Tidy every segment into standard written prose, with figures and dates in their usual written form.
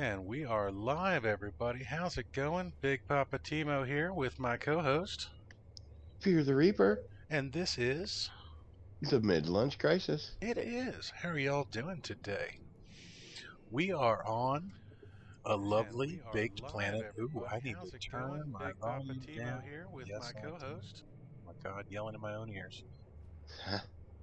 And we are live, everybody. How's it going? Big Papa Timo here with my co-host. Fear the Reaper, And this is... the mid-lunch crisis. It is. How are y'all doing today? We are on a lovely baked planet. Ooh, I need to turn my volume down. Yes, I do. Oh my God, yelling in my own ears.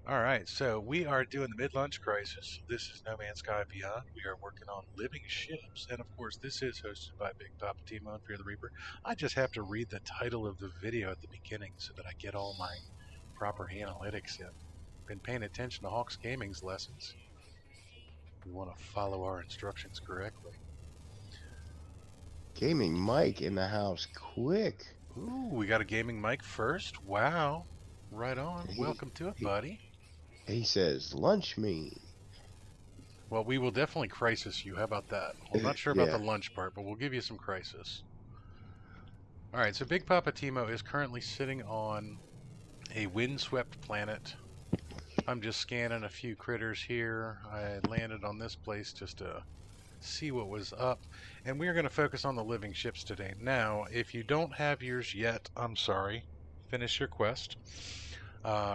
All right, so we are doing the mid-lunch crisis. This is No Man's Sky Beyond. We are working on living ships, and of course, this is hosted by Big Papa Timo and Fear the Reaper. I just have to read the title of the video at the beginning so that I get all my proper analytics in. Been paying attention to Hawks Gaming's lessons. We want to follow our instructions correctly. Gaming Mike in the house, quick. Ooh, we got a gaming mic first. Wow, right on. He, Welcome to it, he, buddy. he says, lunch me. Well, we will definitely crisis you. How about that? I'm not sure about Yeah. the lunch part, but we'll give you some crisis. All right, so Big Papa Timo is currently sitting on a windswept planet. I'm just scanning a few critters here. I landed on this place just to see what was up, and we are going to focus on the living ships today. Now, if you don't have yours yet, I'm sorry. Finish your quest.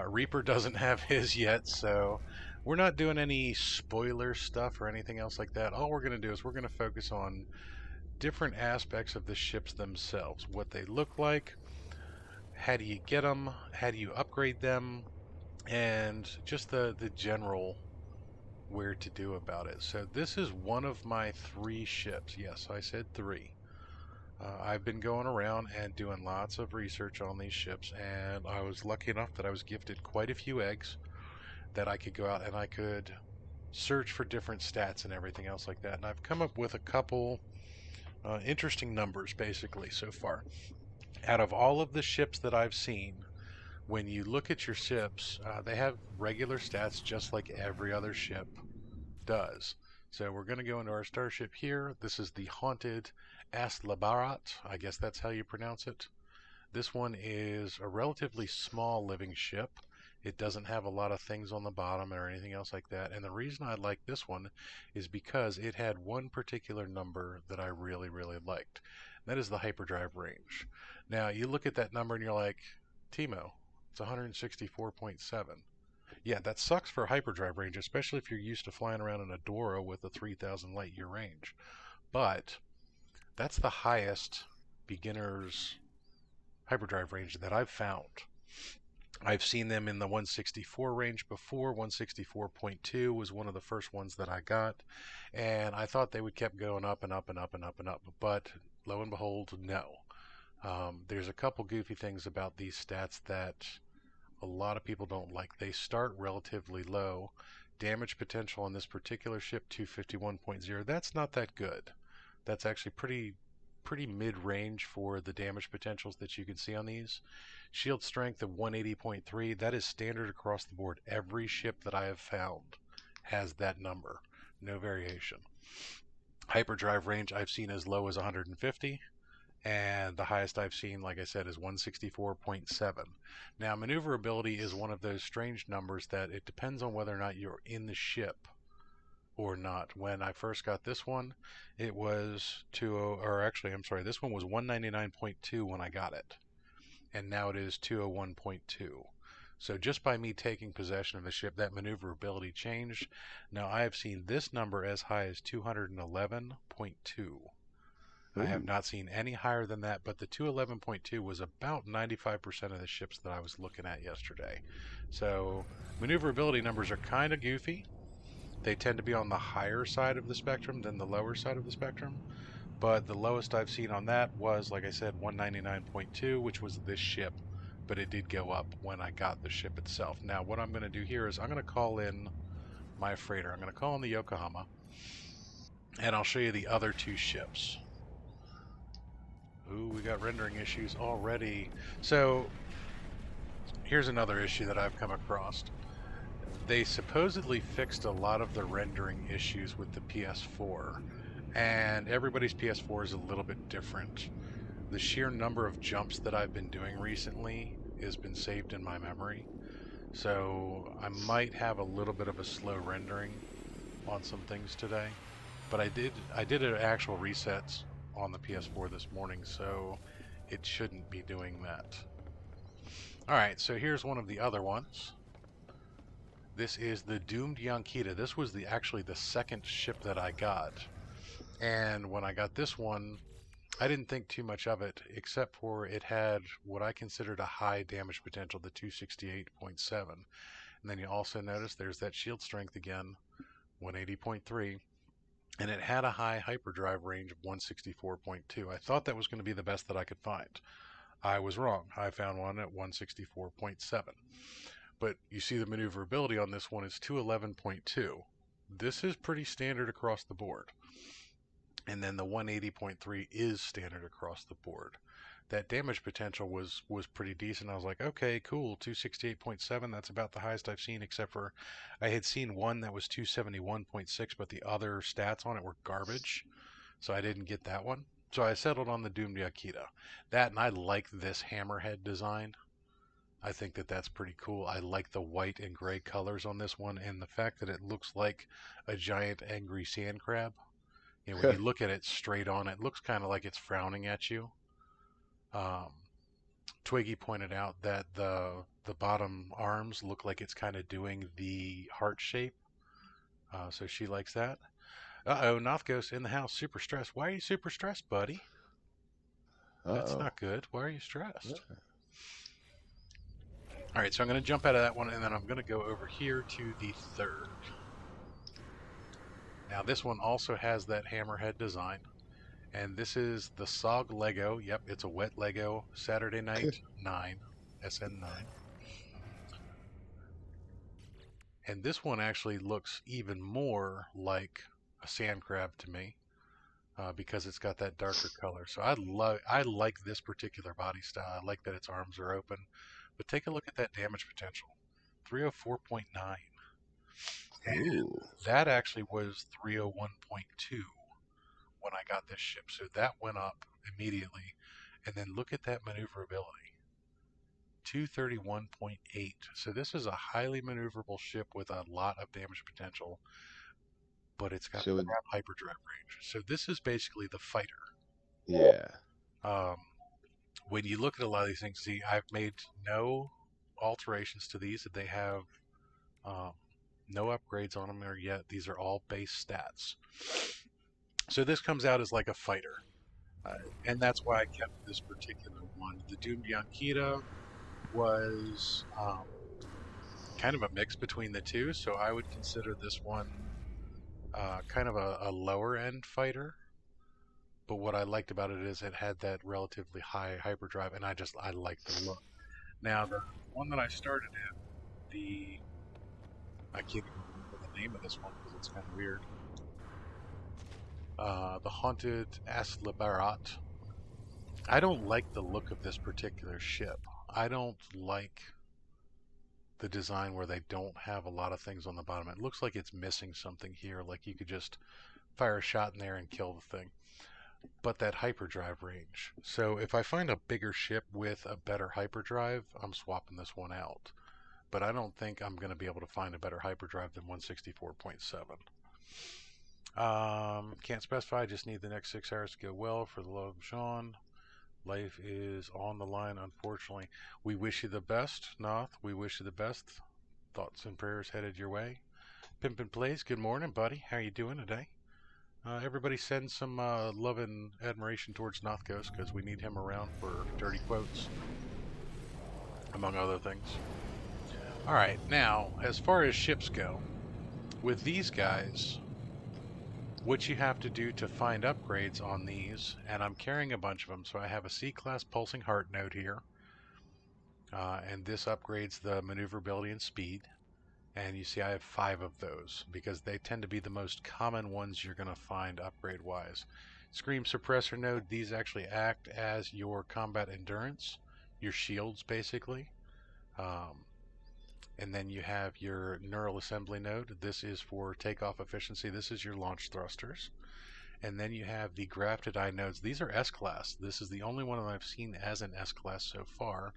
Reaper doesn't have his yet, so we're not doing any spoiler stuff or anything else like that. All we're going to do is we're going to focus on different aspects of the ships themselves, what they look like, how do you get them, how do you upgrade them, and just the general where to do about it. So this is one of my 3 ships. Yes, I said 3. I've been going around and doing lots of research on these ships, and I was lucky enough that I was gifted quite a few eggs that I could go out and I could search for different stats and everything else like that. And I've come up with a couple interesting numbers basically so far. Out of all of the ships that I've seen, when you look at your ships, they have regular stats just like every other ship does. So we're going to go into our starship here. This is the Haunted Aslabarat. I guess that's how you pronounce it. This one is a relatively small living ship. It doesn't have a lot of things on the bottom or anything else like that. And the reason I like this one is because it had one particular number that I really, really liked. That is the hyperdrive range. Now, you look at that number and you're like, Timo, it's 164.7. Yeah, that sucks for hyperdrive range, especially if you're used to flying around in a Dora with a 3,000 light year range. But that's the highest beginner's hyperdrive range that I've found. I've seen them in the 164 range before. 164.2 was one of the first ones that I got, and I thought they would keep going up and up and up and up and up, but lo and behold, no. There's a couple goofy things about these stats that a lot of people don't like. They start relatively low. Damage potential on this particular ship, 251.0, that's not that good. That's actually pretty mid-range for the damage potentials that you can see on these. Shield strength of 180.3, that is standard across the board. Every ship that I have found has that number, no variation. Hyperdrive range I've seen as low as 150, and the highest I've seen, like I said, is 164.7. Now, maneuverability is one of those strange numbers that it depends on whether or not you're in the ship or not. When I first got this one, it was this one was 199.2 when I got it, and now it is 201.2. So just by me taking possession of the ship, that maneuverability changed. Now I have seen this number as high as 211.2. I have not seen any higher than that, but the 211.2 was about 95% of the ships that I was looking at yesterday. So maneuverability numbers are kind of goofy. They tend to be on the higher side of the spectrum than the lower side of the spectrum. But the lowest I've seen on that was, like I said, 199.2, which was this ship. But it did go up when I got the ship itself. Now, what I'm going to do here is I'm going to call in my freighter. I'm going to call in the Yokohama, and I'll show you the other 2 ships. Ooh, we got rendering issues already. So, here's another issue that I've come across. They supposedly fixed a lot of the rendering issues with the PS4, and everybody's PS4 is a little bit different. The sheer number of jumps that I've been doing recently has been saved in my memory, so I might have a little bit of a slow rendering on some things today. but I did an actual resets on the PS4 this morning, so it shouldn't be doing that. All right, so here's one of the other ones. This is the Doomed Yankita. This was actually the second ship that I got. And when I got this one, I didn't think too much of it, except for it had what I considered a high damage potential, the 268.7. And then you also notice there's that shield strength again, 180.3. And it had a high hyperdrive range of 164.2. I thought that was going to be the best that I could find. I was wrong. I found one at 164.7. But you see the maneuverability on this one is 211.2. This is pretty standard across the board. And then the 180.3 is standard across the board. That damage potential was pretty decent. I was like, okay, cool, 268.7, that's about the highest I've seen, except for I had seen one that was 271.6, but the other stats on it were garbage, so I didn't get that one. So I settled on the Doomed Yakita. That, and I like this hammerhead design. I think that that's pretty cool. I like the white and gray colors on this one, and the fact that it looks like a giant angry sand crab. You know, when you look at it straight on, it looks kind of like it's frowning at you. Twiggy pointed out that the bottom arms look like it's kind of doing the heart shape, so she likes that. Uh-oh, Nothghost in the house, super stressed. Why are you super stressed, buddy? That's not good. Why are you stressed? All right, so I'm going to jump out of that one, and then I'm going to go over here to the third. Now, this one also has that hammerhead design. And this is the SOG Lego. Yep, it's a wet Lego. Saturday Night 9, SN9. And this one actually looks even more like a sand crab to me, because it's got that darker color. So I like this particular body style. I like that its arms are open. But take a look at that damage potential, 304.9. And that actually was 301.2. when I got this ship. So that went up immediately. And then look at that maneuverability. 231.8. So this is a highly maneuverable ship with a lot of damage potential, but it's got hyperdrive range. So this is basically the fighter. Yeah. When you look at a lot of these things, see, I've made no alterations to these. They have no upgrades on them there yet. These are all base stats. So this comes out as like a fighter. And that's why I kept this particular one. The Doomed Yankita was kind of a mix between the two, so I would consider this one kind of a lower end fighter. But what I liked about it is it had that relatively high hyperdrive, and I like the look. Now, the one that I started in, I can't even remember the name of this one because it's kind of weird. The Haunted Aslabarat. I don't like the look of this particular ship. I don't like the design where they don't have a lot of things on the bottom. It looks like it's missing something here, like you could just fire a shot in there and kill the thing. But that hyperdrive range. So if I find a bigger ship with a better hyperdrive, I'm swapping this one out. But I don't think I'm going to be able to find a better hyperdrive than 164.7. Can't specify, just need the next 6 hours to go well for the love of Sean. Life is on the line, unfortunately. We wish you the best, Noth. We wish you the best. Thoughts and prayers headed your way. Pimpin' Plays, good morning, buddy. How you doing today? Everybody send some love and admiration towards Nothghost, because we need him around for dirty quotes, among other things. Alright, now, as far as ships go, with these guys, what you have to do to find upgrades on these, and I'm carrying a bunch of them, so I have a C-Class Pulsing Heart node here, and this upgrades the maneuverability and speed, and you see I have 5 of those, because they tend to be the most common ones you're going to find upgrade-wise. Scream Suppressor node, these actually act as your combat endurance, your shields basically. And then you have your Neural Assembly node. This is for takeoff efficiency. This is your launch thrusters. And then you have the Grafted Eye nodes. These are S-Class. This is the only one that I've seen as an S-Class so far.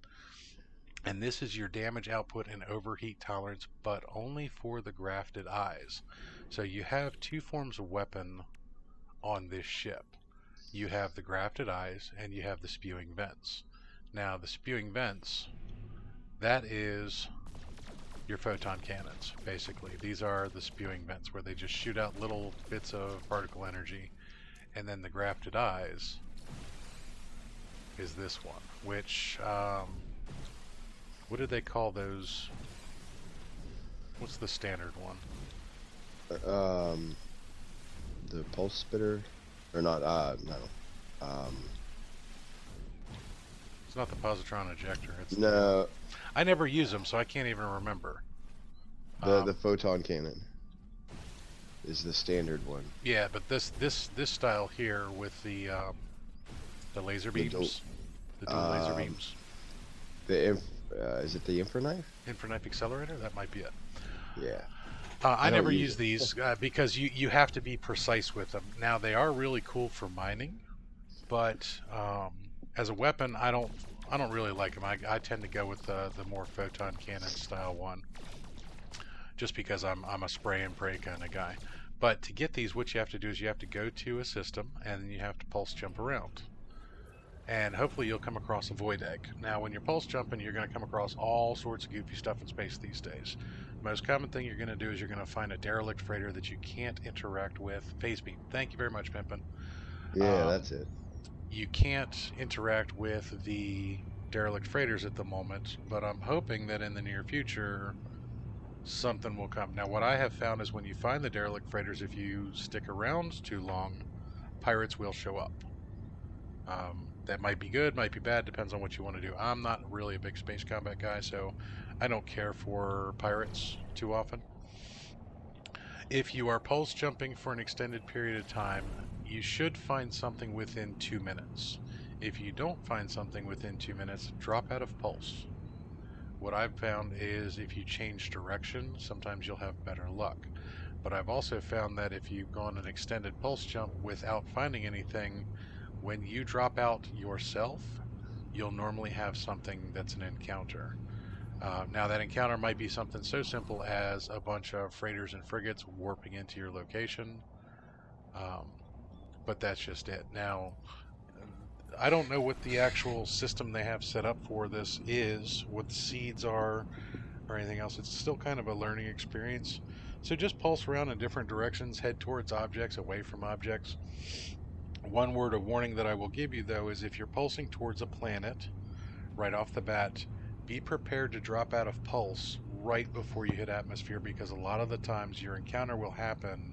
And this is your damage output and overheat tolerance, but only for the Grafted Eyes. So you have 2 forms of weapon on this ship. You have the grafted eyes and you have the spewing vents. Now the spewing vents, that is your photon cannons, basically. These are the spewing vents where they just shoot out little bits of particle energy. And then the grafted eyes is this one, which, what did they call those? What's the standard one? The pulse spitter, or not? No. It's not the positron ejector. It's No. I never use them, so I can't even remember. The photon cannon is the standard one. Yeah, but this style here with the laser beams, the dual laser beams. Is it the Infraknife? Infraknife accelerator? That might be it. Yeah. I never use these because you have to be precise with them. Now they are really cool for mining, but as a weapon, I don't really like them. I tend to go with the more photon cannon style one, just because I'm a spray and pray kind of guy. But to get these, what you have to do is you have to go to a system and you have to pulse jump around. And hopefully you'll come across a void egg. Now when you're pulse jumping, you're going to come across all sorts of goofy stuff in space these days. The most common thing you're going to do is you're going to find a derelict freighter that you can't interact with. Phase beam. Thank you very much, Pimpin. Yeah, that's it. You can't interact with the derelict freighters at the moment, but I'm hoping that in the near future something will come. Now what I have found is when you find the derelict freighters, if you stick around too long, pirates will show up. That might be good, might be bad, depends on what you want to do. I'm not really a big space combat guy, so I don't care for pirates too often. If you are pulse jumping for an extended period of time, you should find something within 2 minutes. If you don't find something within 2 minutes, drop out of pulse. What I've found is if you change direction, sometimes you'll have better luck. But I've also found that if you've gone an extended pulse jump without finding anything, when you drop out yourself, you'll normally have something that's an encounter. Now that encounter might be something so simple as a bunch of freighters and frigates warping into your location, but that's just it. Now, I don't know what the actual system they have set up for this is, what the seeds are, or anything else. It's still kind of a learning experience. So just pulse around in different directions, head towards objects, away from objects. One word of warning that I will give you, though, is if you're pulsing towards a planet, right off the bat, be prepared to drop out of pulse right before you hit atmosphere, because a lot of the times your encounter will happen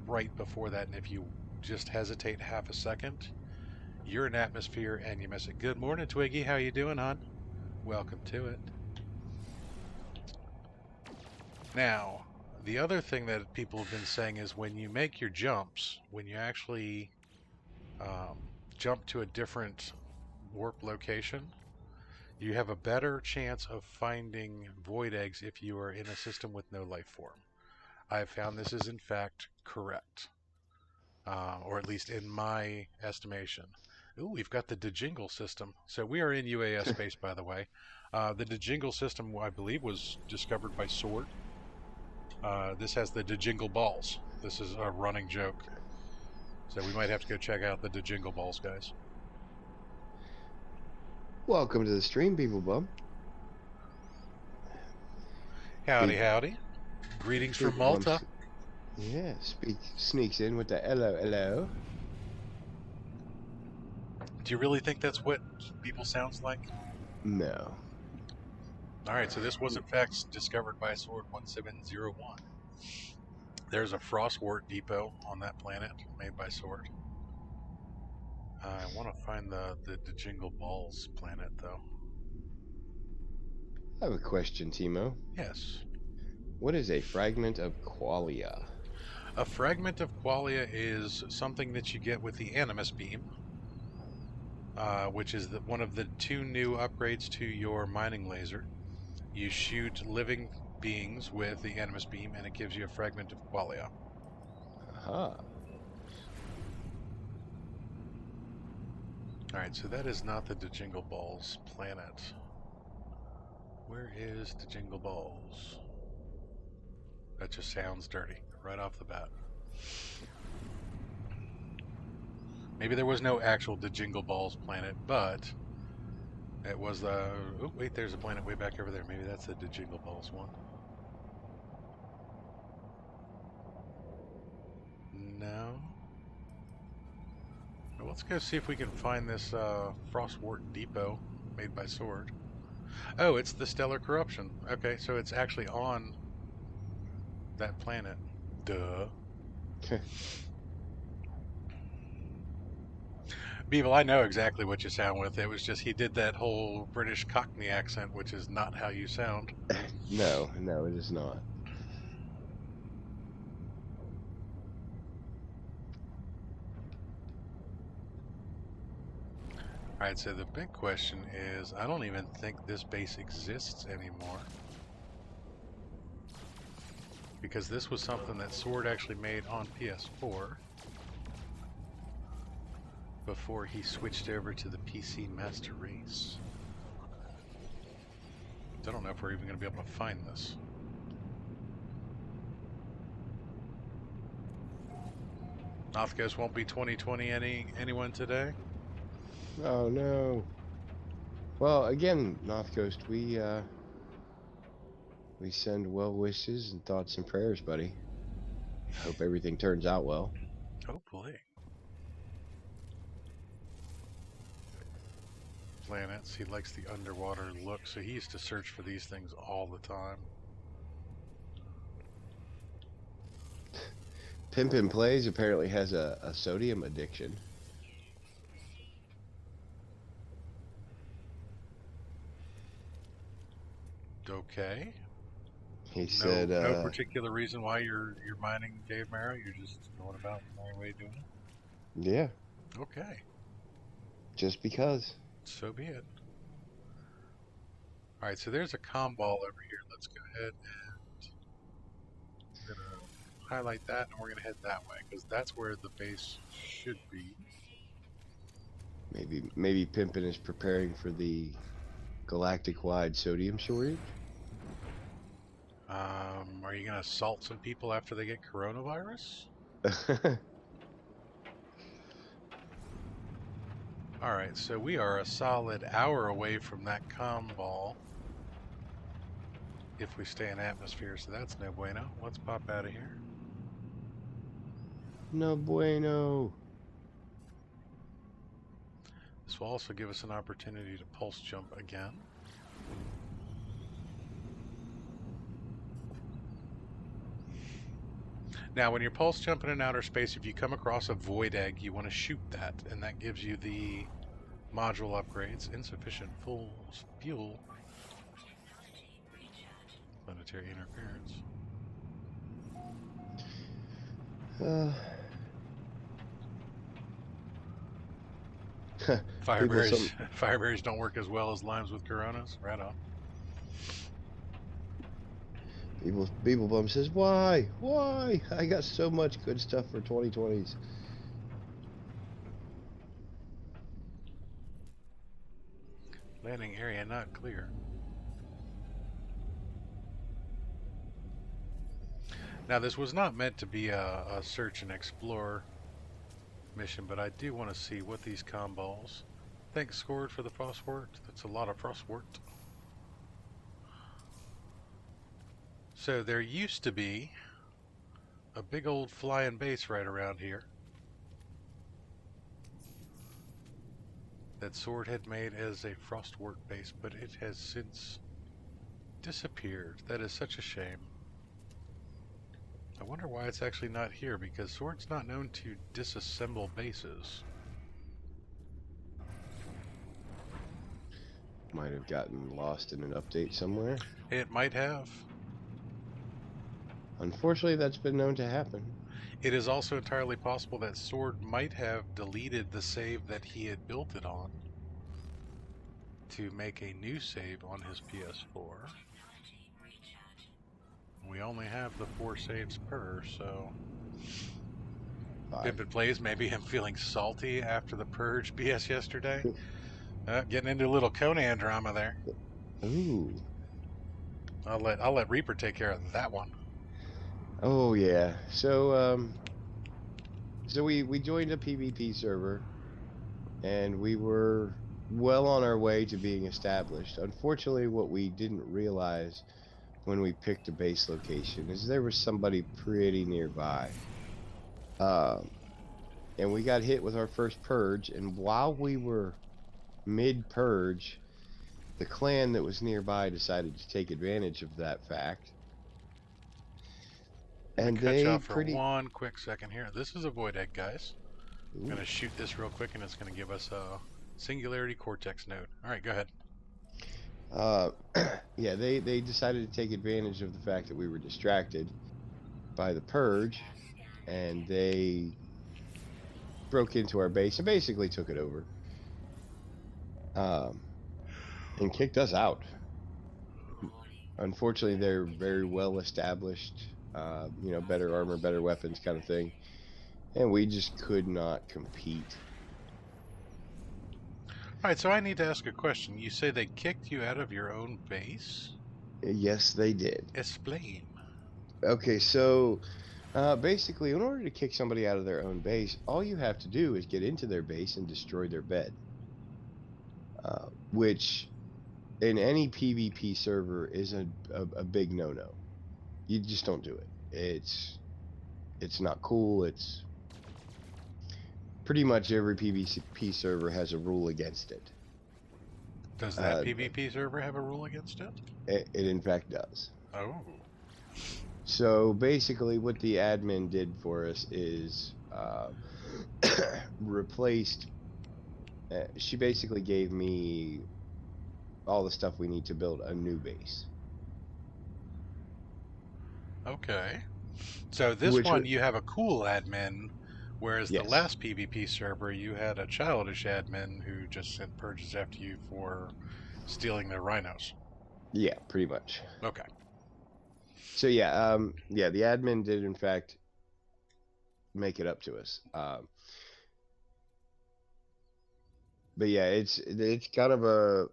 right before that, and if you just hesitate half a second, you're in atmosphere and you miss it. Good morning, Twiggy. How you doing, hon? Welcome to it. Now, the other thing that people have been saying is when you make your jumps, when you actually jump to a different warp location, you have a better chance of finding void eggs if you are in a system with no life form. I have found this is in fact correct, or at least in my estimation. Ooh, we've got the DeJingle system. So we are in UAS space, by the way. The DeJingle system, I believe, was discovered by Sword. This has the DeJingle balls. This is a running joke. So we might have to go check out the DeJingle balls, guys. Welcome to the stream, people bum. Howdy, howdy. Greetings from Malta. Yeah, sneaks in with the hello. Do you really think that's what people sounds like? No. Alright, so this was in fact discovered by Sword 1701. There's a Frostwort depot on that planet made by Sword. I want to find the Jingle Balls planet, though. I have a question, Timo. Yes. What is a fragment of qualia? A fragment of qualia is something that you get with the Animus beam, which is one of the 2 new upgrades to your mining laser. You shoot living beings with the Animus beam, and it gives you a fragment of qualia. Aha. Alright, so that is not the DeJingle Balls planet. Where is DeJingle Balls? That just sounds dirty, right off the bat. Maybe there was no actual Jingle Balls planet, but it was the... Oh, wait, there's a planet way back over there. Maybe that's the Jingle Balls one. No. Well, let's go see if we can find this Frostwort Depot made by Sword. Oh, it's the Stellar Corruption. Okay, so it's actually on that planet. Duh. Beeble, I know exactly what you sound with. It was just he did that whole British Cockney accent, which is not how you sound. No, it is not. Alright, so the big question is, I don't even think this base exists anymore. Because this was something that Sword actually made on PS4 before he switched over to the PC Master Race. I don't know if we're even going to be able to find this. Nothghost won't be 2020 anyone today? Oh no. Well, again, Nothghost, we send well wishes and thoughts and prayers, buddy. Hope everything turns out well. Hopefully. Planets, he likes the underwater look, so he used to search for these things all the time. Pimpin' Plays apparently has a sodium addiction. Okay. He said no particular reason why you're mining Cave Marrow, you're just going about the only way of doing it? Yeah. Okay. Just because. So be it. Alright, so there's a comm ball over here. Let's go ahead and we're gonna highlight that, and we're gonna head that way, because that's where the base should be. Maybe Pimpin' is preparing for the galactic-wide sodium shortage. Are you gonna assault some people after they get coronavirus? Alright, so we are a solid hour away from that comm ball if we stay in atmosphere, so that's no bueno. Let's pop out of here. No bueno. This will also give us an opportunity to pulse jump again. Now, when you're pulse jumping in outer space, if you come across a void egg, you want to shoot that, and that gives you the module upgrades. Insufficient full fuel. Planetary interference. Fireberries don't work as well as limes with coronas. Right on. Beeblebum says, why? Why? I got so much good stuff for 2020s. Landing area not clear. Now, this was not meant to be a search and explore mission, but I do want to see what these comm balls. Thanks, Scored, for the Frostwort. That's a lot of Frostwort. So there used to be a big old flying base right around here that Sword had made as a Frostwort base, but it has since disappeared. That is such a shame. I wonder why it's actually not here, because Sword's not known to disassemble bases. Might have gotten lost in an update somewhere. It might have. Unfortunately, that's been known to happen. It is also entirely possible that Sword might have deleted the save that he had built it on to make a new save on his PS4. We only have the 4 saves per, so... Pimpin' Plays, maybe him feeling salty after the Purge BS yesterday. Getting into a little Conan drama there. Ooh. I'll let Reaper take care of that one. Oh yeah. So So we joined a PvP server, and we were well on our way to being established. Unfortunately, what we didn't realize when we picked a base location is there was somebody pretty nearby. And we got hit with our first purge, and while we were mid-purge, the clan that was nearby decided to take advantage of that fact. Let me And cut you they off for one quick second here. This is a void egg, guys. I'm going to shoot this real quick, and it's going to give us a singularity cortex node. All right, go ahead. Yeah, they decided to take advantage of the fact that we were distracted by the purge, and they broke into our base and basically took it over, and kicked us out. Unfortunately, they're very well established, you know, better armor, better weapons kind of thing, and we just could not compete. All right, so I need to ask a question. You say they kicked you out of your own base? Yes, they did. Explain. Okay, so basically, in order to kick somebody out of their own base, all you have to do is get into their base and destroy their bed, which in any PvP server is a big no-no. You just don't do it. It's not cool. It's pretty much every PvP server has a rule against it. Does that PvP server have a rule against it? It in fact does. Oh. So basically what the admin did for us is replaced, she basically gave me all the stuff we need to build a new base. Okay. So this one you have a cool admin, whereas the last PvP server you had a childish admin who just sent purges after you for stealing their rhinos. Yeah, pretty much. Okay. So yeah, yeah, the admin did in fact make it up to us. But yeah, it's kind of a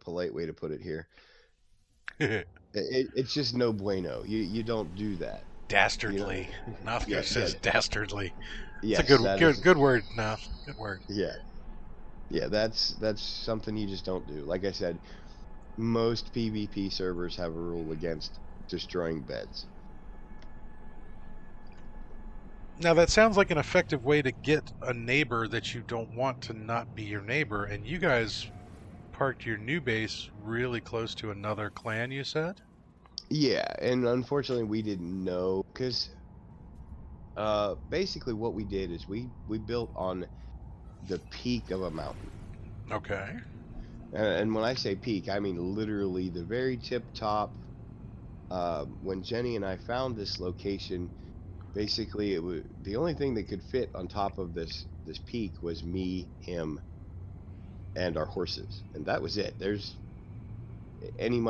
polite way to put it here. It's just no bueno. You don't do that. Dastardly. You know? Nothco says dastardly. Yes, it's a good word, Noth. Good word. Yeah. Yeah, that's something you just don't do. Like I said, most PvP servers have a rule against destroying beds. Now that sounds like an effective way to get a neighbor that you don't want to not be your neighbor, and you guys parked your new base really close to another clan, you said? Yeah, and unfortunately we didn't know, because basically what we did is we built on the peak of a mountain. Okay. And when I say peak, I mean literally the very tip top. When Jenny and I found this location, basically it was the only thing that could fit on top of this peak was me, him, and our horses, and that was it. There's any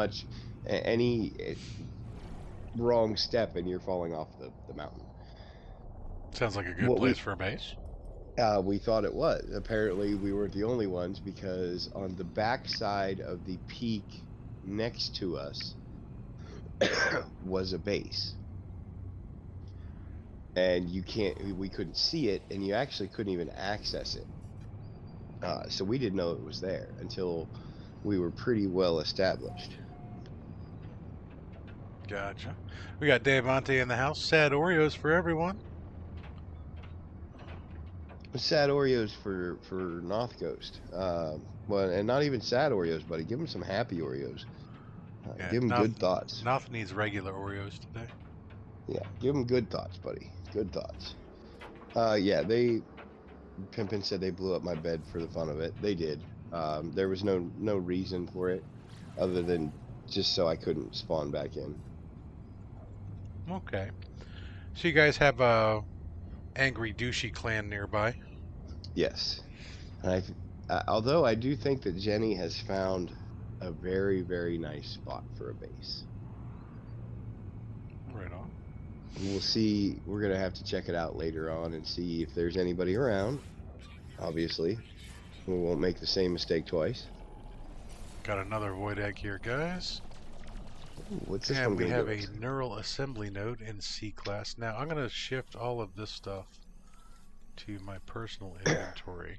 wrong step and you're falling off the mountain. Sounds like a good place for a base. We thought it was. Apparently we weren't the only ones, because on the back side of the peak next to us was a base, and we couldn't see it, and you actually couldn't even access it. So we didn't know it was there until we were pretty well established. Gotcha. We got Devante in the house. Sad Oreos for everyone. Sad Oreos for North Ghost. Well, and not even sad Oreos, buddy. Give him some happy Oreos. Yeah, give him good thoughts. Noth needs regular Oreos today. Yeah, give him good thoughts, buddy. Good thoughts. Yeah, Pimpin said they blew up my bed for the fun of it. They did. There was no reason for it other than just so I couldn't spawn back in. Okay. So you guys have a angry douchey clan nearby? Yes. Although I do think that Jenny has found a very, very nice spot for a base. Right on. We'll see. We're going to have to check it out later on and see if there's anybody around. Obviously, we won't make the same mistake twice. Got another void egg here, guys. Ooh, what's this And one we gonna have give a us? neural assembly node in C class. Now I'm going to shift all of this stuff to my personal inventory.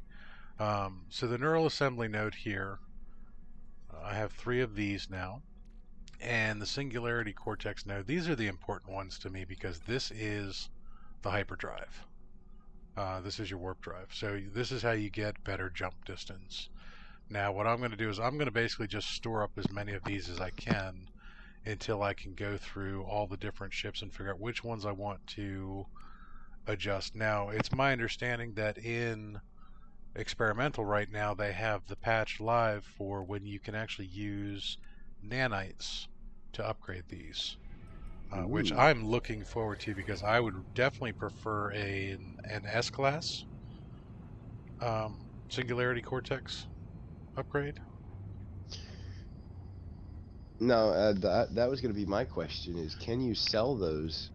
So the neural assembly node here, I have 3 of these now. And the singularity cortex node, these are the important ones to me because this is the hyperdrive. This is your warp drive. So this is how you get better jump distance. Now what I'm going to do is I'm going to basically just store up as many of these as I can until I can go through all the different ships and figure out which ones I want to adjust. Now it's my understanding that in experimental right now they have the patch live for when you can actually use nanites to upgrade these. Which Ooh. I'm looking forward to because I would definitely prefer an S class Singularity Cortex upgrade. No, that was gonna be my question. Is can you sell those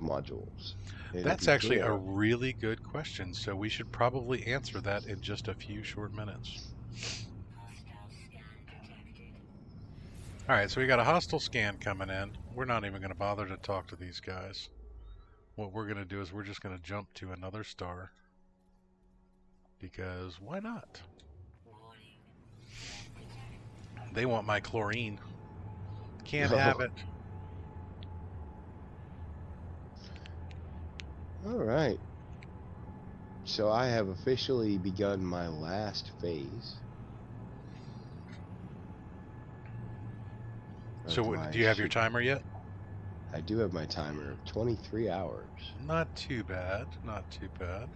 modules? And if That's you actually a can, really good question, so we should probably answer that in just a few short minutes. Alright, so we got a hostile scan coming in. We're not even going to bother to talk to these guys. What we're going to do is we're just going to jump to another star. Because why not? They want my chlorine. Can't have it. all right. So I have officially begun my last phase. So do you have your timer yet? I do have my timer of 23 hours. Not too bad. Not too bad.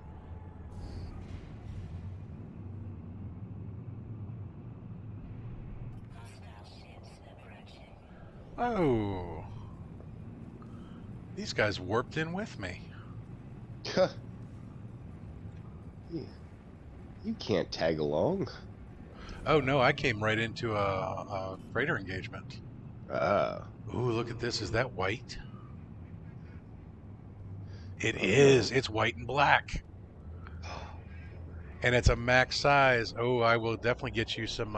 Oh. These guys warped in with me. You can't tag along. Oh no, I came right into a freighter engagement. Ooh, look at this. Is that white? It is. It's white and black. And it's a max size. Oh, I will definitely get you some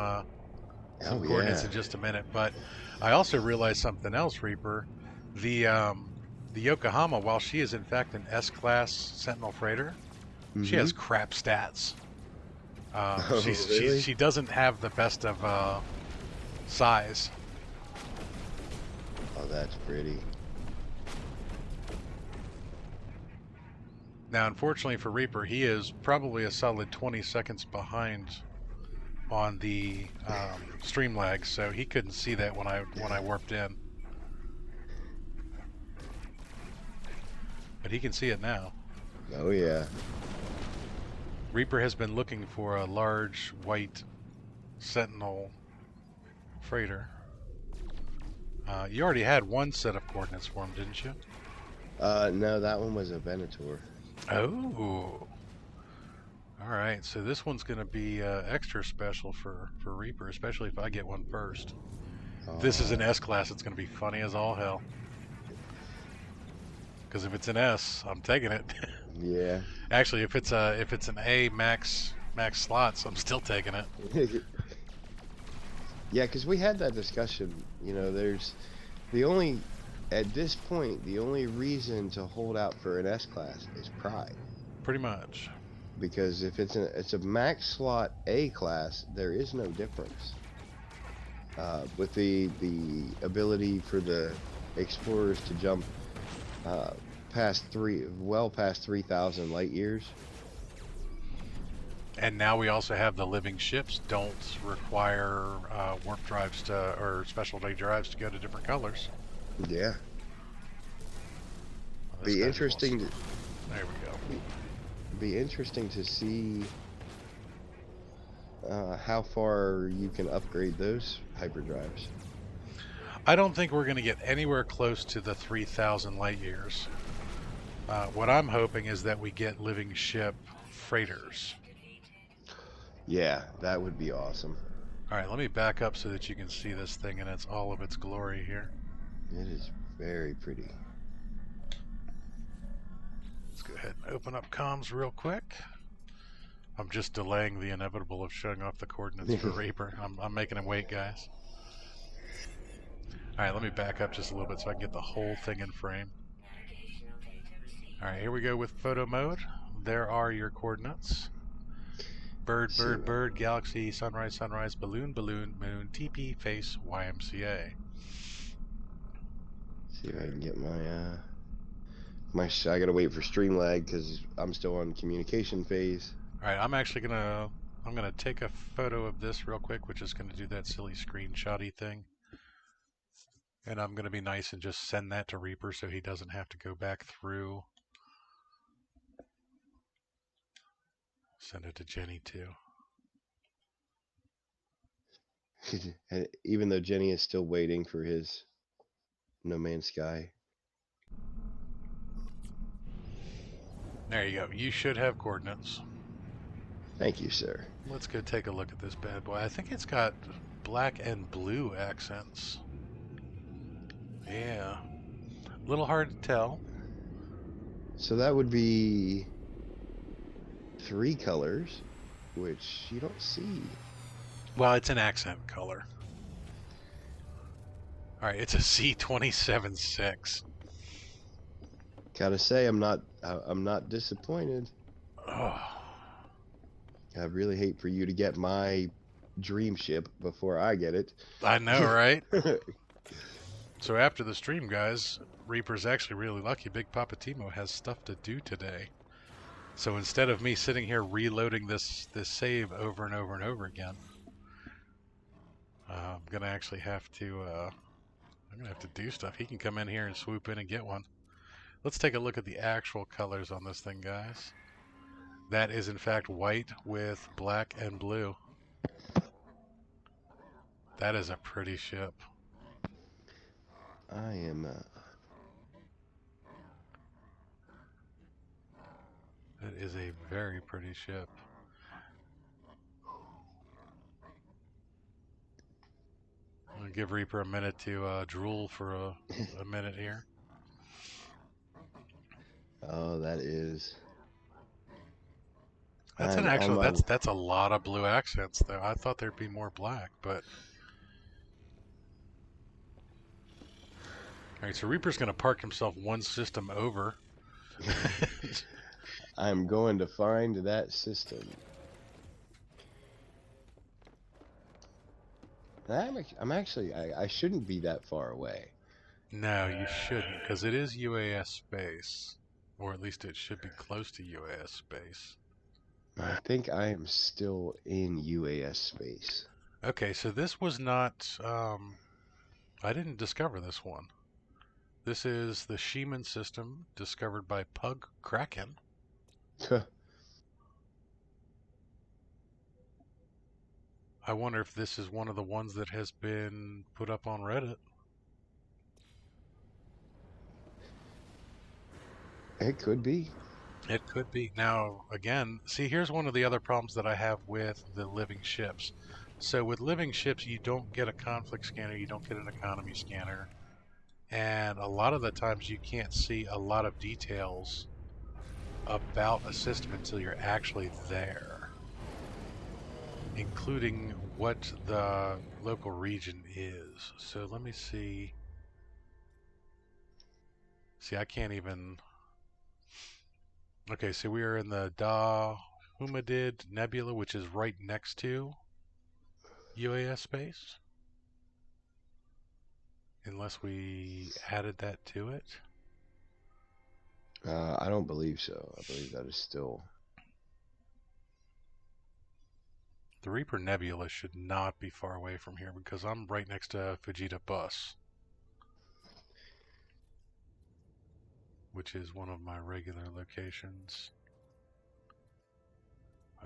coordinates in just a minute. But I also realized something else, Reaper. The Yokohama, while she is in fact an S-class Sentinel freighter, she has crap stats. Really? She doesn't have the best of size. Oh, that's pretty. Now, unfortunately for Reaper, he is probably a solid 20 seconds behind on the stream lag, so he couldn't see that when I warped in. But he can see it now. Oh yeah. Reaper has been looking for a large white Sentinel freighter. You already had one set of coordinates for him, didn't you? No, that one was a Venator. Oh. Alright, so this one's going to be extra special for Reaper, especially if I get one first. If this is an S-class, it's going to be funny as all hell. Because if it's an S, I'm taking it. Yeah. Actually, if it's an A max slots, I'm still taking it. Yeah, because we had that discussion. You know, at this point, the only reason to hold out for an S-class is pride. Pretty much. Because if it's a max slot A class, there is no difference. With the ability for the explorers to jump past 3,000 light years. And now we also have the living ships don't require warp drives or specialty drives to go to different colors. Yeah. Oh, Be interesting. There we go. Be interesting to see how far you can upgrade those hyperdrives. I don't think we're going to get anywhere close to the 3,000 light years. What I'm hoping is that we get living ship freighters. Yeah, that would be awesome. All right, let me back up so that you can see this thing in all of its glory here. It is very pretty. Let's go ahead and open up comms real quick. I'm just delaying the inevitable of showing off the coordinates for Reaper. I'm making him wait, guys. Alright, let me back up just a little bit so I can get the whole thing in frame. Alright, here we go with photo mode. There are your coordinates. Bird, See, bird, bird, galaxy, sunrise, sunrise, balloon, balloon, moon, TP, face, YMCA. see if I can get my I gotta wait for stream lag because I'm still on communication phase. Alright, I'm gonna take a photo of this real quick, which is gonna do that silly screenshotty thing. And I'm gonna be nice and just send that to Reaper so he doesn't have to go back through. Send it to Jenny too. Even though Jenny is still waiting for his No Man's Sky. There you go. You should have coordinates. Thank you, sir. Let's go take a look at this bad boy. I think it's got black and blue accents. Yeah. A little hard to tell. So that would be 3 colors, which you don't see. Well, it's an accent color. Alright, it's a C27-6. Gotta say, I'm not disappointed. Oh. I really hate for you to get my dream ship before I get it. I know, right? So after the stream, guys, Reaper's actually really lucky. Big Papa Timo has stuff to do today. So instead of me sitting here reloading this save over and over and over again, I'm gonna actually have to do stuff. He can come in here and swoop in and get one. Let's take a look at the actual colors on this thing, guys. That is in fact white with black and blue. That is a pretty ship. I am. That is a very pretty ship. I'm gonna give Reaper a minute to drool for a minute here. Oh, that is. That's an actual. That's a lot of blue accents, though. I thought there'd be more black, but. All right, so Reaper's gonna park himself one system over. I'm going to find that system. I'm actually. I shouldn't be that far away. No, you shouldn't, because it is UAS space, or at least it should be close to UAS space. I think I am still in UAS space. Okay, so this was not. I didn't discover this one. This is the Sheeman system discovered by Pug Kraken. I wonder if this is one of the ones that has been put up on Reddit. It could be. It could be. Now, again, see, here's one of the other problems that I have with the living ships. So with living ships, you don't get a conflict scanner, you don't get an economy scanner, and a lot of the times you can't see a lot of details about a system until you're actually there, including what the local region is. So let me see. See, I can't even... Okay, so we are in the Da Humadid Nebula, which is right next to UAS space. Unless we added that to it. I don't believe so. I believe that is still... The Reaper Nebula should not be far away from here because I'm right next to Fujita Bus, which is one of my regular locations.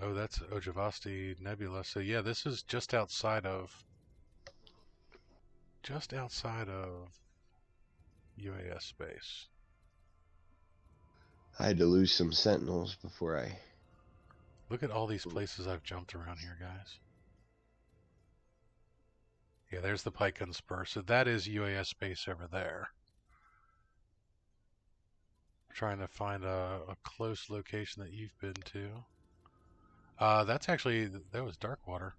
Oh, that's Ojavasti Nebula. So yeah, this is just outside of UAS space. I had to lose some sentinels before I... Look at all these places I've jumped around here, guys. Yeah, there's the Pycon Spur. So that is UAS space over there. I'm trying to find a close location that you've been to. That's actually, that was Darkwater.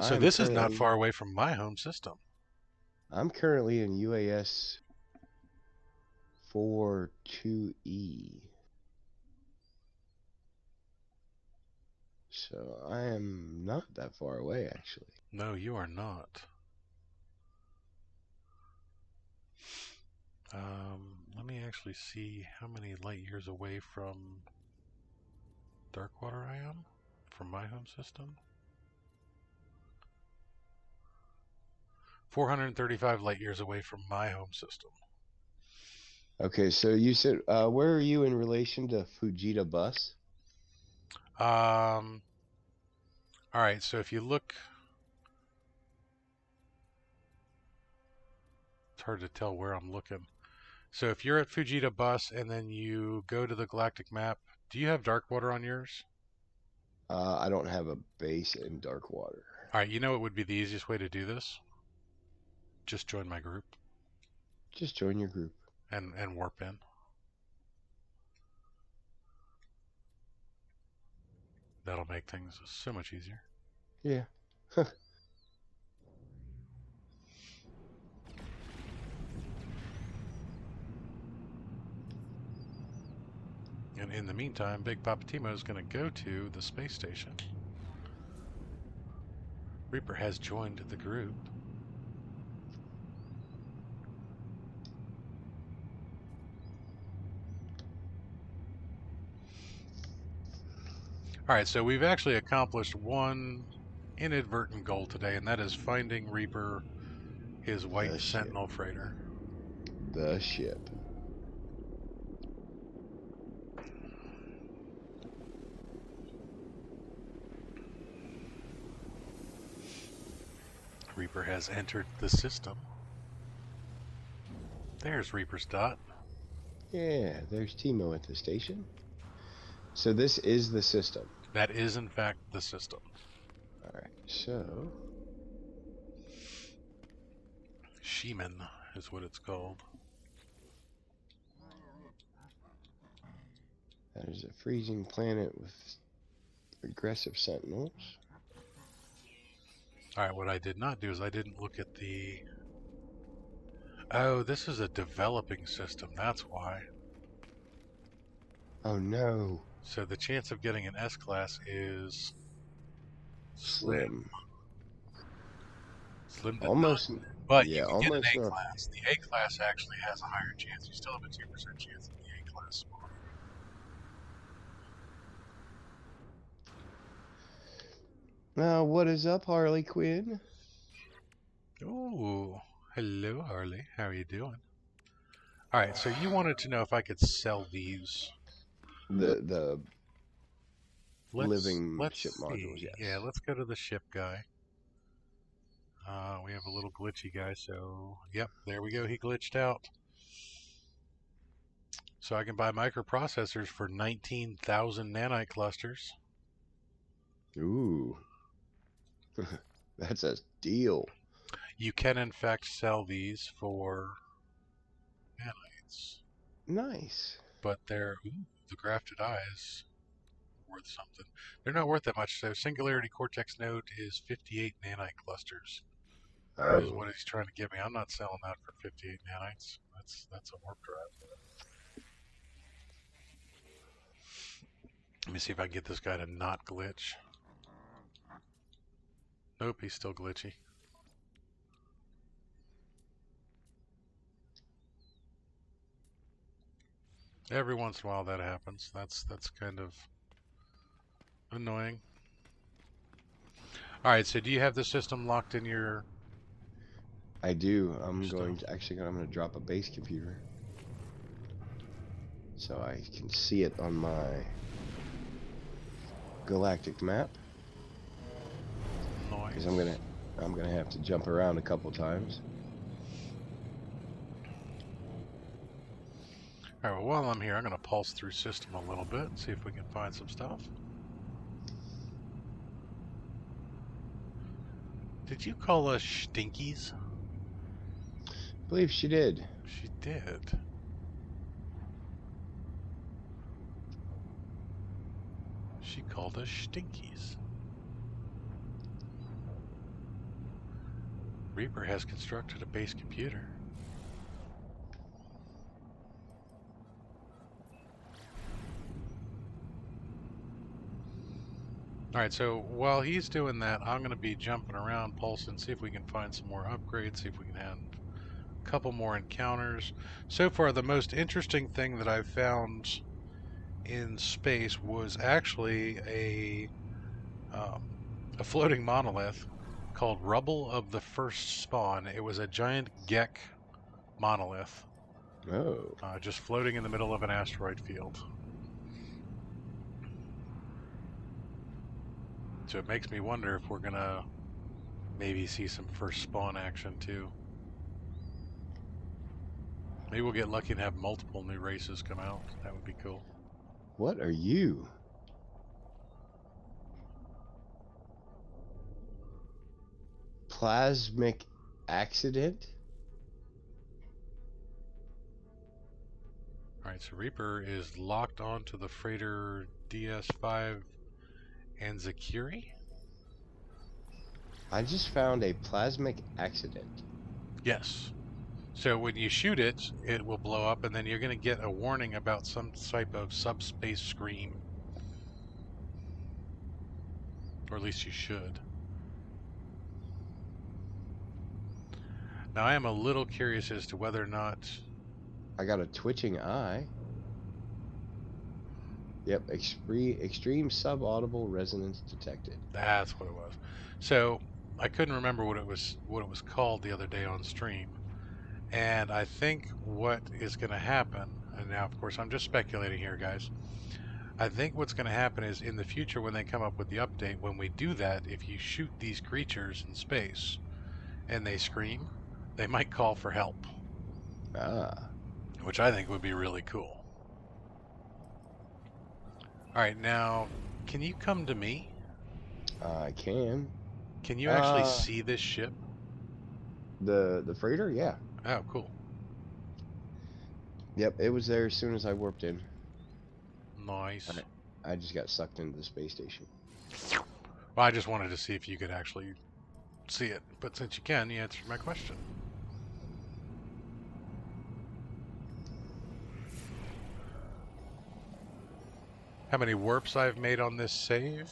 So this is not far away from my home system. I'm currently in UAS 42E. So I am not that far away, actually. No, you are not. Let me actually see how many light years away from Darkwater I am from my home system. 435 light years away from my home system. Okay, so you said, where are you in relation to Fujita Bus? All right, so if you look, it's hard to tell where I'm looking. So if you're at Fujita Bus and then you go to the galactic map, do you have Darkwater on yours? I don't have a base in Darkwater. All right, you know what would be the easiest way to do this? Just join my group Just join your group. and warp in. That'll make things so much easier. Yeah. And in the meantime, Big Papa Timo is going to go to the space station. Reaper has joined the group. Alright, so we've actually accomplished one inadvertent goal today, and that is finding Reaper his white Sentinel freighter. The ship. Reaper has entered the system. There's Reaper's dot. Yeah, there's Timo at the station. So this is the system. That is, in fact, the system. Alright, so... Sheeman is what it's called. That is a freezing planet with aggressive sentinels. Alright, what I did not do is I didn't look at the... Oh, this is a developing system, that's why. Oh no. So the chance of getting an S-class is... Slim. Slim to Almost. none. But Yeah, you can almost get an not. A-class. The A-class actually has a higher chance. You still have a 2% chance of the A-class spawning. Now, what is up, Harley Quinn? Ooh, hello Harley. How are you doing? Alright, so you wanted to know if I could sell these. The living Let's ship see. modules, yes. Yeah, let's go to the ship guy. We have a little glitchy guy, so yep, there we go. He glitched out. So I can buy microprocessors for 19,000 nanite clusters. Ooh. That's a deal. You can in fact sell these for nanites. Nice. But they're the grafted eyes worth something. They're not worth that much. So Singularity Cortex node is 58 nanite clusters. Is Oh. what he's trying to give me. I'm not selling that for 58 nanites. That's a warp drive. Let me see if I can get this guy to not glitch. Nope, he's still glitchy. Every once in a while that happens. That's kind of annoying. Alright, so do you have the system locked in your... I do. I'm going to drop a base computer so I can see it on my galactic map. Noise. Because I'm gonna have to jump around a couple times. Alright, well while I'm here, I'm going to pulse through system a little bit and see if we can find some stuff. Did you call us stinkies? I believe she did. She did. She called us stinkies. Reaper has constructed a base computer. Alright, so while he's doing that, I'm going to be jumping around, pulsing, see if we can find some more upgrades, see if we can have a couple more encounters. So far, the most interesting thing that I've found in space was actually a floating monolith called Rubble of the First Spawn. It was a giant Gek monolith, Oh. just floating in the middle of an asteroid field. So it makes me wonder if we're gonna maybe see some first spawn action too. Maybe we'll get lucky and have multiple new races come out. That would be cool. What are you? Plasmic accident? Alright, so Reaper is locked onto the freighter DS5 and Zakiri? I just found a plasmic accident. Yes. So when you shoot it, it will blow up, and then you're going to get a warning about some type of subspace scream. Or at least you should. Now I am a little curious as to whether or not... I got a twitching eye. Yep, extreme subaudible resonance detected. That's what it was. So I couldn't remember what it was called the other day on stream. And I think what is going to happen, and now of course I'm just speculating here, guys. I think what's going to happen is in the future when they come up with the update, when we do that, if you shoot these creatures in space and they scream, they might call for help. Ah. Which I think would be really cool. Alright, now, can you come to me? I can. Can you actually see this ship? The freighter? Yeah. Oh, cool. Yep, it was there as soon as I warped in. Nice. I just got sucked into the space station. Well, I just wanted to see if you could actually see it. But since you can, you answered my question. How many warps I've made on this save?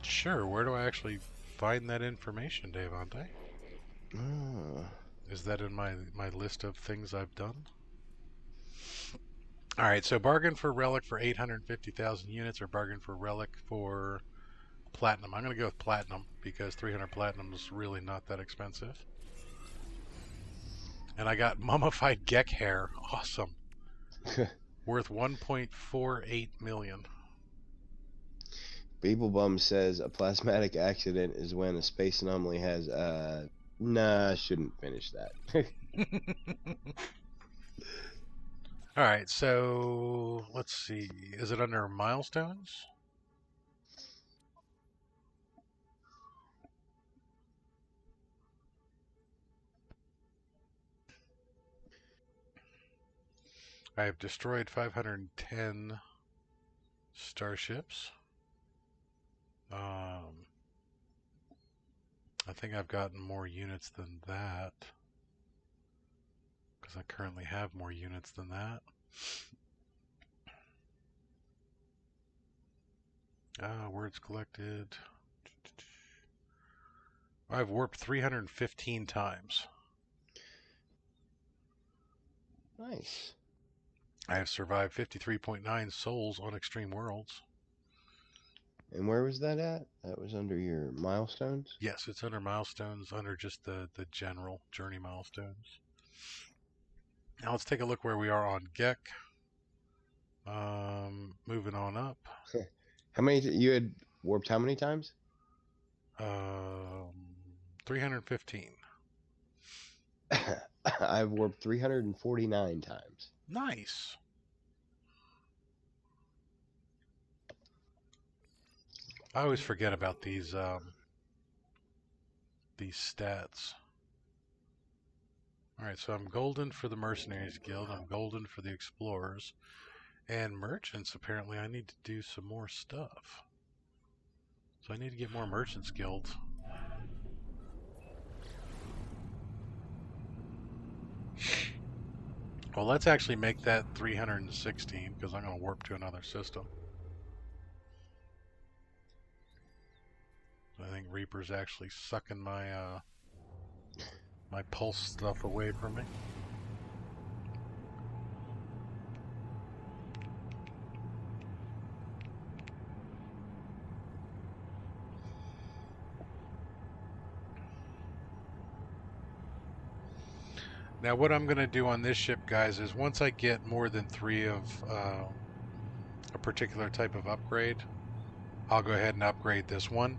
Sure. Where do I actually find that information, Devante? Is that in my list of things I've done? Alright, so bargain for relic for 850,000 units or bargain for relic for platinum. I'm going to go with platinum because 300 platinum is really not that expensive. And I got mummified Gek hair. Awesome. Worth 1.48 million. Beeblebum says a plasmatic accident is when a space anomaly has nah, I shouldn't finish that. Alright, so let's see. Is it under milestones? I have destroyed 510 starships. I think I've gotten more units than that. Because I currently have more units than that. Words collected. I've warped 315 times. Nice. I have survived 53.9 souls on Extreme Worlds. And where was that at? That was under your milestones? Yes, it's under milestones, under just the general journey milestones. Now let's take a look where we are on Gek. Moving on up. How many you had warped how many times? 315. I've warped 349 times. Nice. I always forget about these stats. Alright, so I'm golden for the Mercenaries Guild, I'm golden for the Explorers, and Merchants, apparently I need to do some more stuff. So I need to get more Merchants Guild Well, let's actually make that 316 because I'm going to warp to another system. I think Reaper's actually sucking my my pulse stuff away from me. Now what I'm going to do on this ship, guys, is once I get more than 3 of a particular type of upgrade, I'll go ahead and upgrade this one.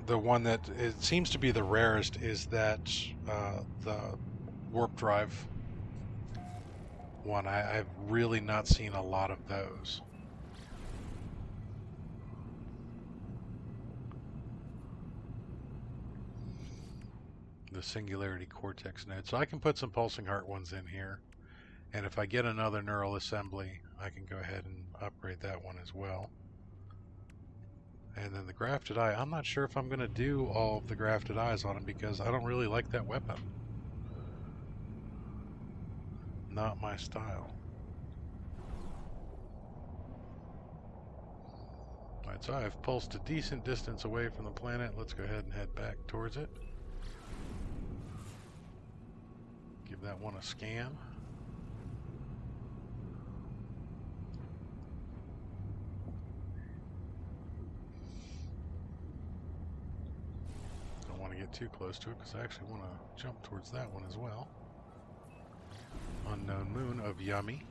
The one that it seems to be the rarest is that the warp drive one. I've really not seen a lot of those. The Singularity Cortex node. So I can put some Pulsing Heart ones in here. And if I get another neural assembly, I can go ahead and upgrade that one as well. And then the grafted eye, I'm not sure if I'm going to do all of the grafted eyes on him because I don't really like that weapon. Not my style. Alright, so I've pulsed a decent distance away from the planet. Let's go ahead and head back towards it. Give that one a scan. Don't want to get too close to it because I actually want to jump towards that one as well. Unknown moon of Yummy.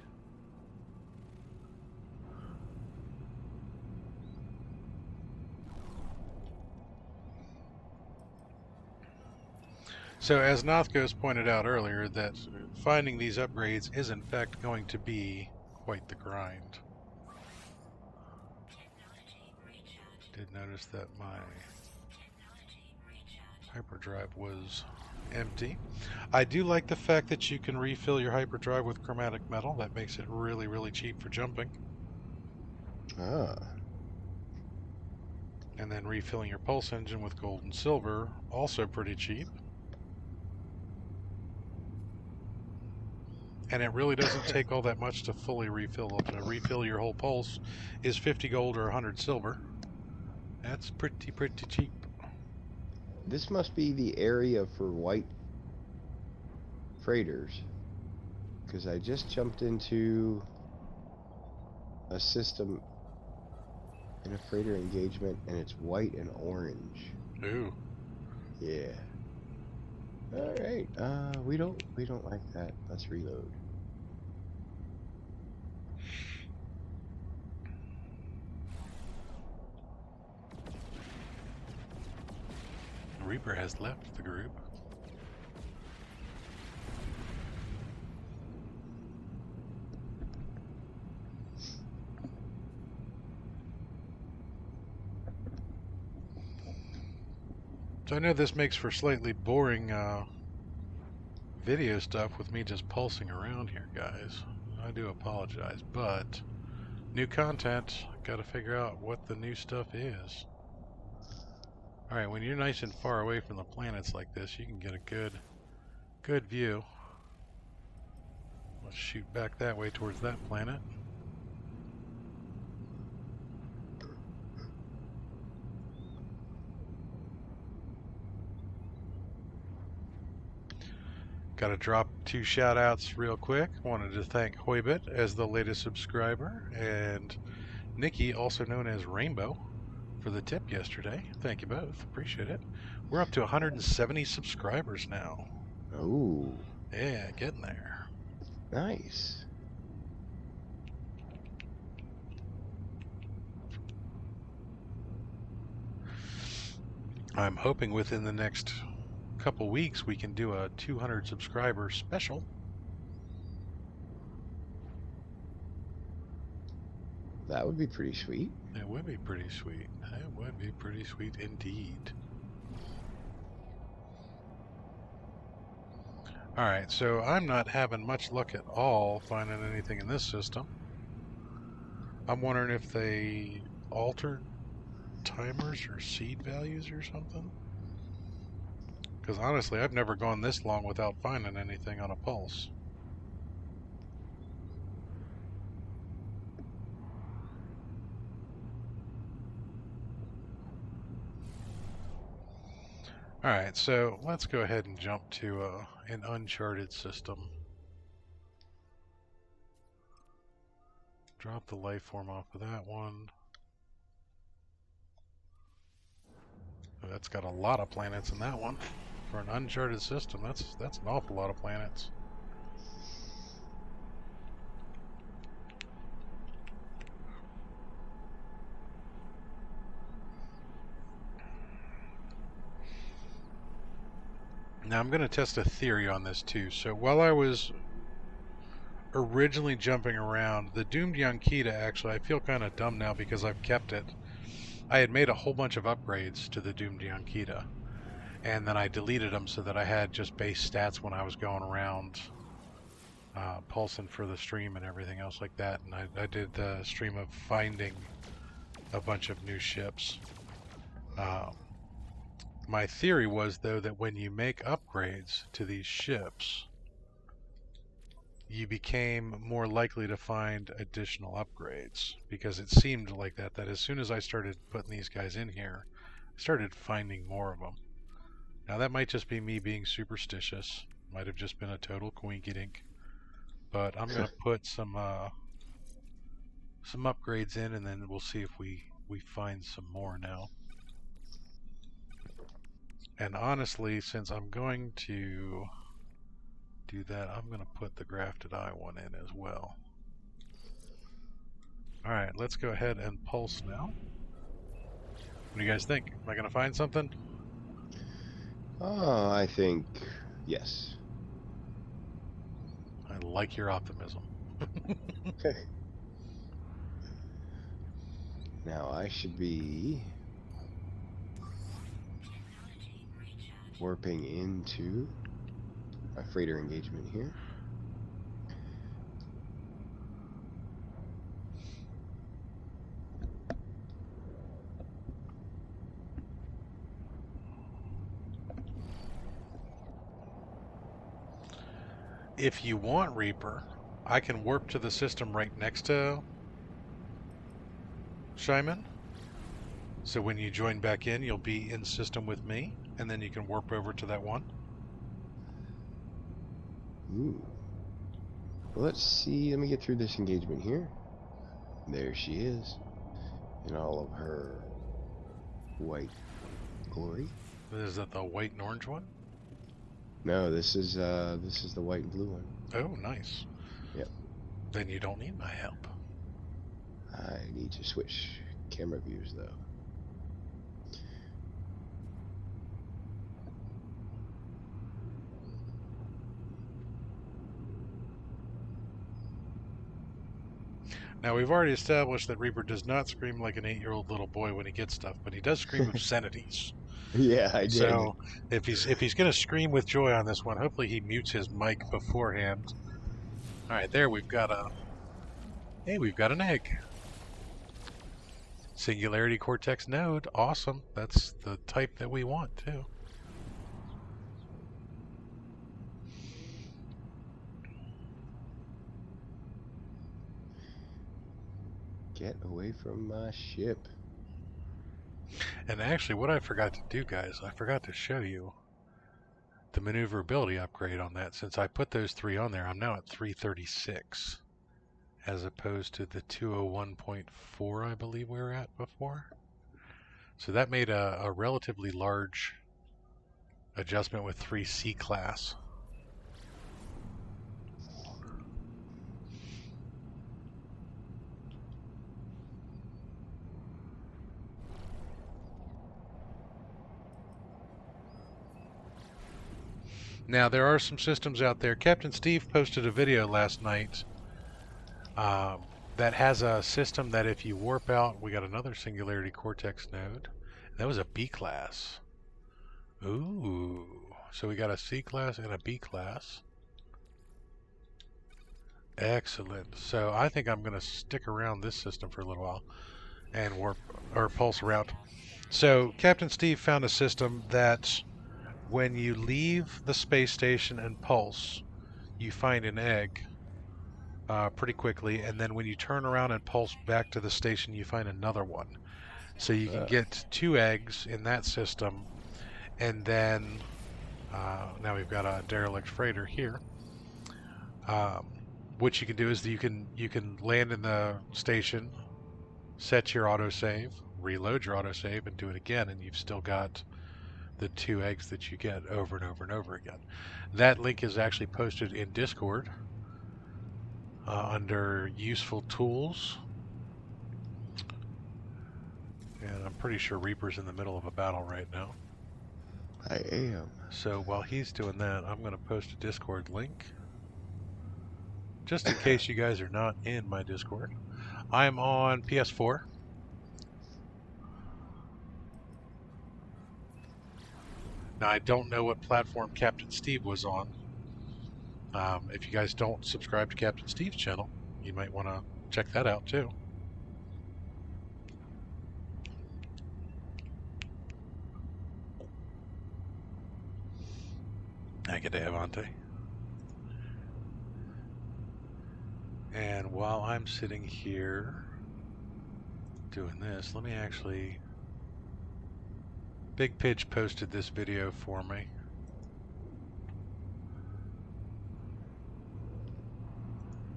So as Nothgos pointed out earlier, that finding these upgrades is in fact going to be quite the grind. Did notice that my hyperdrive was empty. I do like the fact that you can refill your hyperdrive with chromatic metal. That makes it really, really cheap for jumping. Ah. And then refilling your pulse engine with gold and silver, also pretty cheap. And it really doesn't take all that much to fully refill. To refill your whole pulse is 50 gold or 100 silver. That's pretty cheap. This must be the area for white freighters. Because I just jumped into a system in a freighter engagement and it's white and orange. Ooh. Yeah. Alright. We don't like that. Let's reload. Reaper has left the group. So I know this makes for slightly boring video stuff with me just pulsing around here, guys. I do apologize, but new content, gotta figure out what the new stuff is. Alright, when you're nice and far away from the planets like this, you can get a good view. Let's shoot back that way towards that planet. Got to drop 2 shout outs real quick. Wanted to thank Hoybit as the latest subscriber, and Nikki, also known as Rainbow, for the tip yesterday. Thank you both. Appreciate it. We're up to 170 subscribers now. Oh. Yeah, getting there. Nice. I'm hoping within the next couple weeks we can do a 200 subscriber special. That would be pretty sweet. It would be pretty sweet. It would be pretty sweet indeed. Alright, so I'm not having much luck at all finding anything in this system. I'm wondering if they altered timers or seed values or something. because honestly, I've never gone this long without finding anything on a pulse. Alright, so let's go ahead and jump to an uncharted system. Drop the life form off of that one. Oh, that's got a lot of planets in that one. For an uncharted system, that's an awful lot of planets. Now I'm going to test a theory on this too. So while I was originally jumping around, the doomed Yonkita, actually, I feel kind of dumb now because I've kept it. I had made a whole bunch of upgrades to the doomed Yonkita, and then I deleted them so that I had just base stats when I was going around pulsing for the stream and everything else like that. And I did the stream of finding a bunch of new ships. My theory was, though, that when you make upgrades to these ships, you became more likely to find additional upgrades, because it seemed like that as soon as I started putting these guys in here, I started finding more of them. Now that might just be me being superstitious, might have just been a total coinkydink, but I'm going to put some upgrades in, and then we'll see if we find some more now. And honestly, since I'm going to do that, I'm going to put the grafted eye one in as well. Alright, let's go ahead and pulse now. What do you guys think? Am I going to find something? I think yes. I like your optimism. Now I should be warping into my freighter engagement here. If you want, Reaper, I can warp to the system right next to Shyman. So when you join back in, you'll be in system with me, and then you can warp over to that one. Ooh. Well, let's see. Let me get through this engagement here. There she is, in all of her white glory. Is that the white and orange one? No, this is the white and blue one. Oh, nice. Yep. Then you don't need my help. I need to switch camera views though. Now, we've already established that Reaper does not scream like an 8-year-old little boy when he gets stuff, but he does scream obscenities. Yeah, I did. So, if he's going to scream with joy on this one, hopefully he mutes his mic beforehand. All right, there we've got an egg. Singularity Cortex node, awesome. That's the type that we want too. Get away from my ship. And actually, what I forgot to do, guys, I forgot to show you the maneuverability upgrade on that. Since I put those 3 on there, I'm now at 336, as opposed to the 201.4 I believe we were at before. So that made a relatively large adjustment with 3 C-class. Now, there are some systems out there. Captain Steve posted a video last night that has a system that if you warp out, we got another Singularity Cortex node. That was a B-class. Ooh. So we got a C-class and a B-class. Excellent. So I think I'm going to stick around this system for a little while and warp or pulse around. So Captain Steve found a system that when you leave the space station and pulse, you find an egg pretty quickly, and then when you turn around and pulse back to the station, you find another one. So you can get 2 eggs in that system, and then now we've got a derelict freighter here. What you can do is you can land in the station, set your autosave, reload your autosave, and do it again, and you've still got the 2 eggs that you get over and over and over again. That link is actually posted in Discord under useful tools. And I'm pretty sure Reaper's in the middle of a battle right now. I am. So while he's doing that, I'm going to post a Discord link. Just in case you guys are not in my Discord. I'm on PS4. Now, I don't know what platform Captain Steve was on. If you guys don't subscribe to Captain Steve's channel, you might want to check that out too. Good day, Avante. And while I'm sitting here doing this, let me actually... Big Pitch posted this video for me.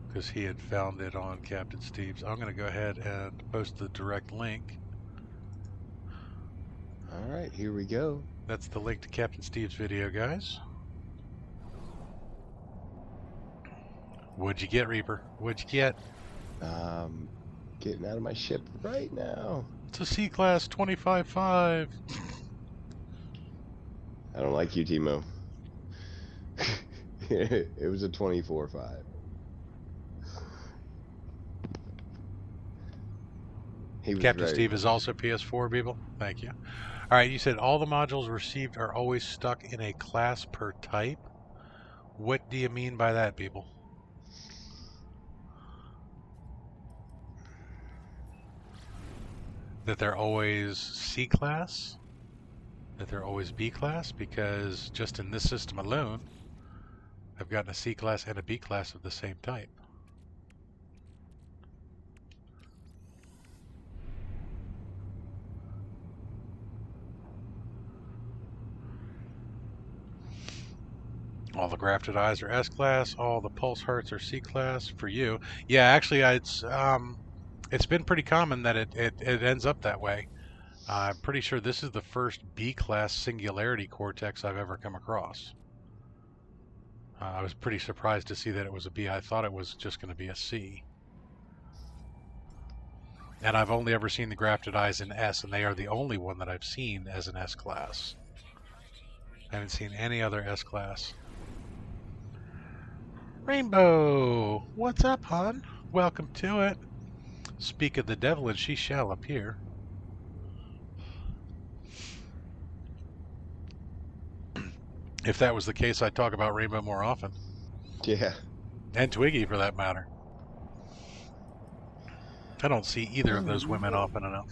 Because he had found it on Captain Steve's. I'm going to go ahead and post the direct link. Alright, here we go. That's the link to Captain Steve's video, guys. What'd you get, Reaper? What'd you get? Getting out of my ship right now. It's a C-Class 25.5. I don't like you, Timo. It was a 24.5. Captain Steve is also PS4, people. Thank you. All right, you said all the modules received are always stuck in a class per type. What do you mean by that, people? That they're always C class? That they're always B class? Because just in this system alone, I've gotten a C class and a B class of the same type. All the grafted eyes are S class. All the pulse hearts are C class for you. Yeah, actually, it's been pretty common that it ends up that way. I'm pretty sure this is the first B-class Singularity Cortex I've ever come across. I was pretty surprised to see that it was a B. I thought it was just going to be a C. And I've only ever seen the grafted eyes in S, and they are the only one that I've seen as an S-class. I haven't seen any other S-class. Rainbow! What's up, hon? Welcome to it. Speak of the devil, and she shall appear. If that was the case, I'd talk about Rainbow more often. Yeah. And Twiggy, for that matter. I don't see either of those women often enough.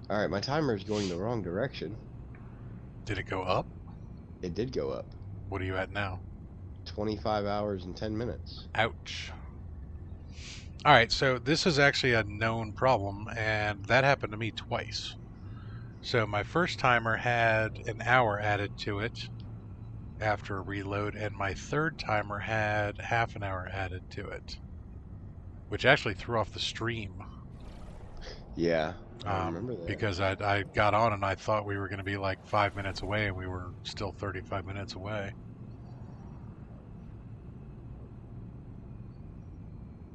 Alright, my timer's going the wrong direction. Did it go up? It did go up. What are you at now? 25 hours and 10 minutes. Ouch. Alright, so this is actually a known problem, and that happened to me twice. So my first timer had an hour added to it after a reload, and my third timer had half an hour added to it, which actually threw off the stream. Yeah, I remember that. Because I got on and I thought we were going to be like 5 minutes away, and we were still 35 minutes away.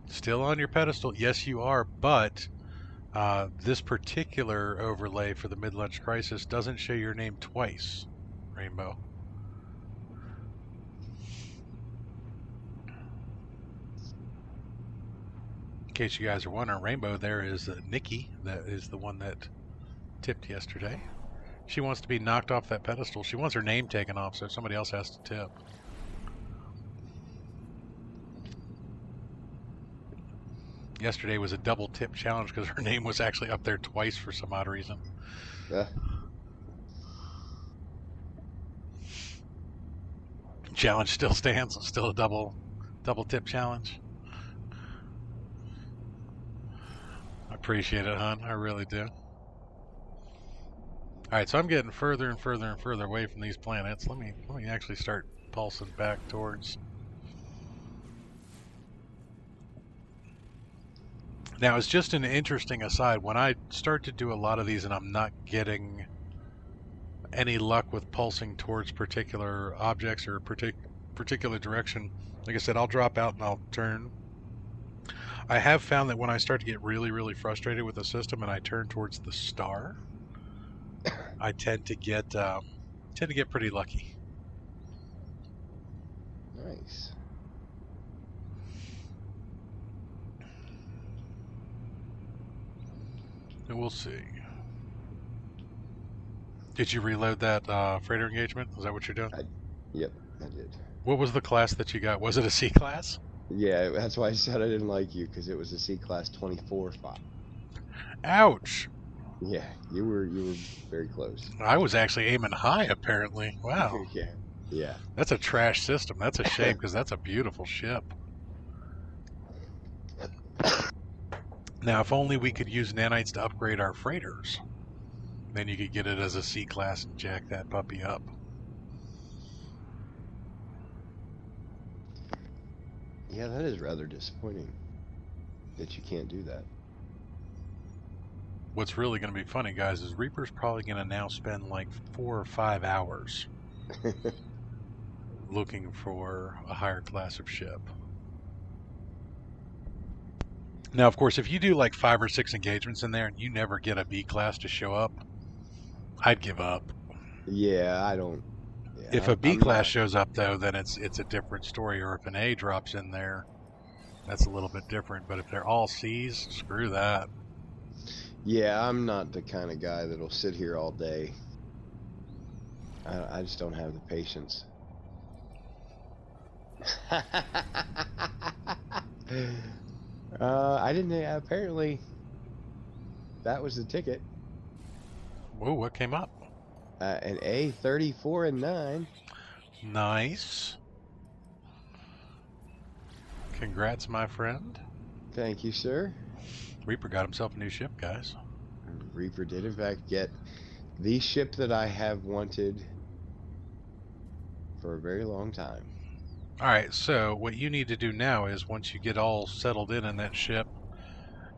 Still on your pedestal? Yes, you are, but this particular overlay for the mid-lunch crisis doesn't show your name twice, Rainbow. In case you guys are wondering, Rainbow there is Nikki, that is the one that tipped yesterday. She wants to be knocked off that pedestal. She wants her name taken off, so somebody else has to tip. Yesterday was a double tip challenge because her name was actually up there twice for some odd reason. Yeah. Challenge still stands. Still a double tip challenge. I appreciate it, hon. I really do. Alright, so I'm getting further and further and further away from these planets. Let me actually start pulsing back towards. Now, it's just an interesting aside. When I start to do a lot of these and I'm not getting any luck with pulsing towards particular objects or particular direction, like I said, I'll drop out and I'll turn. I have found that when I start to get really, really frustrated with the system and I turn towards the star, I tend to get pretty lucky. Nice. And we'll see. Did you reload that freighter engagement? Is that what you're doing? Yep, I did. What was the class that you got? Was it a C class? Yeah, that's why I said I didn't like you, because it was a C class 24-5. Ouch! Yeah, you were very close. I was actually aiming high, apparently. Wow. Yeah. That's a trash system. That's a shame, because that's a beautiful ship. Now, if only we could use nanites to upgrade our freighters. Then you could get it as a C class and jack that puppy up. Yeah, that is rather disappointing that you can't do that. What's really going to be funny, guys, is Reaper's probably going to now spend like 4 or 5 hours looking for a higher class of ship. Now, of course, if you do like 5 or 6 engagements in there and you never get a B class to show up, I'd give up. Yeah, I don't. Yeah, If a B class shows up, though, then it's a different story. Or if an A drops in there, that's a little bit different. But if they're all C's, screw that. Yeah, I'm not the kind of guy that'll sit here all day. I just don't have the patience. I didn't. Apparently, that was the ticket. Whoa, what came up? An A 34 and 9. Nice. Congrats, my friend. Thank you, sir. Reaper got himself a new ship, guys. Reaper did, in fact, get the ship that I have wanted for a very long time. Alright, so what you need to do now is once you get all settled in that ship,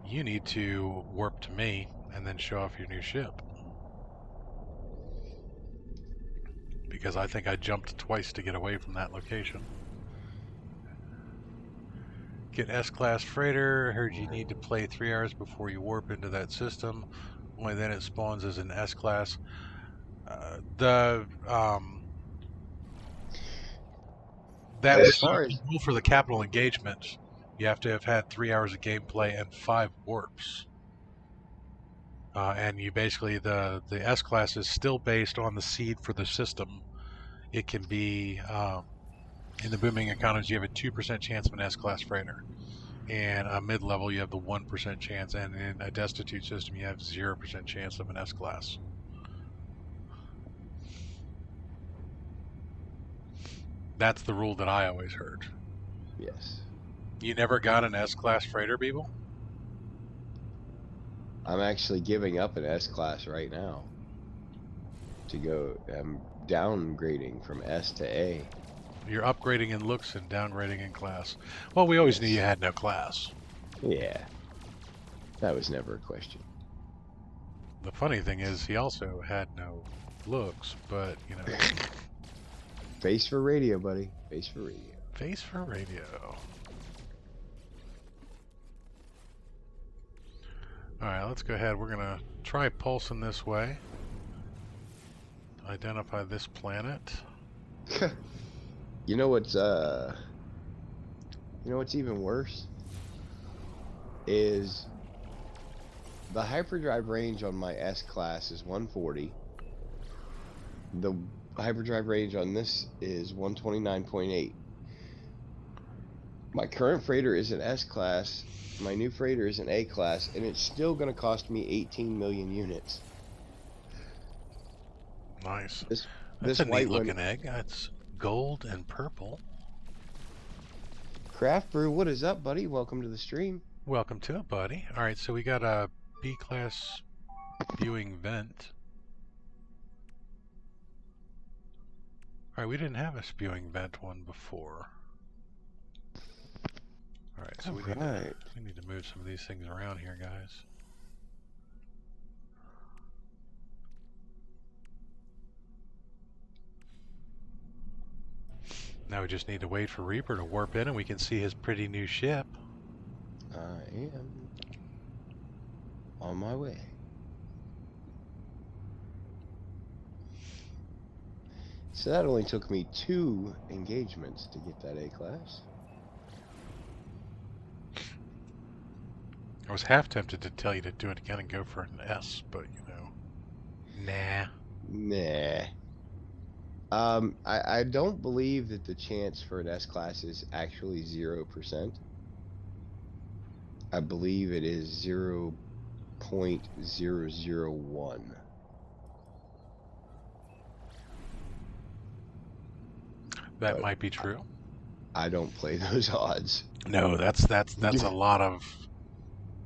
you need to warp to me and then show off your new ship. Because I think I jumped twice to get away from that location. Get S-Class Freighter. Heard you need to play 3 hours before you warp into that system. Only then it spawns as an S-Class. That was the rule for the capital engagement. You have to have had 3 hours of gameplay and 5 warps. And you basically, the S-Class is still based on the seed for the system. It can be, in the booming economies, you have a 2% chance of an S-Class freighter. And a mid-level, you have the 1% chance. And in a destitute system, you have 0% chance of an S-Class. That's the rule that I always heard. Yes. You never got an S-Class freighter, Beeble? I'm actually giving up an S-Class right now to go. I'm downgrading from S to A. You're upgrading in looks and downgrading in class. Well, we always knew you had no class. Yeah. That was never a question. The funny thing is, he also had no looks, but, you know... Face for radio, buddy. Face for radio. Face for radio. Alright, let's go ahead. We're going to try pulsing this way. Identify this planet. You know what's even worse? Is the hyperdrive range on my S-Class is 140. The hyperdrive range on this is 129.8. My current freighter is an S-Class. My new freighter is an A-Class, and it's still going to cost me 18 million units. Nice. This That's a white neat looking one, egg. That's gold and purple. Craft Brew, what is up, buddy? Welcome to the stream. Welcome to it, buddy. Alright, so we got a B-class spewing vent. Alright, we didn't have a spewing vent one before. Alright, so we need to move some of these things around here, guys. Now we just need to wait for Reaper to warp in and we can see his pretty new ship. I am on my way. So that only took me 2 engagements to get that A-class. I was half tempted to tell you to do it again and go for an S, but you know, nah. I don't believe that the chance for an S-class is actually 0%. I believe it is 0.001. That might be true. I don't play those odds. No, that's a lot of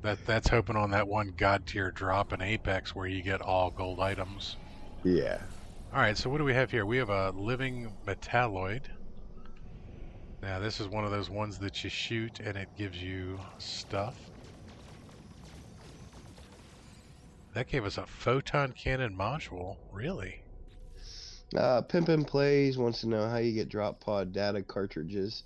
that's hoping on that one god tier drop in Apex where you get all gold items. Yeah. Alright, so what do we have here? We have a living metalloid. Now this is one of those ones that you shoot and it gives you stuff. That gave us a photon cannon module, really? Pimpin' Plays wants to know how you get drop pod data cartridges.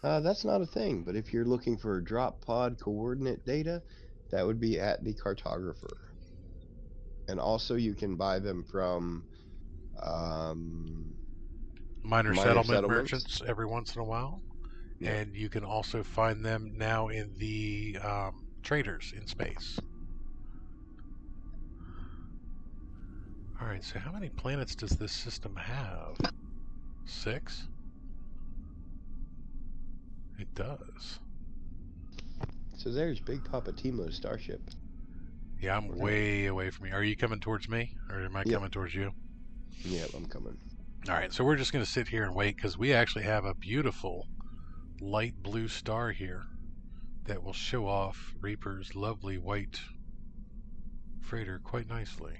That's not a thing, but if you're looking for drop pod coordinate data, that would be at the cartographer. And also you can buy them from minor settlement merchants every once in a while. Yeah. And you can also find them now in the traders in space. Alright, so how many planets does this system have? 6? It does. So there's Big Papa Timo's starship. Yeah, I'm way away from you. Are you coming towards me? Or am I coming towards you? Yeah, I'm coming. Alright, so we're just going to sit here and wait because we actually have a beautiful light blue star here that will show off Reaper's lovely white freighter quite nicely.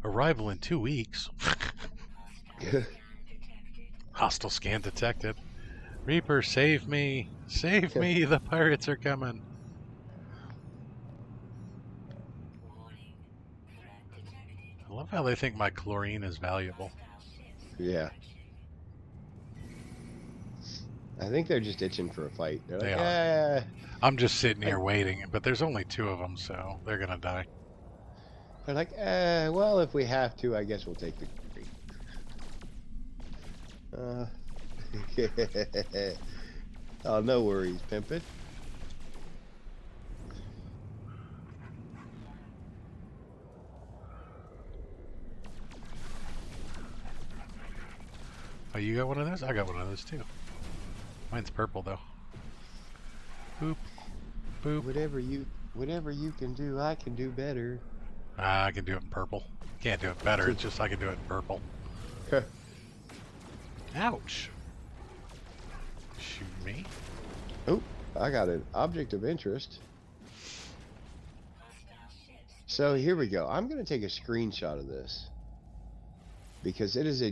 Arrival in 2 weeks. Hostile scan detected. Reaper, save me! Save me! The pirates are coming! I love how they think my chlorine is valuable. Yeah. I think they're just itching for a fight. They're like, They are. I'm just sitting here waiting, but there's only 2 of them, so they're gonna die. They're like, well, if we have to, I guess we'll take the green. Oh, no worries, Pimpin'. Oh, you got one of those? I got one of those too. Mine's purple though. Boop. Boop. Whatever you can do, I can do better. I can do it in purple. Can't do it better, it's just I can do it in purple. Ouch. Shoot me. Oh, I got an object of interest. So here we go. I'm going to take a screenshot of this. Because it is a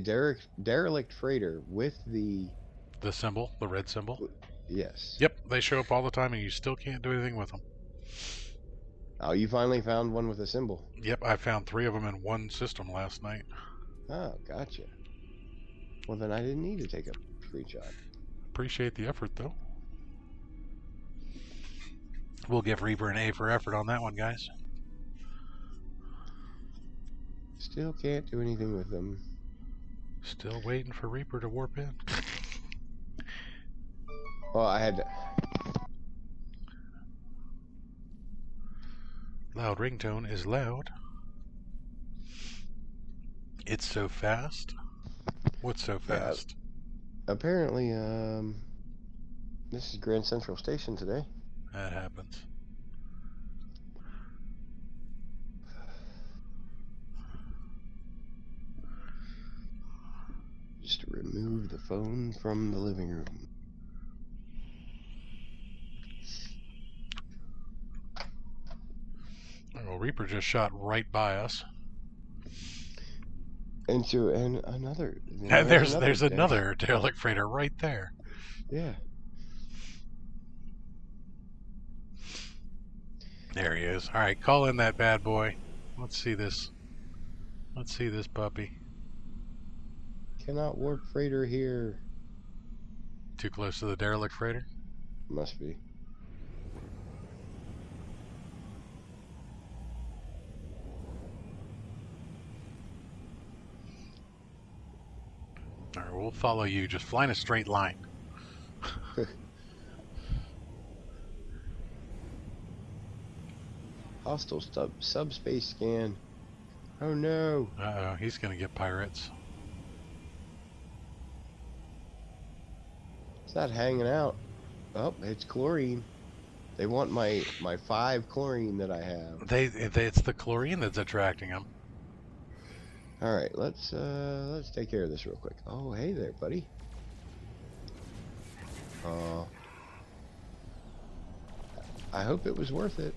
derelict freighter with the symbol, the red symbol? Yes. Yep, they show up all the time and you still can't do anything with them. Oh, you finally found one with a symbol. Yep, I found 3 of them in one system last night. Oh, gotcha. Well, then I didn't need to take a screenshot. Appreciate the effort, though. We'll give Reaper an A for effort on that one, guys. Still can't do anything with them. Still waiting for Reaper to warp in. Well, I had to... Loud ringtone is loud. It's so fast. What's so fast? Yeah, apparently, this is Grand Central Station today. That happens. remove the phone from the living room. Oh, Reaper just shot right by us. And another. And there's Dash. another derelict freighter right there. Yeah. There he is. All right, call in that bad boy. Let's see this. Let's see this puppy. Cannot warp freighter here. Too close to the derelict freighter? Must be. All right, we'll follow you. Just fly in a straight line. Hostile subspace scan. Oh no. Uh-oh, he's gonna get pirates. It's not hanging out. Oh, it's chlorine. They want my 5 chlorine that I have. It's the chlorine that's attracting them. All right, let's take care of this real quick. Oh, hey there, buddy. I hope it was worth it.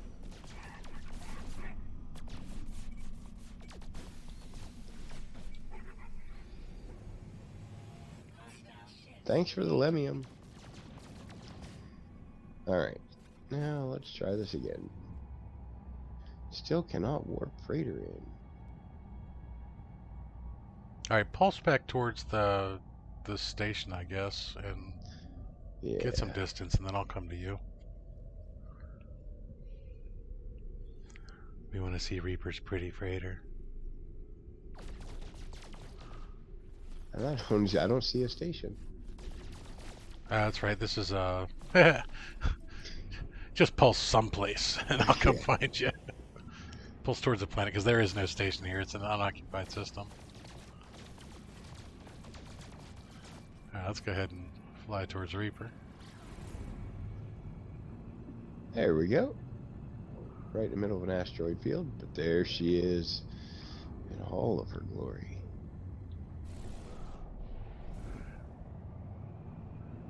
Thanks for the lemium. Alright, now let's try this again. Still cannot warp freighter in. Alright, pulse back towards the station, I guess, and get some distance, and then I'll come to you. We want to see Reaper's pretty freighter. I don't see a station. That's right, this is just pulse someplace, and I'll come find you. Pulse towards the planet, because there is no station here. It's an unoccupied system. Alright, let's go ahead and fly towards Reaper. There we go. Right in the middle of an asteroid field, but there she is in all of her glory.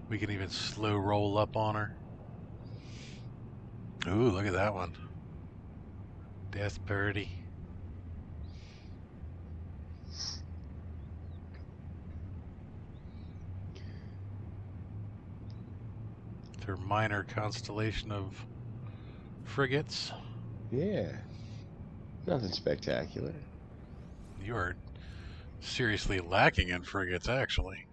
We can even slow roll up on her. Ooh, look at that one. Death Birdie. Their minor constellation of frigates. Yeah. Nothing spectacular. You are seriously lacking in frigates, actually.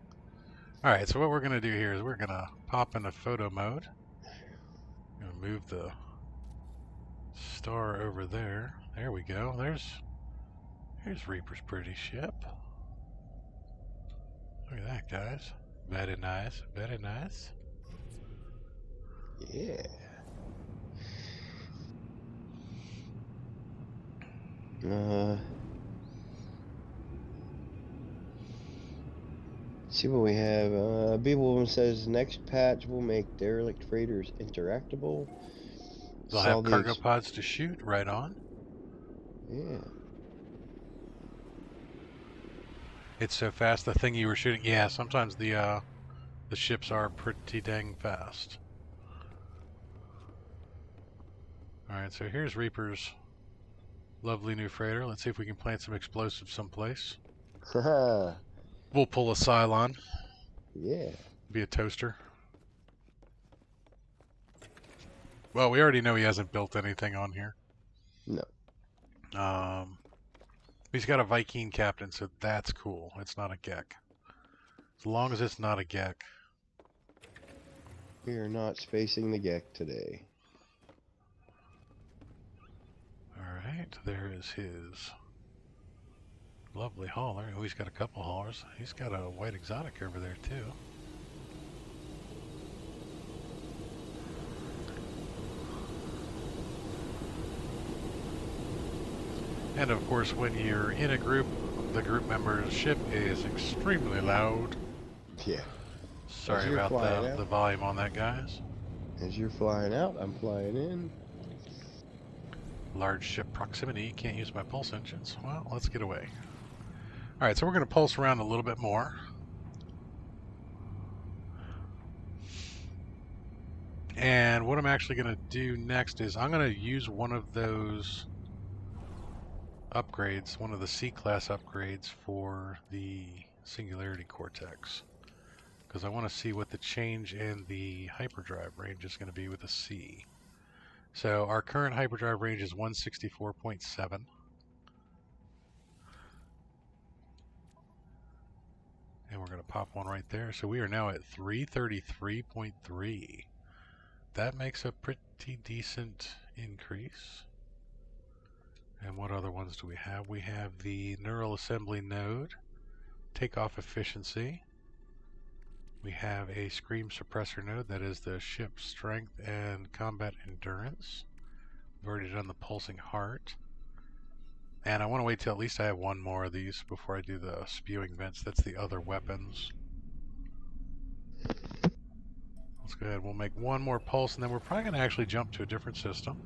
Alright, so what we're going to do here is we're going to pop into photo mode. I'm going to move the star over there. There we go. There's Reaper's pretty ship. Look at that, guys. Very nice. Very nice. Yeah. See what we have. B-Woman says next patch will make derelict freighters interactable. They'll have cargo pods to shoot right on. Yeah. It's so fast. The thing you were shooting. Yeah, sometimes the ships are pretty dang fast. All right, so here's Reaper's lovely new freighter. Let's see if we can plant some explosives someplace. Haha. We'll pull a Cylon. Yeah. Be a toaster. Well, we already know he hasn't built anything on here. No. He's got a Viking captain, so that's cool. It's not a Gek. As long as it's not a Gek. We are not spacing the Gek today. Alright, there is his lovely hauler. Oh, he's got a couple haulers. He's got a white exotic over there, too. And of course, when you're in a group, the group member's ship is extremely loud. Yeah. Sorry about the volume on that, guys. As you're flying out, I'm flying in. Large ship proximity. Can't use my pulse engines. Well, let's get away. Alright, so we're going to pulse around a little bit more. And what I'm actually going to do next is I'm going to use one of those upgrades, one of the C-class upgrades for the Singularity Cortex, because I want to see what the change in the hyperdrive range is going to be with a C. So our current hyperdrive range is 164.7. And we're going to pop one right there. So we are now at 333.3. That makes a pretty decent increase. And what other ones do we have? We have the neural assembly node, takeoff efficiency. We have a scream suppressor node, that is the ship strength and combat endurance. We've already done the pulsing heart. And I want to wait till at least I have one more of these before I do the spewing vents. That's the other weapons. Let's go ahead. We'll make one more pulse, and then we're probably going to actually jump to a different system.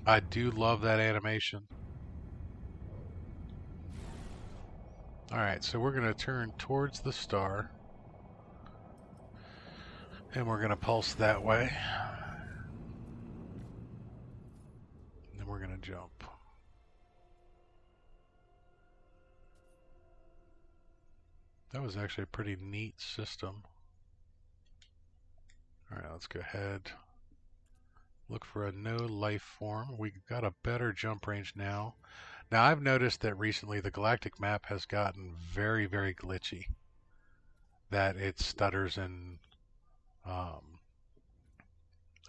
I do love that animation. Alright, so we're going to turn towards the star. And we're going to pulse that way. And then we're going to jump. That was actually a pretty neat system. Alright, let's go ahead. Look for a no life form. We've got a better jump range now. Now I've noticed that recently the galactic map has gotten very, very glitchy. That it stutters and I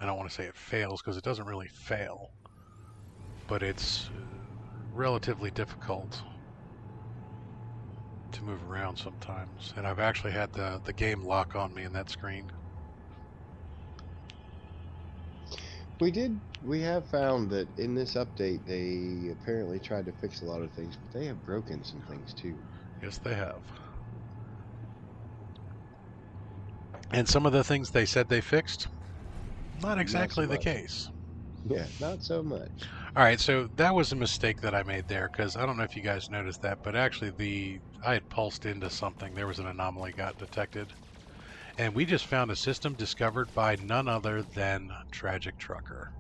don't want to say it fails because it doesn't really fail, but it's relatively difficult to move around sometimes. And I've actually had the game lock on me in that screen. We have found that in this update they apparently tried to fix a lot of things, but they have broken some things too. Yes, they have. And some of the things they said they fixed, not exactly the case. Yeah, not so much. Alright, so that was a mistake that I made there, because I don't know if you guys noticed that, but actually I had pulsed into something. There was an anomaly got detected. And we just found a system discovered by none other than Tragic Trucker.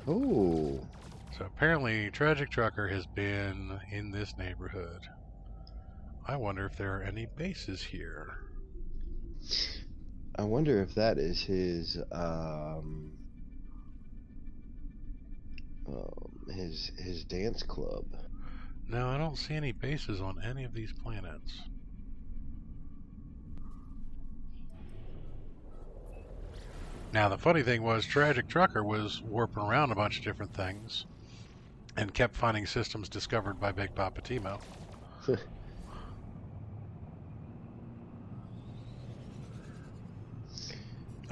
Oh. So apparently Tragic Trucker has been in this neighborhood. I wonder if there are any bases here. I wonder if that is his dance club. No, I don't see any bases on any of these planets. Now the funny thing was Tragic Trucker was warping around a bunch of different things and kept finding systems discovered by Big Poppa Timo.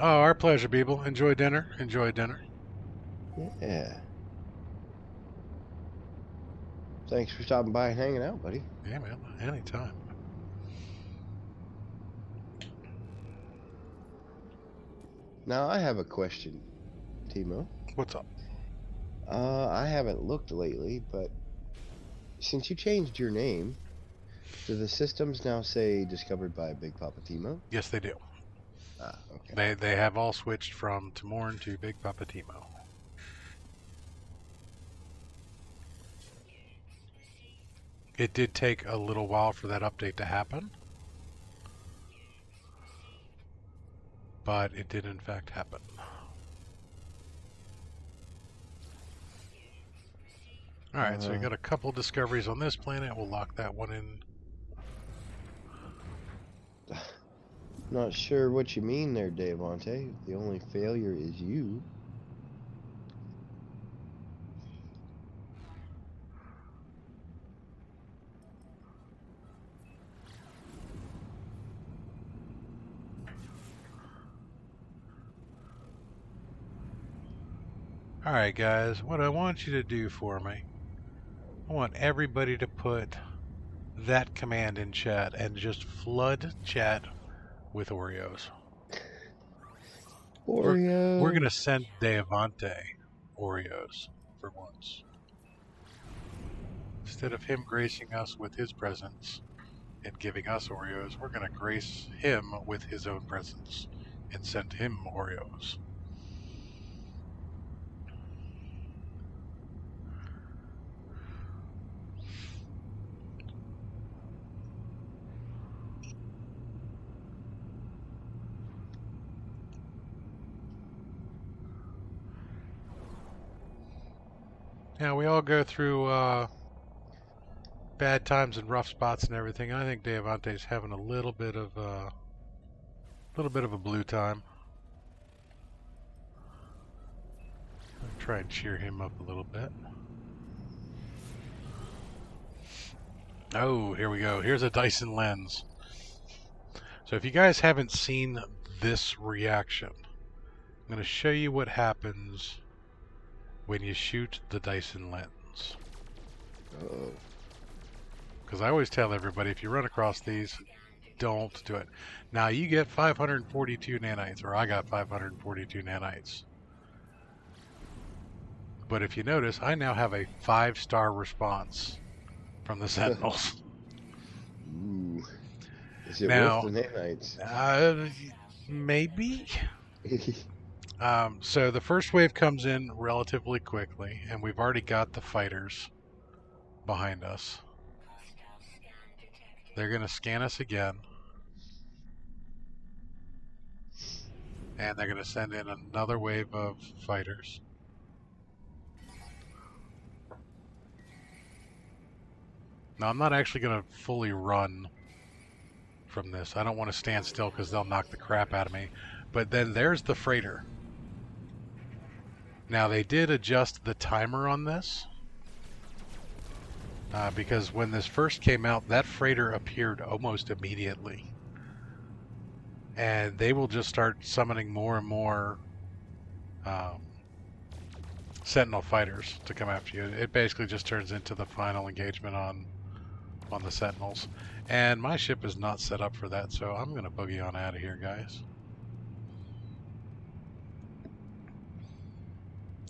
Oh, our pleasure, people. Enjoy dinner. Enjoy dinner. Yeah. Thanks for stopping by and hanging out, buddy. Yeah, man. Anytime. Now, I have a question, Timo. What's up? I haven't looked lately, but since you changed your name, do the systems now say discovered by Big Poppa Timo? Yes, they do. Ah, okay. They have all switched from Timorn to Big Poppa Timo. It did take a little while for that update to happen, but it did in fact happen. Alright, so we got a couple discoveries on this planet. We'll lock that one in. Not sure what you mean there, Devante. The only failure is you. Alright guys, what I want you to do for me, I want everybody to put that command in chat and just flood chat with Oreos. Oreo. We're going to send Devante Oreos for once. Instead of him gracing us with his presence and giving us Oreos, we're going to grace him with his own presence and send him Oreos. Yeah, we all go through bad times and rough spots and everything. I think Devante's having a little bit of a blue time. I'll try and cheer him up a little bit. Oh, here we go. Here's a Dyson lens. So if you guys haven't seen this reaction, I'm going to show you what happens when you shoot the Dyson lens. Uh-oh. Because I always tell everybody, if you run across these, don't do it. Now you get 542 nanites, or I got 542 nanites. But if you notice, I now have a 5-star response from the Sentinels. Ooh. Is it Now, worth the nanites? Maybe. So the first wave comes in relatively quickly, and we've already got the fighters behind us. They're going to scan us again. And they're going to send in another wave of fighters. Now, I'm not actually going to fully run from this. I don't want to stand still because they'll knock the crap out of me. But then there's the freighter. Now, they did adjust the timer on this. Because when this first came out, that freighter appeared almost immediately. And they will just start summoning more and more Sentinel fighters to come after you. It basically just turns into the final engagement on the Sentinels. And my ship is not set up for that, so I'm going to boogie on out of here, guys.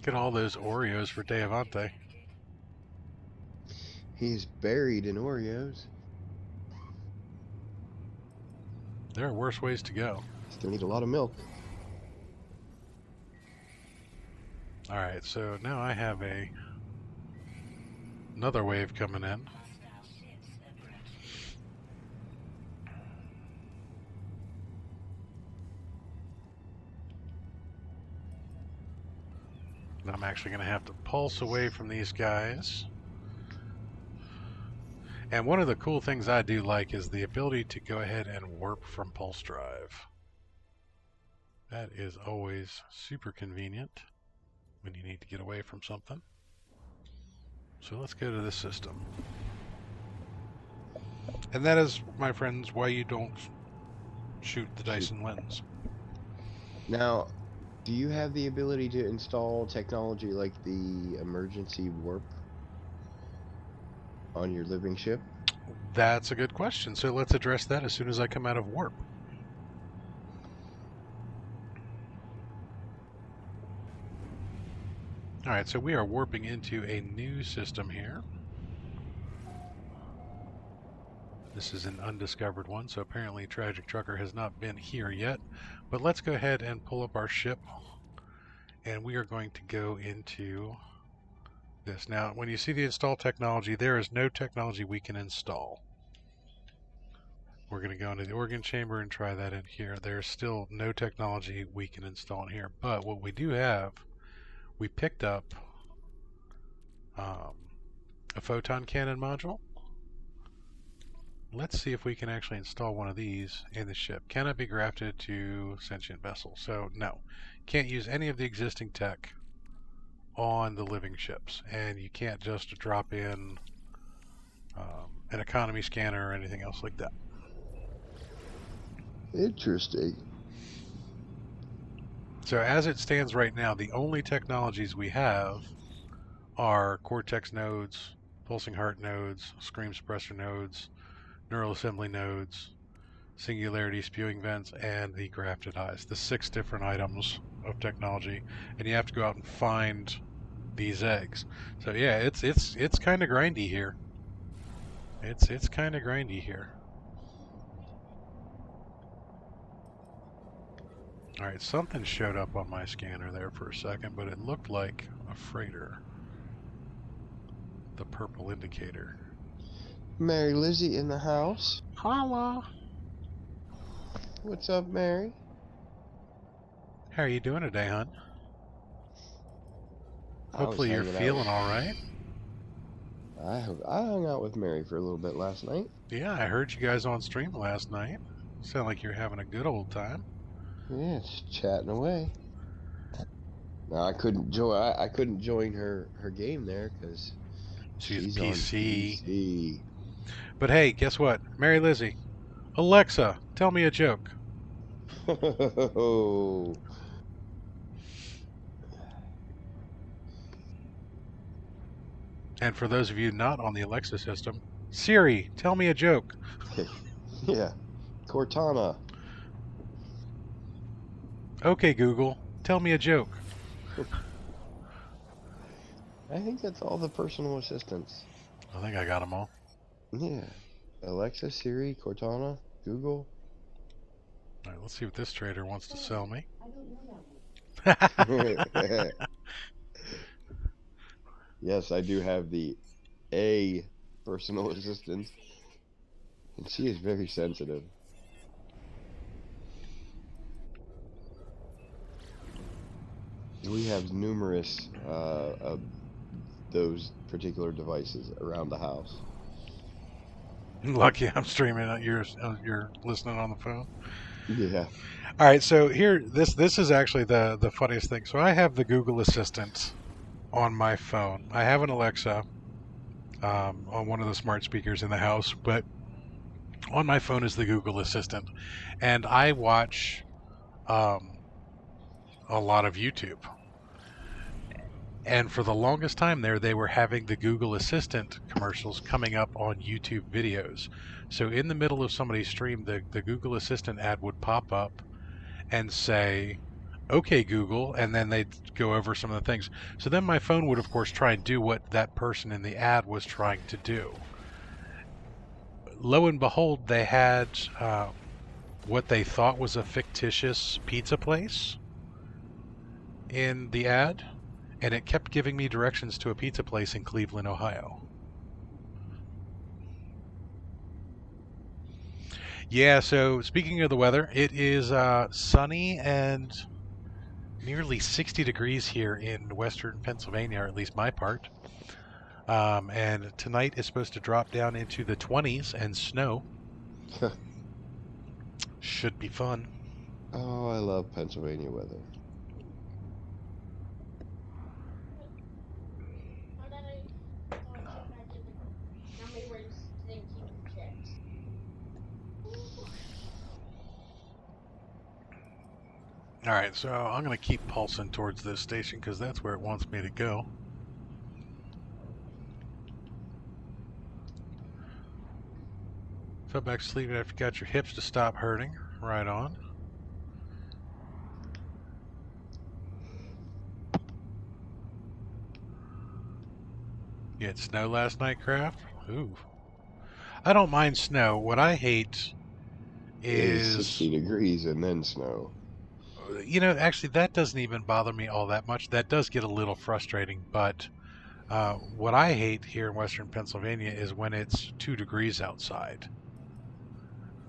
Get all those Oreos for Deavante. He's buried in Oreos. There are worse ways to go. Still need a lot of milk. Alright, so now I have another wave coming in. I'm actually going to have to pulse away from these guys. And one of the cool things I do like is the ability to go ahead and warp from pulse drive. That is always super convenient when you need to get away from something. So let's go to this system. And that is, my friends, why you don't shoot the Dyson lens. Now, do you have the ability to install technology like the emergency warp on your living ship? That's a good question. So let's address that as soon as I come out of warp. Alright, so we are warping into a new system here. This is an undiscovered one, so apparently Tragic Trucker has not been here yet. But let's go ahead and pull up our ship, and we are going to go into this. Now, when you see the install technology, there is no technology we can install. We're going to go into the organ chamber and try that in here. There's still no technology we can install in here, but what we do have, we picked up a photon cannon module. Let's see if we can actually install one of these in the ship. Can it be grafted to sentient vessels? So no, can't use any of the existing tech on the living ships, and you can't just drop in an economy scanner or anything else like that. Interesting. So as it stands right now, the only technologies we have are Cortex nodes, pulsing heart nodes, scream suppressor nodes, neural assembly nodes, singularity spewing vents, and the grafted eyes. The 6 different items of technology, and you have to go out and find these eggs. So yeah, it's kind of grindy here. It's kind of grindy here. All right, something showed up on my scanner there for a second, but it looked like a freighter. The purple indicator. Mary Lizzie in the house. Holla. What's up, Mary? How are you doing today, hon? Hopefully you're hanging out feeling with- all right. I hung out with Mary for a little bit last night. Yeah, I heard you guys on stream last night. Sound like you're having a good old time. Yeah, just chatting away. No, I couldn't join. I couldn't join her game there because She's on PC. PC. But hey, guess what? Mary Lizzie, Alexa, tell me a joke. Oh. And for those of you not on the Alexa system, Siri, tell me a joke. Yeah, Cortana. Okay, Google, tell me a joke. I think that's all the personal assistants. I think I got them all. Yeah, Alexa, Siri, Cortana, Google. All right, let's see what this trader wants to sell me. Yes, I do have the A personal assistant, and she is very sensitive. We have numerous of those particular devices around the house. Lucky I'm streaming. You're listening on the phone. Yeah. All right, so here, this is actually the funniest thing. So I have the Google Assistant on my phone. I have an Alexa on one of the smart speakers in the house, but on my phone is the Google Assistant, and I watch a lot of YouTube. And for the longest time there, they were having the Google Assistant commercials coming up on YouTube videos. So in the middle of somebody's stream, the Google Assistant ad would pop up and say, okay, Google, and then they'd go over some of the things. So then my phone would, of course, try and do what that person in the ad was trying to do. Lo and behold, they had what they thought was a fictitious pizza place in the ad, and it kept giving me directions to a pizza place in Cleveland, Ohio. Yeah, so speaking of the weather, it is sunny and nearly 60 degrees here in western Pennsylvania, or at least my part. And tonight is supposed to drop down into the 20s and snow. Should be fun. Oh, I love Pennsylvania weather. Alright, so I'm going to keep pulsing towards this station because that's where it wants me to go. Fell back sleeping after you got your hips to stop hurting. Right on. You had snow last night, Kraft? Ooh. I don't mind snow. What I hate is 60 degrees and then snow. You know, actually, that doesn't even bother me all that much. That does get a little frustrating, but what I hate here in western Pennsylvania is when it's 2 degrees outside.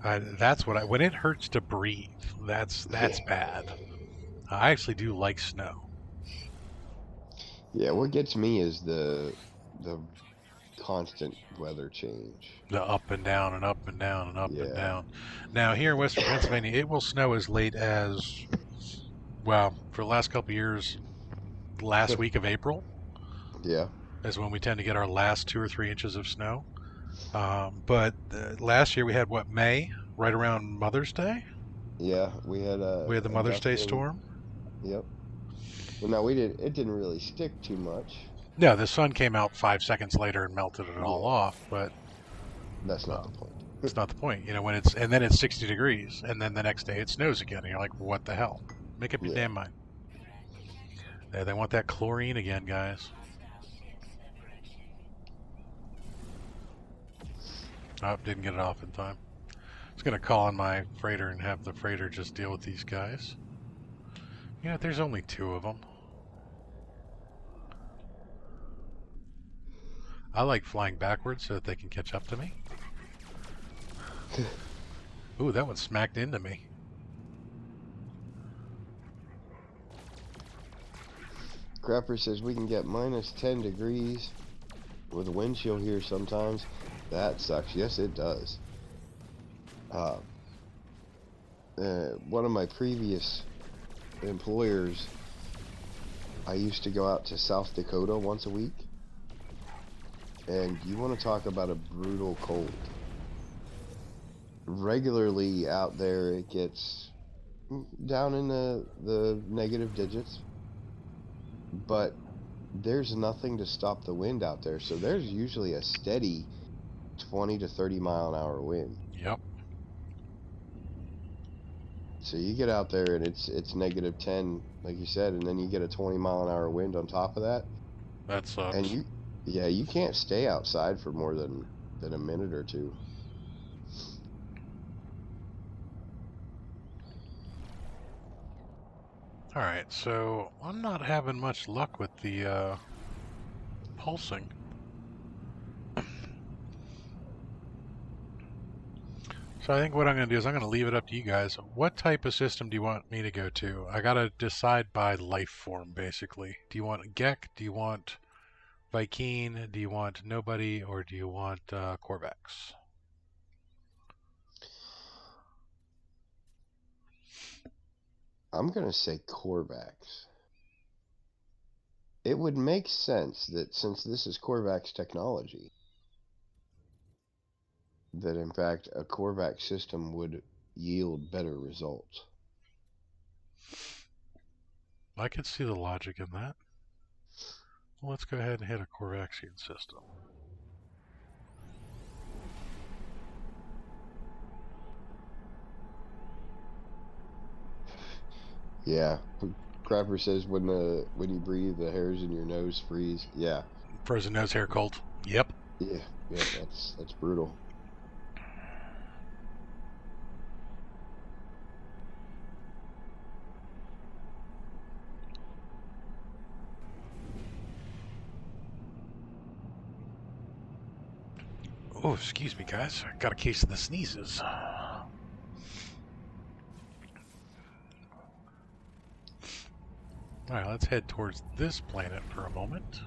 That's what when it hurts to breathe. That's bad. I actually do like snow. Yeah, what gets me is the constant weather change. The up and down and up and down and up and Yeah. down. Now here in western Pennsylvania, it will snow as late as, well, for the last couple of years, last week of April. Yeah. Is when we tend to get our last 2 or 3 inches of snow. But last year we had what, May, right around Mother's Day. Yeah, we had the Mother's Day storm. Yep. Well, no, we didn't. It didn't really stick too much. No, the sun came out 5 seconds later and melted it all off. But that's not the point. It's not the point. You know, when and then it's 60 degrees, and then the next day it snows again, and you're like, what the hell? Make up your damn mind. There, they want that chlorine again, guys. Oh, didn't get it off in time. I was going to call on my freighter and have the freighter just deal with these guys. You know, there's only 2 of them. I like flying backwards so that they can catch up to me. Ooh, that one smacked into me. Crapper says we can get minus 10 degrees with a wind chill here sometimes. That sucks. Yes, it does. One of my previous employers, I used to go out to South Dakota once a week. And you want to talk about a brutal cold. Regularly out there it gets down in the negative digits. But there's nothing to stop the wind out there. So there's usually a steady 20 to 30 mile an hour wind. Yep. So you get out there and it's negative 10, like you said, and then you get a 20 mile an hour wind on top of that. That sucks. And you can't stay outside for more than a minute or two. Alright, so I'm not having much luck with the pulsing. So I think what I'm going to do is I'm going to leave it up to you guys. What type of system do you want me to go to? I got to decide by life form, basically. Do you want Gek? Do you want Vy'keen? Do you want Nobody? Or do you want Korvax? I'm going to say Korvax. It would make sense that since this is Korvax technology, that in fact a Korvax system would yield better results. I could see the logic in that. Well, let's go ahead and hit a Korvaxian system. Yeah. Crapper says when you breathe, the hairs in your nose freeze. Yeah. Frozen nose hair cold. Yep. Yeah. Yeah. That's brutal. Oh, excuse me, guys. I got a case of the sneezes. Alright, let's head towards this planet for a moment.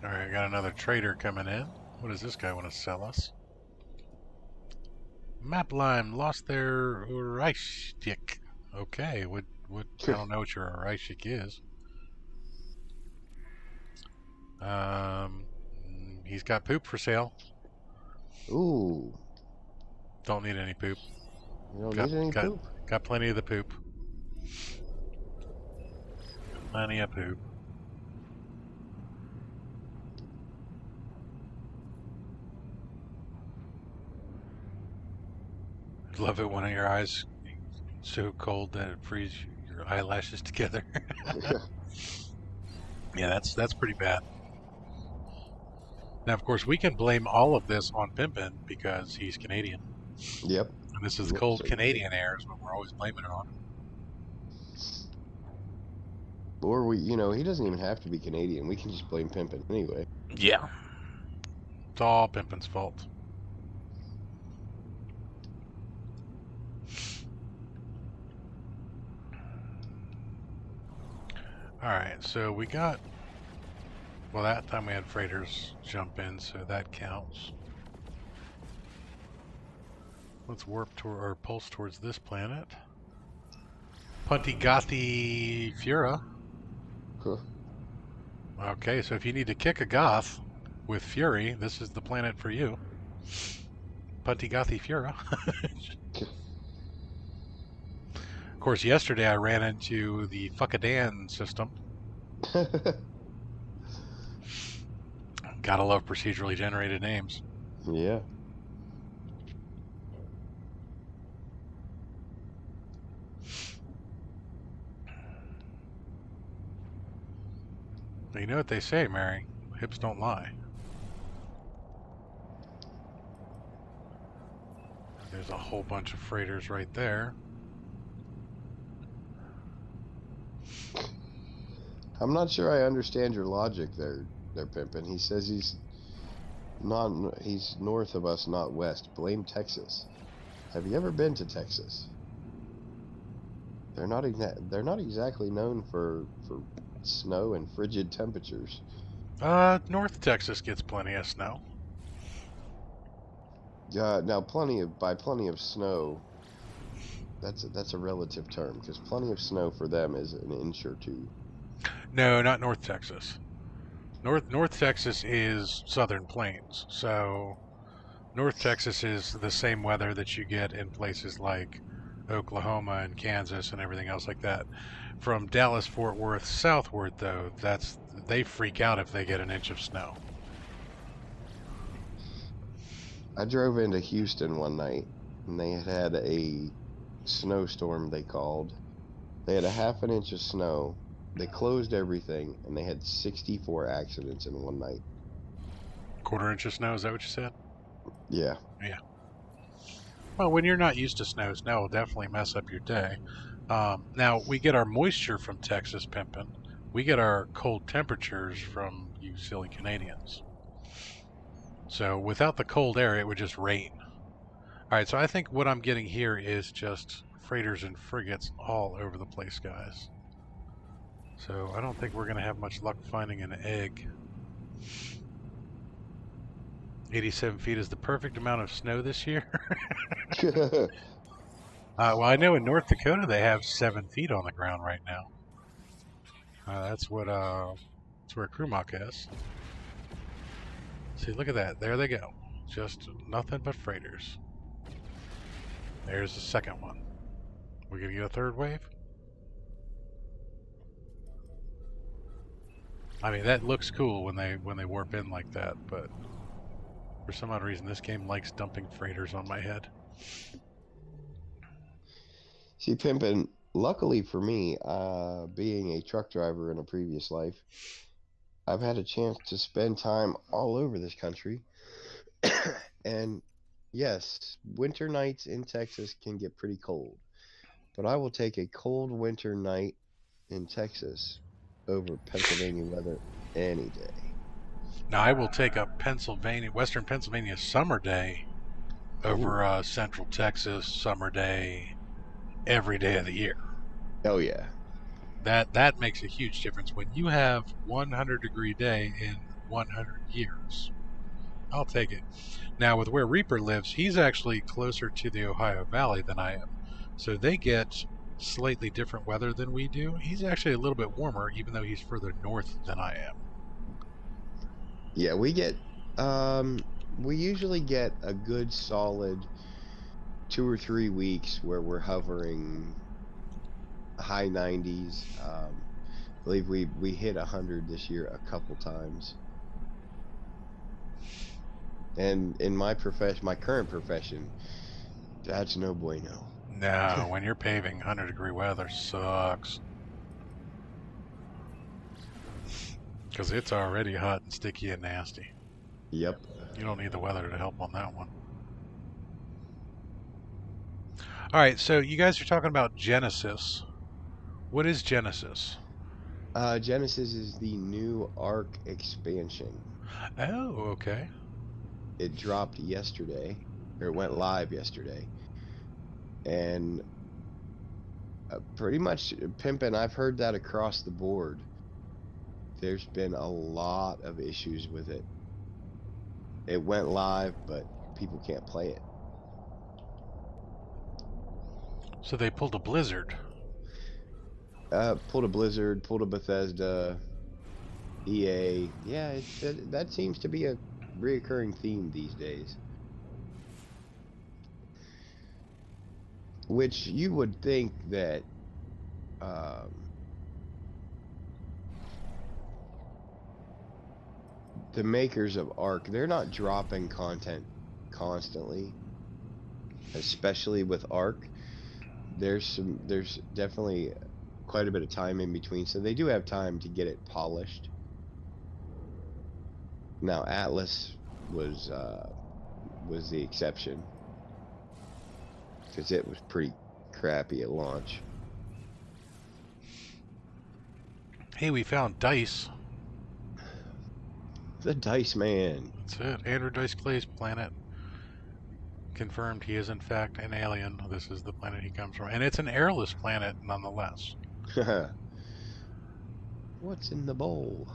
Alright, I got another trader coming in. What does this guy want to sell us? Mapline lost their Reichstik. Okay, what I don't know what your Reichstik is. He's got poop for sale. Ooh. Don't need any poop. You don't need any poop? Got plenty of the poop. Plenty of poop. Love it when your eyes so cold that it freezes your eyelashes together. Yeah, that's pretty bad. Now, of course, we can blame all of this on Pimpin because he's Canadian. Yep. And this is the cold Canadian air is what we're always blaming it on. Or he doesn't even have to be Canadian. We can just blame Pimpin anyway. Yeah. It's all Pimpin's fault. Alright, so we got... Well, that time we had freighters jump in, so that counts. Let's warp toward or pulse towards this planet. Puntigathi Fura. Huh. Okay, so if you need to kick a Goth with Fury, this is the planet for you. Puntigathi Fura. Of course, yesterday I ran into the Fuckadan system. Gotta love procedurally generated names. Yeah. You know what they say, Mary? Hips don't lie. There's a whole bunch of freighters right there. I'm not sure I understand your logic there, Pimpin'. He says he's north of us, not west. Blame Texas. Have you ever been to Texas? They're not exactly known for snow and frigid temperatures. North Texas gets plenty of snow. Now by plenty of snow, that's a relative term, because plenty of snow for them is an inch or two. No, not North Texas. North Texas is Southern Plains, so North Texas is the same weather that you get in places like Oklahoma and Kansas and everything else like that. From Dallas Fort Worth southward, though, they freak out if they get an inch of snow. I drove into Houston one night, and they had a snowstorm, they called. They had a half an inch of snow. They closed everything, and they had 64 accidents in one night. Quarter inch of snow, is that what you said? Yeah. Yeah. Well, when you're not used to snow will definitely mess up your day. Now, we get our moisture from Texas, Pimpin'. We get our cold temperatures from you silly Canadians. So without the cold air, it would just rain. All right, so I think what I'm getting here is just freighters and frigates all over the place, guys. So I don't think we're going to have much luck finding an egg. 87 feet is the perfect amount of snow this year. Well, I know in North Dakota they have 7 feet on the ground right now. That's where Krumach is. See, look at that. There they go. Just nothing but freighters. There's the second one. We're gonna get a third wave? I mean, that looks cool when they warp in like that, but for some odd reason this game likes dumping freighters on my head. See, Pimpin', luckily for me, being a truck driver in a previous life, I've had a chance to spend time all over this country. And yes, winter nights in Texas can get pretty cold, but I will take a cold winter night in Texas over Pennsylvania weather any day. Now, I will take a Western Pennsylvania summer day over Central Texas summer day every day of the year. Oh yeah. That makes a huge difference. When you have 100-degree day in 100 years, I'll take it. Now, with where Reaper lives, he's actually closer to the Ohio Valley than I am. So they get slightly different weather than we do. He's actually a little bit warmer, even though he's further north than I am. Yeah, we usually get a good solid 2 or 3 weeks where we're hovering high 90s. I believe we hit 100 this year a couple times. And in my current profession, that's no bueno. No, when you're paving, 100-degree weather sucks. Because it's already hot and sticky and nasty. Yep. You don't need the weather to help on that one. All right, so you guys are talking about Genesis. What is Genesis? Genesis is the new Ark expansion. Oh, okay. It dropped yesterday, or it went live yesterday. And pretty much, Pimpin', I've heard that across the board. There's been a lot of issues with it. It went live, but people can't play it. So they pulled a Blizzard. Pulled a Blizzard, pulled a Bethesda, EA. Yeah, that seems to be a reoccurring theme these days. Which you would think that the makers of Ark, they're not dropping content constantly, especially with Ark. There's definitely quite a bit of time in between, so they do have time to get it polished. Now Atlas was the exception because it was pretty crappy at launch. Hey, we found Dice. The Dice Man. That's it. Andrew Dice Clay's planet. Confirmed he is in fact an alien. This is the planet he comes from. And it's an airless planet nonetheless. What's in the bowl?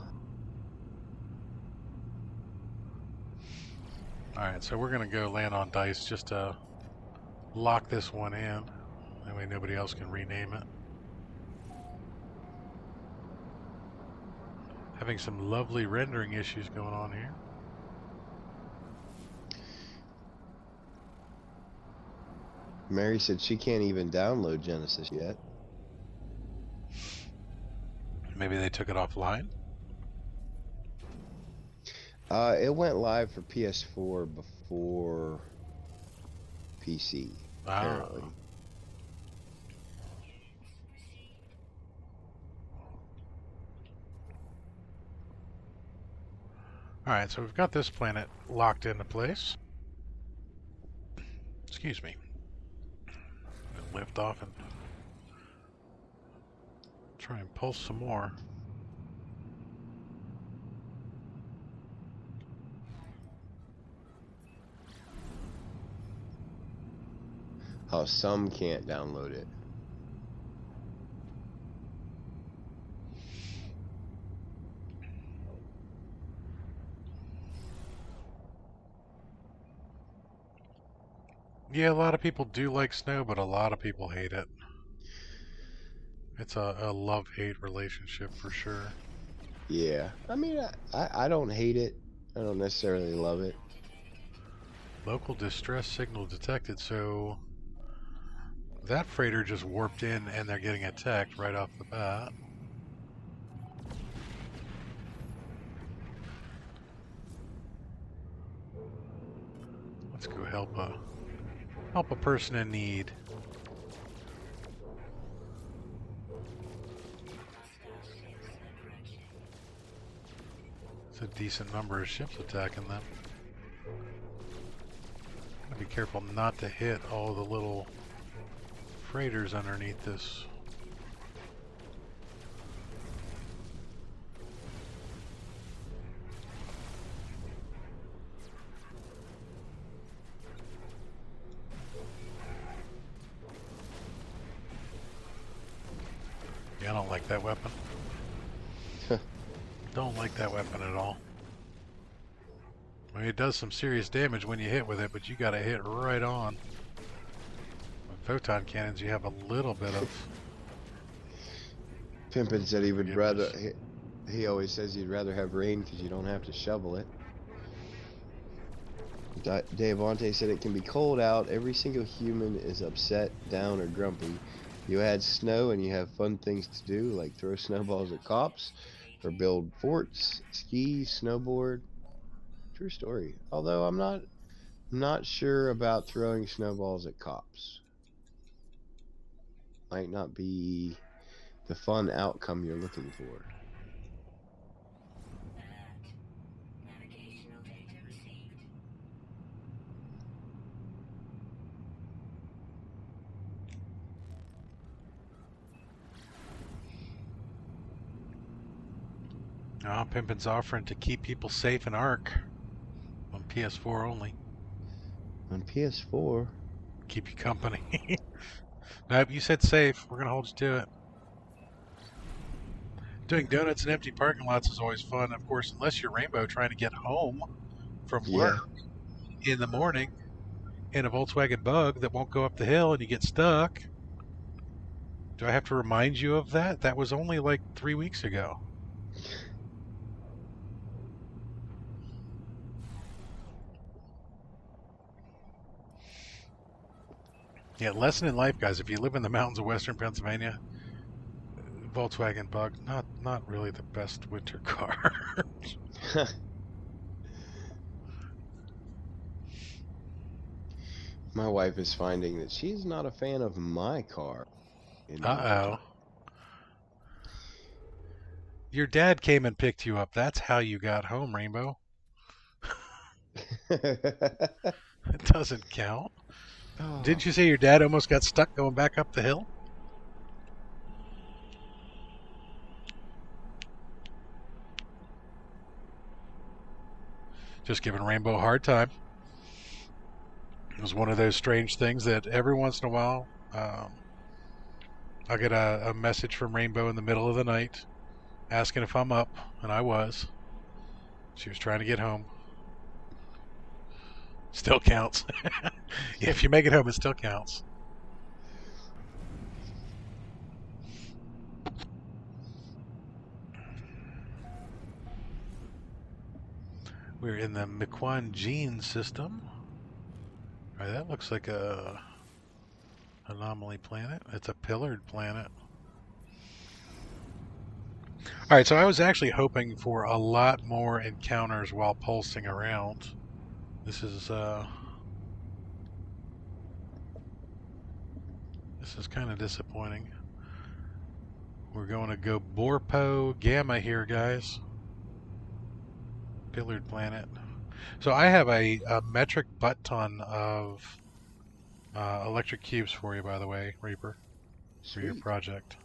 Alright, so we're going to go land on Dice just to lock this one in. That way nobody else can rename it. Having some lovely rendering issues going on here. Mary said she can't even download Genesis yet. Maybe they took it offline? It went live for PS4 before PC, apparently. Alright, so we've got this planet locked into place. Excuse me. Lift off and try and pulse some more. Oh, some can't download it. Yeah, a lot of people do like snow, but a lot of people hate it. It's a love-hate relationship for sure. Yeah, I mean, I don't hate it. I don't necessarily love it. Local distress signal detected, so that freighter just warped in and they're getting attacked right off the bat. Let's go help a person in need. It's a decent number of ships attacking them. Gotta be careful not to hit all the little freighters underneath this. Yeah, I don't like that weapon. Don't like that weapon at all. I mean, it does some serious damage when you hit with it, but you gotta hit right on. With photon cannons, you have a little bit of... Pimpin said he would rather... He always says he'd rather have rain because you don't have to shovel it. Dave Vontae said it can be cold out. Every single human is upset, down, or grumpy. You add snow and you have fun things to do, like throw snowballs at cops, or build forts, ski, snowboard. True story. Although I'm not sure about throwing snowballs at cops. Might not be the fun outcome you're looking for. Oh, Pimpin's offering to keep people safe in Ark. On PS4 only. On PS4? Keep you company. Nope, you said safe. We're gonna hold you to it. Doing donuts in empty parking lots is always fun, of course, unless you're Rainbow trying to get home from work in the morning in a Volkswagen Bug that won't go up the hill and you get stuck. Do I have to remind you of that? That was only like 3 weeks ago. Yeah, lesson in life, guys. If you live in the mountains of western Pennsylvania, Volkswagen Bug, not really the best winter car. My wife is finding that she's not a fan of my car. Uh-oh. Your dad came and picked you up. That's how you got home, Rainbow. It doesn't count. Oh. Didn't you say your dad almost got stuck going back up the hill? Just giving Rainbow a hard time. It was one of those strange things that every once in a while I'll get a message from Rainbow in the middle of the night asking if I'm up, and I was. She was trying to get home. Still counts. If you make it home, it still counts. We're in the Miquan gene system. All right, that looks like a anomaly planet. It's a pillared planet. All right, so I was actually hoping for a lot more encounters while pulsing around. This is kind of disappointing. We're going to go Borpo Gamma here, guys. Pillared planet. So I have a metric butt ton of electric cubes for you, by the way, Reaper, for your Sweet. project.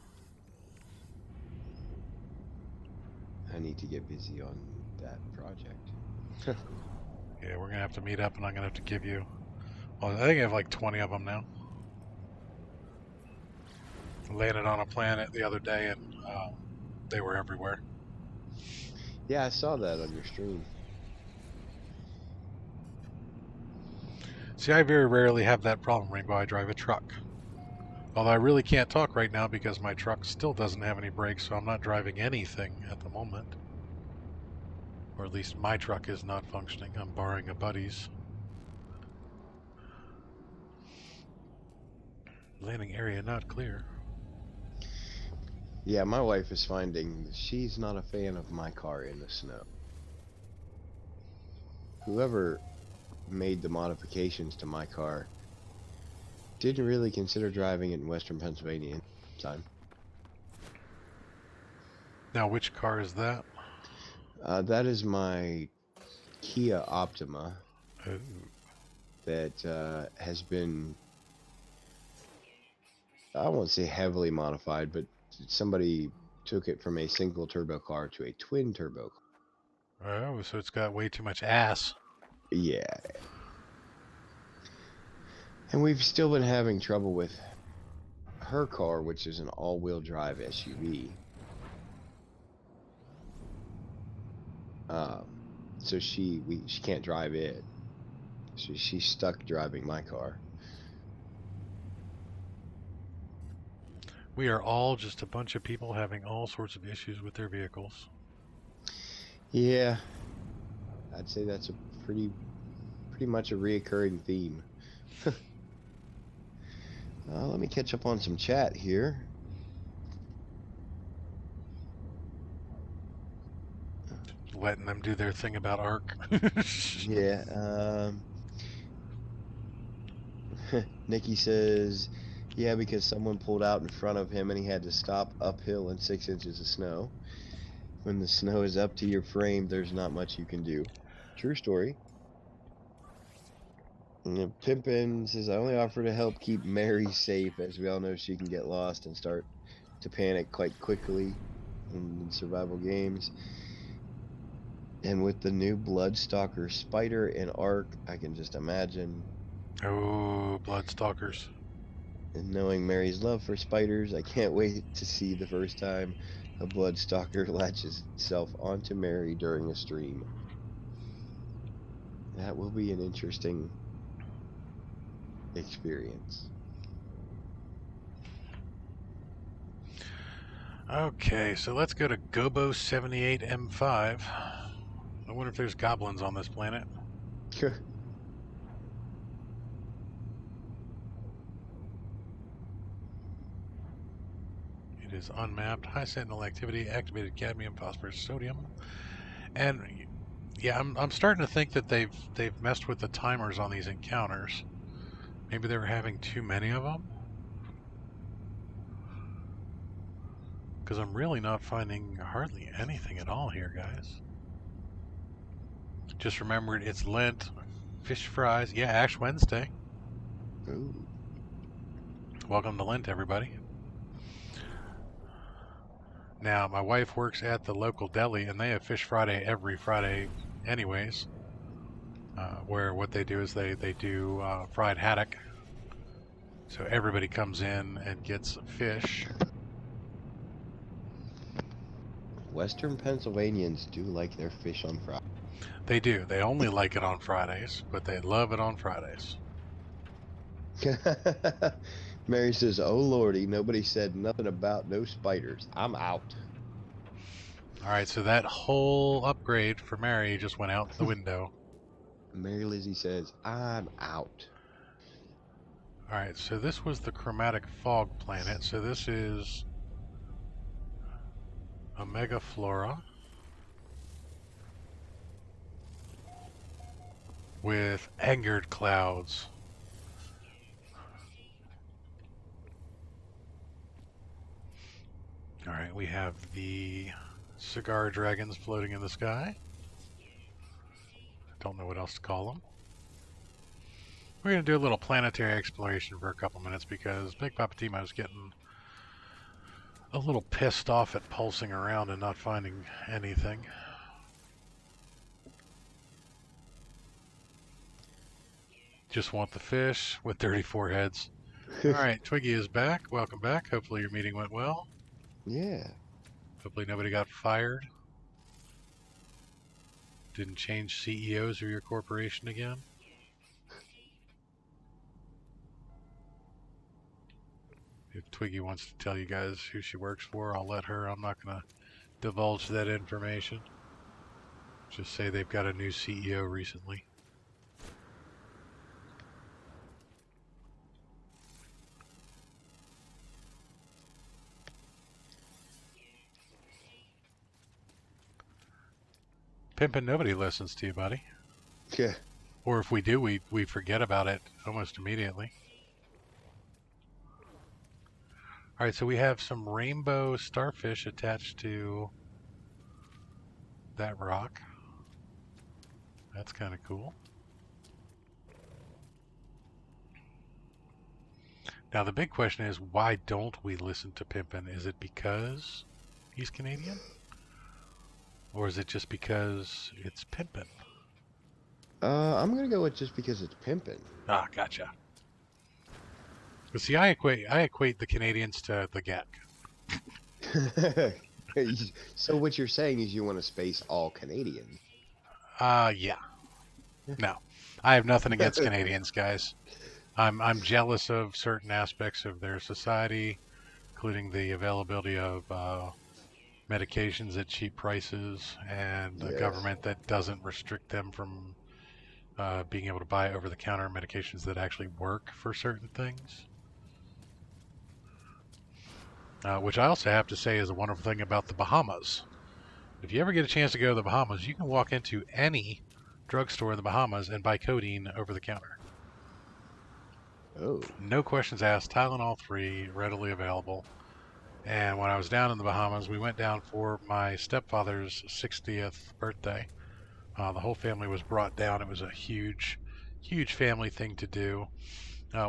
I need to get busy on that project. Yeah, we're going to have to meet up, and I'm going to have to give you... Well, I think I have like 20 of them now. I landed on a planet the other day, and they were everywhere. Yeah, I saw that on your stream. See, I very rarely have that problem, Rainbow. I drive a truck. Although I really can't talk right now because my truck still doesn't have any brakes, so I'm not driving anything at the moment. Or at least my truck is not functioning. I'm borrowing a buddy's. Landing area not clear. Yeah, my wife is finding she's not a fan of my car in the snow. Whoever made the modifications to my car didn't really consider driving it in western Pennsylvania in time. Now, which car is that? That is my Kia Optima Oh. that has been, I won't say heavily modified, but somebody took it from a single turbo car to a twin turbo car. Oh, so it's got way too much ass. Yeah. And we've still been having trouble with her car, which is an all-wheel drive SUV. So she can't drive it. So she's stuck driving my car. We are all just a bunch of people having all sorts of issues with their vehicles. Yeah, I'd say that's a pretty much a reoccurring theme. Let me catch up on some chat here. Letting them do their thing about ARC. Yeah. Nikki says, yeah, because someone pulled out in front of him and he had to stop uphill in 6 inches of snow. When the snow is up to your frame, there's not much you can do. True story. And Pimpin says, I only offer to help keep Mary safe, as we all know she can get lost and start to panic quite quickly in survival games. And with the new Bloodstalker Spider and Arc, I can just imagine. Oh, Bloodstalkers. And knowing Mary's love for spiders, I can't wait to see the first time a Bloodstalker latches itself onto Mary during a stream. That will be an interesting experience. Okay, so let's go to Gobo 78M5. I wonder if there's goblins on this planet. It is unmapped, high sentinel activity, activated cadmium, phosphorus, sodium, and yeah, I'm starting to think that they've messed with the timers on these encounters. Maybe they were having too many of them, because I'm really not finding hardly anything at all here, guys. Just remembered it's Lent. Fish fries. Yeah, Ash Wednesday. Ooh. Welcome to Lent, everybody. Now, my wife works at the local deli, and they have Fish Friday every Friday anyways. Where what they do is they do fried haddock. So everybody comes in and gets fish. Western Pennsylvanians do like their fish on Friday. They do. They only like it on Fridays, but they love it on Fridays. Mary says, "Oh lordy, nobody said nothing about no spiders. I'm out." Alright, so that whole upgrade for Mary just went out the window. Mary Lizzie says, "I'm out." Alright, so this was the chromatic fog planet. So this is a megaflora with angered clouds. Alright, we have the cigar dragons floating in the sky. Don't know what else to call them. We're going to do a little planetary exploration for a couple minutes because Big Poppa Timo is getting a little pissed off at pulsing around and not finding anything. Just want the fish with 34 heads. Alright, Twiggy is back. Welcome back. Hopefully your meeting went well. Yeah. Hopefully nobody got fired. Didn't change CEOs of your corporation again. If Twiggy wants to tell you guys who she works for, I'll let her. I'm not going to divulge that information. Just say they've got a new CEO recently. Pimpin', nobody listens to you, buddy. Yeah. Or if we do, we forget about it almost immediately. Alright, so we have some rainbow starfish attached to that rock. That's kind of cool. Now the big question is, why don't we listen to Pimpin'? Is it because he's Canadian? Or is it just because it's Pimpin'? I'm gonna go with just because it's pimpin'. Ah, gotcha. But see, I equate the Canadians to the Gek. So what you're saying is you want to space all Canadian. Yeah. No. I have nothing against Canadians, guys. I'm jealous of certain aspects of their society, including the availability of medications at cheap prices and a Yes. government that doesn't restrict them from being able to buy over-the-counter medications that actually work for certain things. Which I also have to say is a wonderful thing about the Bahamas. If you ever get a chance to go to the Bahamas, you can walk into any drugstore in the Bahamas and buy codeine over the counter. Oh. No questions asked. Tylenol free, readily available. And when I was down in the Bahamas, we went down for my stepfather's 60th birthday. The whole family was brought down. It was a huge, huge family thing to do.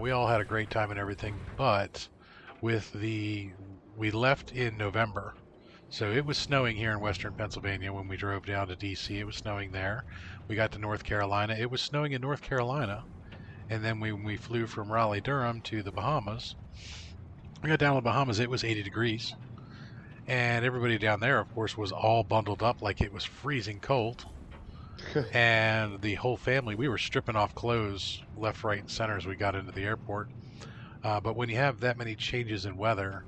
We all had a great time and everything, but we left in November. So it was snowing here in western Pennsylvania when we drove down to DC. It was snowing there. We got to North Carolina. It was snowing in North Carolina. And then when we flew from Raleigh-Durham to the Bahamas, we got down to the Bahamas, it was 80 degrees. And everybody down there, of course, was all bundled up like it was freezing cold. And the whole family, we were stripping off clothes left, right, and center as we got into the airport. But when you have that many changes in weather,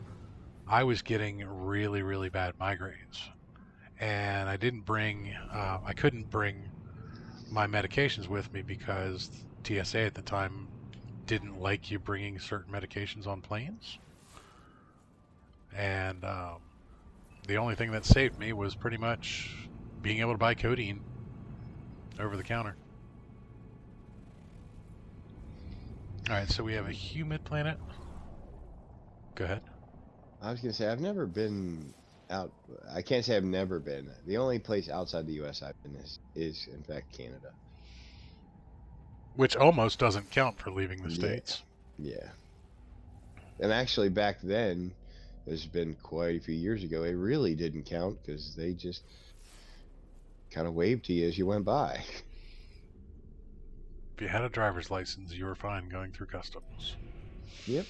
I was getting really, really bad migraines. And I couldn't bring my medications with me because TSA at the time didn't like you bringing certain medications on planes. And the only thing that saved me was pretty much being able to buy codeine over the counter. Alright, so we have a humid planet. Go ahead. I was gonna say I've never been out. I can't say I've never been. The only place outside the U.S. I've been is in fact Canada. Which almost doesn't count for leaving the Yeah, States. yeah. And actually, back then, it's been quite a few years ago. It really didn't count because they just kind of waved to you as you went by. If you had a driver's license, you were fine going through customs. Yep.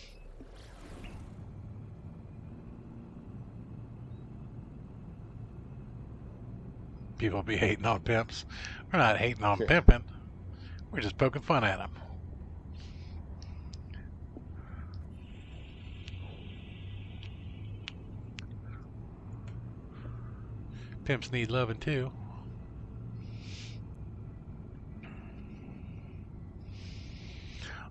People be hating on pimps. We're not hating on pimping. We're just poking fun at them. Pimps need loving too.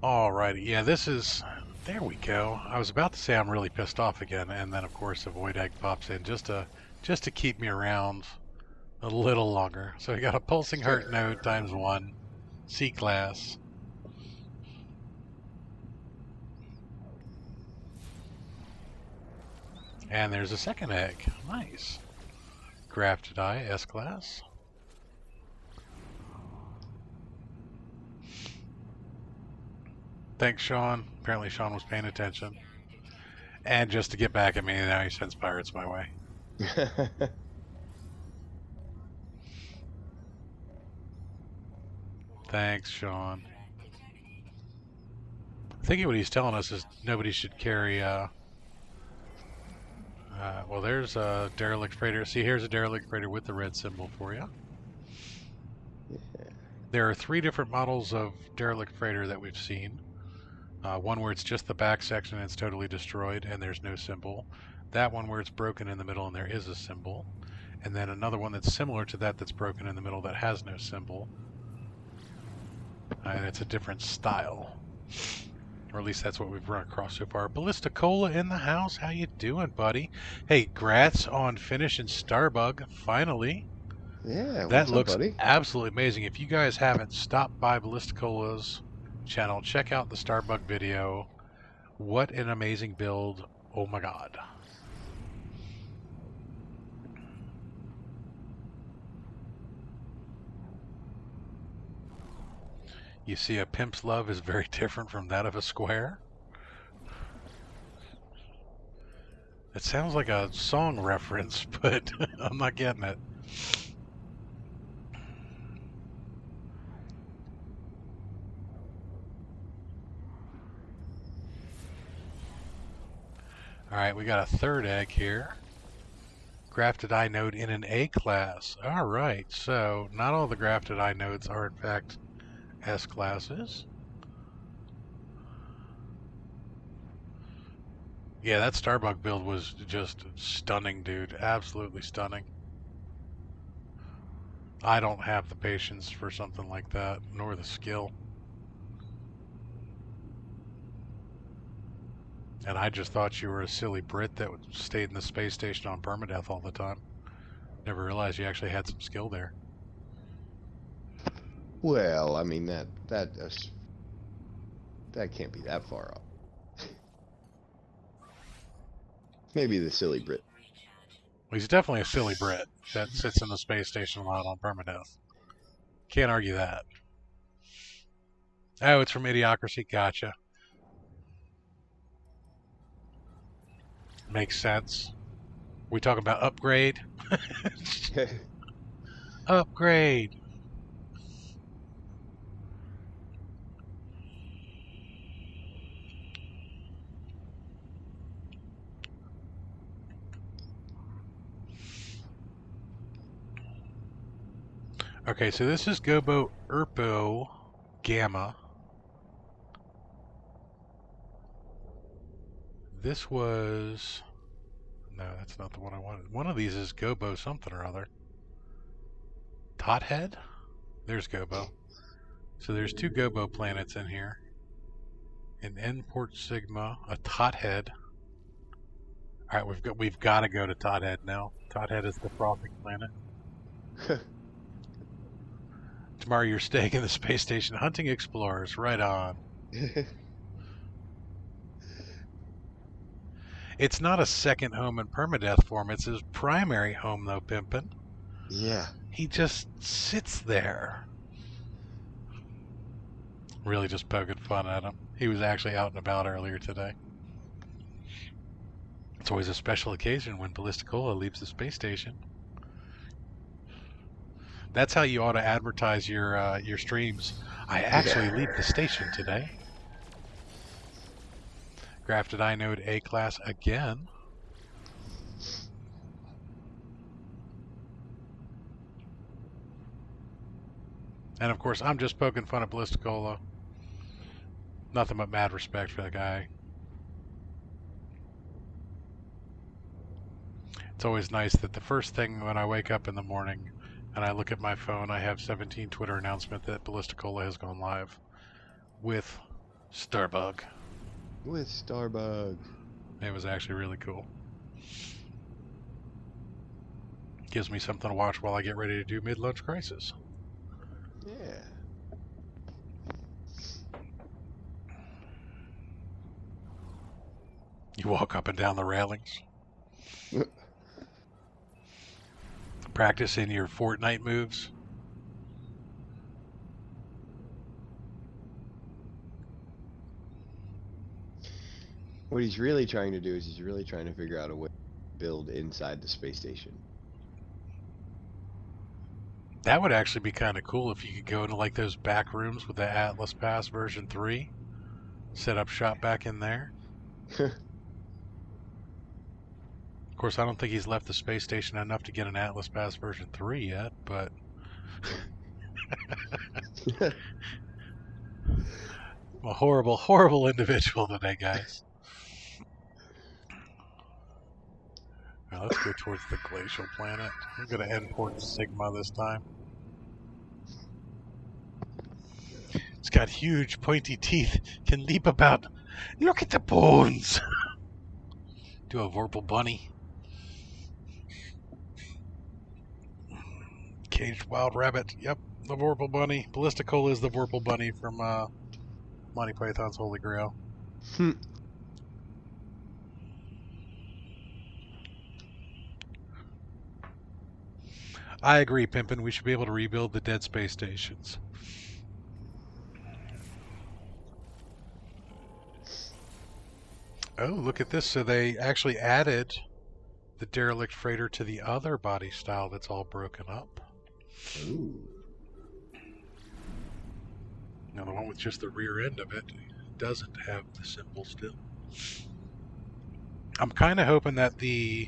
Alrighty, yeah, this is... There we go. I was about to say I'm really pissed off again, and then of course a void egg pops in just to keep me around a little longer. So we got a pulsing heart node ×1, C-class. And there's a second egg. Nice. Grafted eye, S-class. Thanks, Sean. Apparently Sean was paying attention. And just to get back at me, now he sends pirates my way. Thanks, Sean. I think what he's telling us is nobody should carry, well, there's a derelict freighter. See, here's a derelict freighter with the red symbol for you. Yeah. There are 3 different models of derelict freighter that we've seen. One where it's just the back section and it's totally destroyed and there's no symbol. That one where it's broken in the middle and there is a symbol. And then another one that's similar to that that's broken in the middle that has no symbol. And it's a different style. Or at least that's what we've run across so far. Ballista Cola in the house. How you doing, buddy? Hey, grats on finishing Starbug, finally. Yeah, That what's looks up, buddy? absolutely amazing. If you guys haven't stopped by Ballista Cola's channel, check out the Starbug video. What an amazing build. Oh my god. You see, a pimp's love is very different from that of a square. It sounds like a song reference, but I'm not getting it. Alright, we got a third egg here. Grafted eye node in an A class. Alright, so not all the grafted eye nodes are in fact S classes. Yeah, that Starbug build was just stunning, dude. Absolutely stunning. I don't have the patience for something like that, nor the skill. And I just thought you were a silly Brit that stayed in the space station on permadeath all the time. Never realized you actually had some skill there. Well, I mean that can't be that far off. Maybe the silly Brit. Well, he's definitely a silly Brit that sits in the space station a lot on permadeath. Can't argue that. Oh, it's from Idiocracy. Gotcha. Makes sense. We talk about upgrade. Upgrade. Okay, so this is Gobo Erpo Gamma. This was... No, that's not the one I wanted. One of these is Gobo something or other. Tothead? There's Gobo. So there's 2 Gobo planets in here. An N-Port Sigma, a Tothead. Alright, we've got to go to Tothead now. Tothead is the frothing planet. Tomorrow you're staying in the space station hunting explorers. Right on. It's not a second home in permadeath form. It's his primary home, though, Pimpin'. Yeah. He just sits there. Really just poking fun at him. He was actually out and about earlier today. It's always a special occasion when Ballisticola leaves the space station. That's how you ought to advertise your streams. I actually leave the station today. Grafted inode A class again. And of course, I'm just poking fun at Ballisticola. Nothing but mad respect for the guy. It's always nice that the first thing when I wake up in the morning and I look at my phone, I have 17 Twitter announcement that Ballisticola has gone live with Starbug. With Starbug. It was actually really cool. Gives me something to watch while I get ready to do mid-lunch crisis. Yeah. You walk up and down the railings. Practicing your Fortnite moves. What he's really trying to do is he's really trying to figure out a way to build inside the space station. That would actually be kind of cool if you could go into like those back rooms with the Atlas Pass version 3. Set up shop back in there. Of course, I don't think he's left the space station enough to get an Atlas Pass version 3 yet, but... I'm a horrible, horrible individual today, guys. Now let's go towards the glacial planet. I'm going to end Port Sigma this time. It's got huge, pointy teeth, can leap about. Look at the bones! Do a Vorpal bunny. Caged wild rabbit. Yep, the Vorpal bunny. Ballisticola is the Vorpal bunny from Monty Python's Holy Grail. I agree, Pimpin'. We should be able to rebuild the dead space stations. Oh, look at this. So they actually added the derelict freighter to the other body style that's all broken up. Ooh. Now the one with just the rear end of it doesn't have the symbol still. I'm kind of hoping that the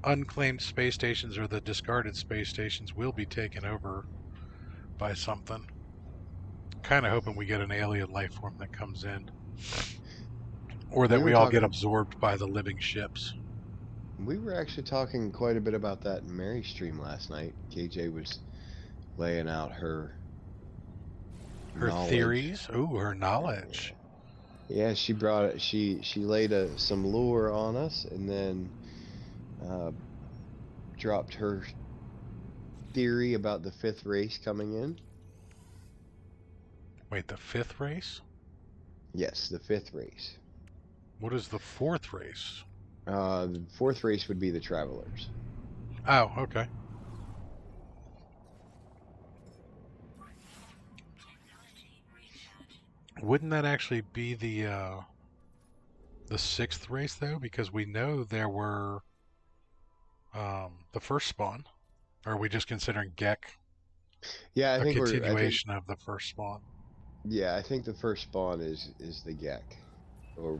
unclaimed space stations or the discarded space stations will be taken over by something. Kind of hoping we get an alien life form that comes in. Or that we all get absorbed by the living ships. We were actually talking quite a bit about that in Mary's stream last night. KJ was laying out her knowledge. Theories. Ooh, her knowledge. Yeah, she brought it. She laid some lure on us, and then dropped her theory about the 5th race coming in. Wait, the 5th race? Yes, the 5th race. What is the 4th race? The 4th race would be the Travelers. Oh, okay. Wouldn't that actually be the 6th race though? Because we know there were the first spawn. Or are we just considering Gek Yeah, I a think continuation of the first spawn? Yeah, I think the first spawn is the Gek, or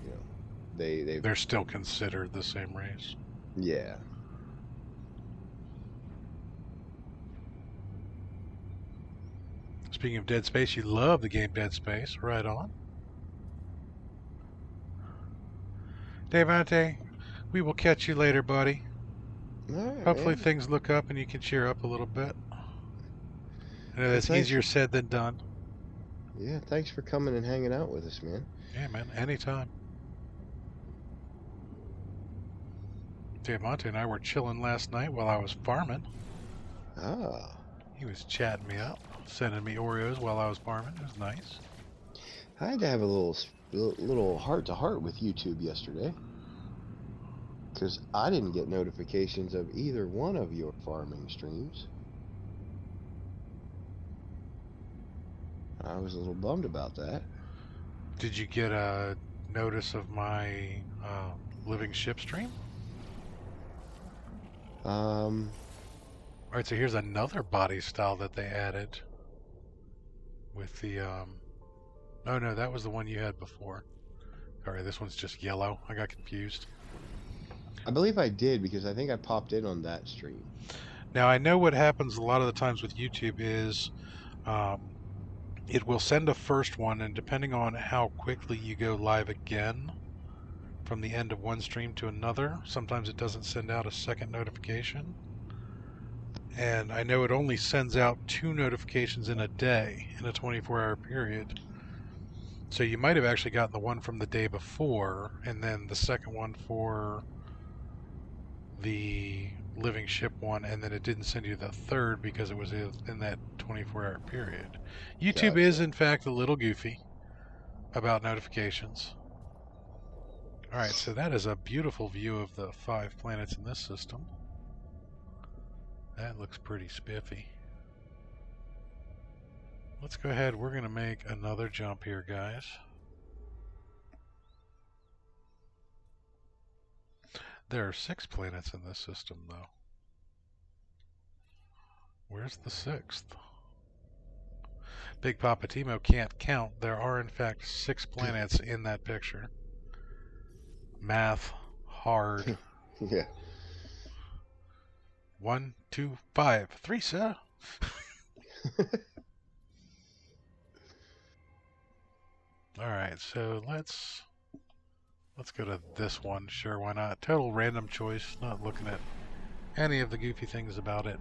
you know, they're still considered the same race. Yeah. Speaking of Dead Space, you love the game Dead Space. Right on. Devante, we will catch you later, buddy. Right, Hopefully man. things look up and you can cheer up a little bit. I know that's easier said than done. Yeah, thanks for coming and hanging out with us, man. Yeah, man, anytime. Diamante and I were chilling last night while I was farming. Ah. He was chatting me up, sending me Oreos while I was farming. It was nice. I had to have a little heart-to-heart with YouTube yesterday. Because I didn't get notifications of either one of your farming streams. I was a little bummed about that. Did you get a notice of my living ship stream? Um, Alright, so here's another body style that they added. With the, oh no, that was the one you had before. Sorry, this one's just yellow. I got confused. I believe I did because I think I popped in on that stream. Now, I know what happens a lot of the times with YouTube is it will send a first one, and depending on how quickly you go live again from the end of one stream to another, sometimes it doesn't send out a second notification. And I know it only sends out 2 notifications in a day in a 24-hour period. So you might have actually gotten the one from the day before, and then the second one for the living ship one, and then it didn't send you the third because it was in that 24-hour period. YouTube Gotcha. is, in fact, a little goofy about notifications. Alright, so that is a beautiful view of the 5 planets in this system. That looks pretty spiffy. Let's go ahead. We're going to make another jump here, guys. There are 6 planets in this system, though. Where's the 6th? Big Papa Timo can't count. There are, in fact, 6 planets in that picture. Math hard. Yeah. 1, 2, 5, 3, sir. All right, so let's go to this one. Sure, why not? Total random choice. Not looking at any of the goofy things about it.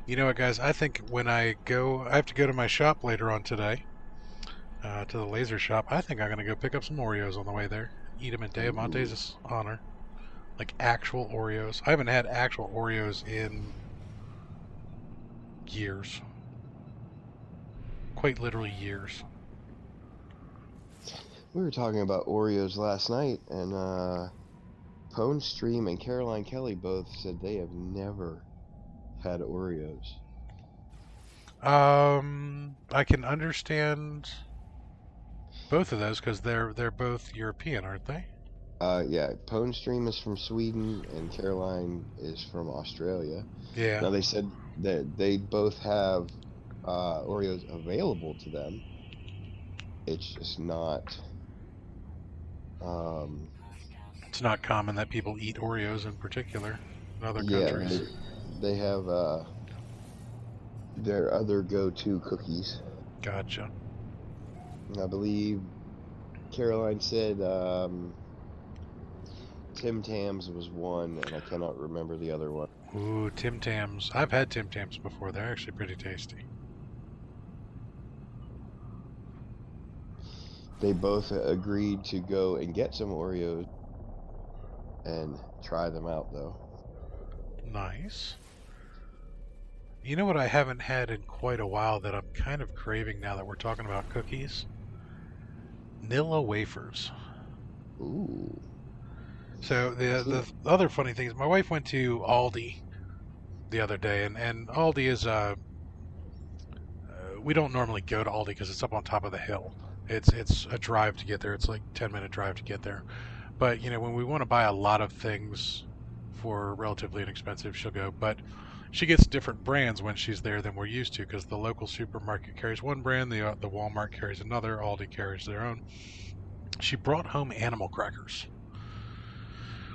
You know what, guys? I think when I have to go to my shop later on today, to the laser shop. I think I'm going to go pick up some Oreos on the way there. Eat them in Diamante's honor. Like actual Oreos. I haven't had actual Oreos in years. Quite literally years. We were talking about Oreos last night, and Pone Stream and Caroline Kelly both said they have never had Oreos. I can understand both of those because they're both European, aren't they? Yeah, Pone Stream is from Sweden and Caroline is from Australia. Yeah. Now they said that they both have Oreos available to them. It's just not. It's not common that people eat Oreos in particular in other countries. Yeah, they have their other go-to cookies. Gotcha. I believe Caroline said Tim Tams was one, and I cannot remember the other one. Ooh, Tim Tams. I've had Tim Tams before. They're actually pretty tasty. They both agreed to go and get some Oreos and try them out, though. Nice. You know what I haven't had in quite a while that I'm kind of craving now that we're talking about cookies? Nilla wafers. Ooh. So the other funny thing is my wife went to Aldi the other day, and Aldi is we don't normally go to Aldi because it's up on top of the hill. It's a drive to get there. It's like 10-minute drive to get there. But you know, when we want to buy a lot of things for relatively inexpensive, she'll go. But she gets different brands when she's there than we're used to because the local supermarket carries one brand, the Walmart carries another, Aldi carries their own. She brought home animal crackers,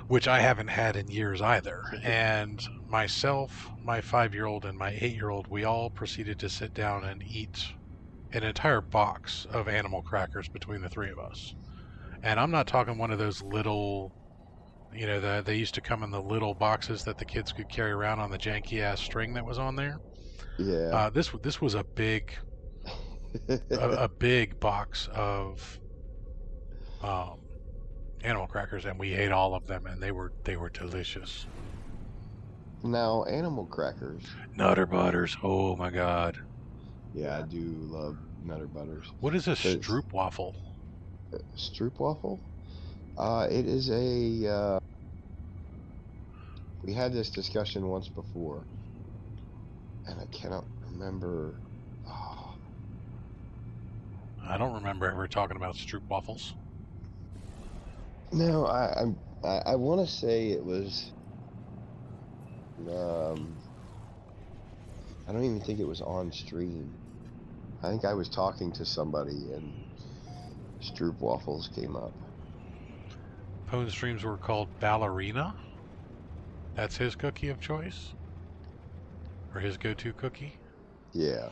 which I haven't had in years either. And myself, my 5-year-old, and my 8-year-old, we all proceeded to sit down and eat an entire box of animal crackers between the 3 of us. And I'm not talking one of those little, you know, they used to come in the little boxes that the kids could carry around on the janky ass string that was on there. Yeah. This was a big a big box of animal crackers, and we ate all of them, and they were delicious. Now, animal crackers. Nutter butters. Oh my god. Yeah, I do love Nutter Butters. What is a But stroopwafel? Stroopwafel? It is a. We had this discussion once before, and I cannot remember. Oh, I don't remember ever talking about stroopwafels. no, I want to say it was. I don't even think it was on stream. I think I was talking to somebody, and Stroopwafels came up. Pone's dreams were called Ballerina. That's his cookie of choice? Or his go-to cookie? Yeah.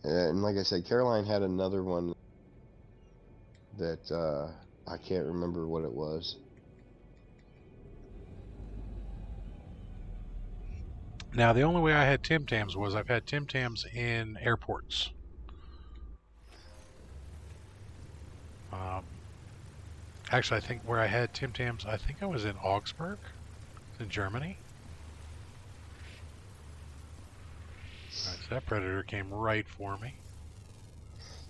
And like I said, Caroline had another one that I can't remember what it was. Now, the only way I had Tim Tams was I've had Tim Tams in airports. Actually, I think where I had Tim Tams, I think I was in Augsburg, in Germany. All right, so that predator came right for me.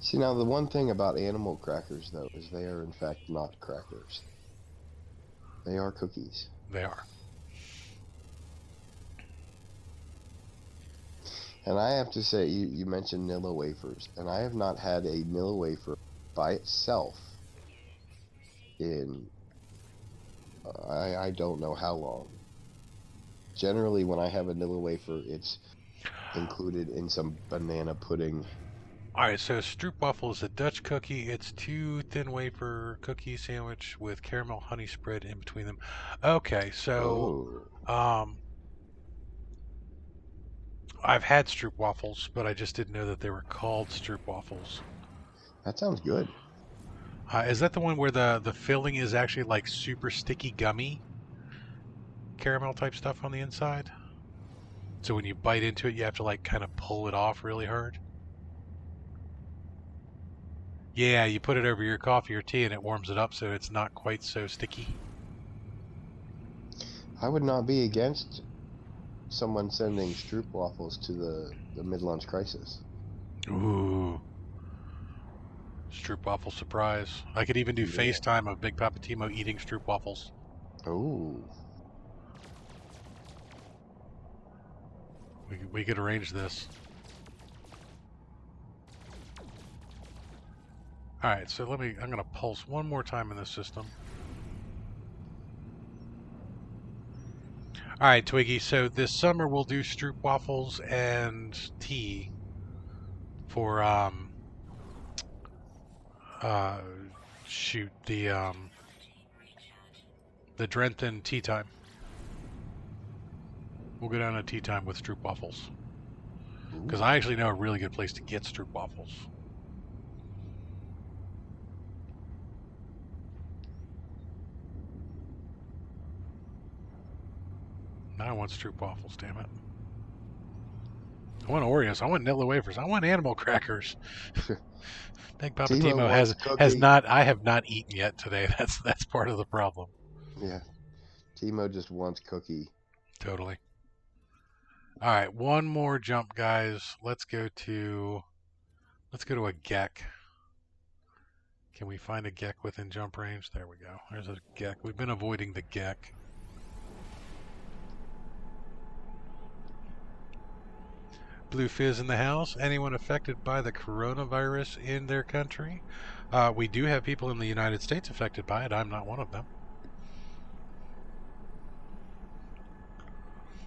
See, now the one thing about animal crackers, though, is they are in fact not crackers. They are cookies. They are. And I have to say, you mentioned Nilla wafers, and I have not had a Nilla wafer by itself in I don't know how long. Generally, when I have a Nilla wafer, it's included in some banana pudding. All right, so stroopwafel is a Dutch cookie. It's 2 thin wafer cookie sandwich with caramel honey spread in between them. Okay, so I've had stroopwafels, but I just didn't know that they were called stroopwafels. That sounds good. Is that the one where the filling is actually like super sticky gummy caramel type stuff on the inside? So when you bite into it, you have to like kind of pull it off really hard? Yeah, you put it over your coffee or tea and it warms it up so it's not quite so sticky. I would not be against someone sending stroopwafels to the mid-lunch crisis. Ooh. Stroopwafel surprise. I could even do FaceTime of Big Papa Timo eating stroopwafels. Ooh. We could arrange this. Alright, so I'm going to pulse one more time in this system. Alright, Twiggy, so this summer we'll do stroopwafels and tea for, shoot, the Drenton tea time. We'll go down to tea time with stroopwafels. Because I actually know a really good place to get stroopwafels. Now I want stroopwafels, damn it. I want Oreos. I want Nilla wafers. I want animal crackers. Big Papa Timo has not. I have not eaten yet today. That's part of the problem. Yeah, Timo just wants cookie. Totally. All right, one more jump, guys. Let's go to a Gek. Can we find a Gek within jump range? There we go. There's a Gek. We've been avoiding the Gek. Blue Fizz in the house. Anyone affected by the coronavirus in their country? We do have people in the United States affected by it. I'm not one of them.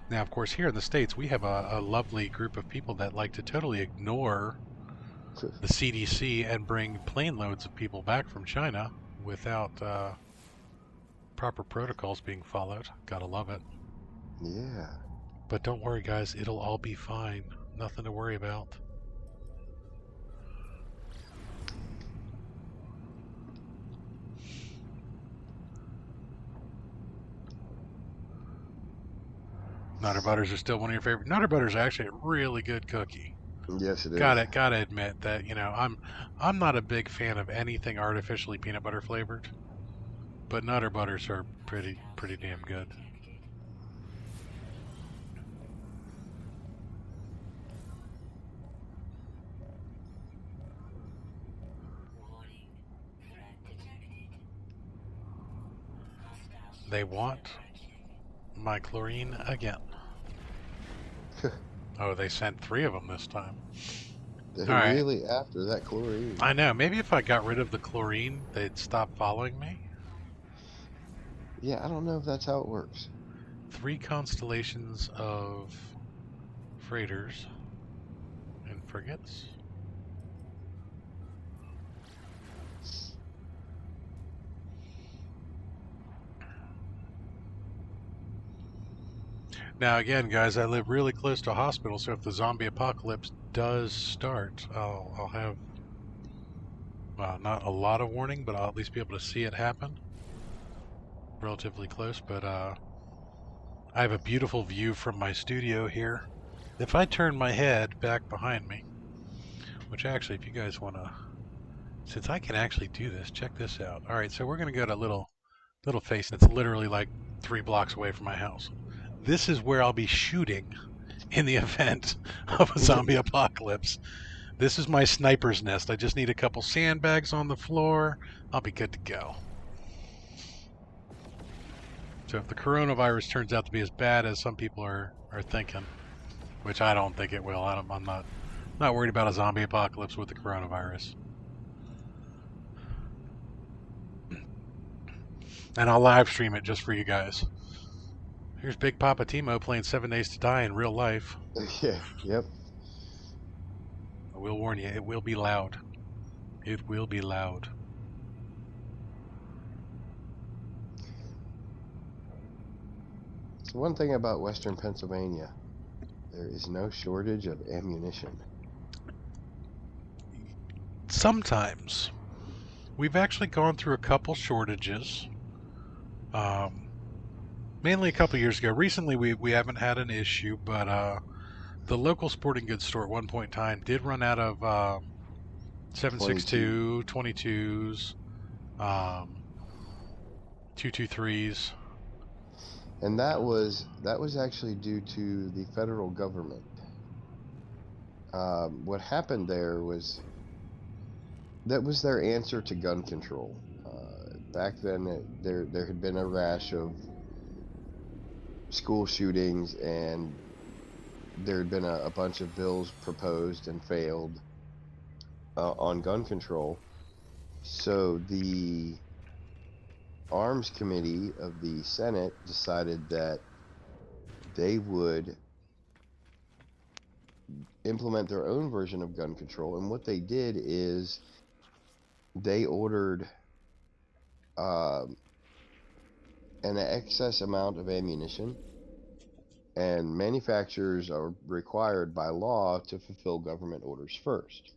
Now, of course, here in the States, we have a lovely group of people that like to totally ignore the CDC and bring plane loads of people back from China without proper protocols being followed. Gotta love it. Yeah. But don't worry, guys. It'll all be fine. Nothing to worry about. Nutter Butters are still one of your favorite. Nutter Butters are actually a really good cookie. Yes, it is. Gotta admit that, you know, I'm not a big fan of anything artificially peanut butter flavored, but Nutter Butters are pretty damn good. They want my chlorine again. Oh, they sent 3 of them this time. They're All right. really after that chlorine. I know. Maybe if I got rid of the chlorine, they'd stop following me. Yeah, I don't know if that's how it works. 3 constellations of freighters and frigates. Now again, guys, I live really close to a hospital, so if the zombie apocalypse does start, I'll have not a lot of warning, but I'll at least be able to see it happen. Relatively close, but I have a beautiful view from my studio here. If I turn my head back behind me, which actually, if you guys want to, since I can actually do this, check this out. All right, so we're going to go to little face that's literally like 3 blocks away from my house. This is where I'll be shooting in the event of a zombie apocalypse. This is my sniper's nest. I just need a couple sandbags on the floor. I'll be good to go. So if the coronavirus turns out to be as bad as some people are thinking, which I don't think it will, I'm not worried about a zombie apocalypse with the coronavirus. And I'll live stream it just for you guys. Here's Big Poppa Timo playing 7 Days to Die in real life. Yeah, yep. I will warn you, it will be loud. It will be loud. So one thing about Western Pennsylvania, there is no shortage of ammunition. Sometimes. We've actually gone through a couple shortages. Mainly a couple years ago. Recently we haven't had an issue, but the local sporting goods store at one point in time did run out of 7.62, 22s, 223s. And that was actually due to the federal government. What happened there was that was their answer to gun control. Back then, there had been a rash of school shootings, and there had been a bunch of bills proposed and failed on gun control. So the Arms Committee of the Senate decided that they would implement their own version of gun control, and what they did is they ordered an excess amount of ammunition, and manufacturers are required by law to fulfill government orders first.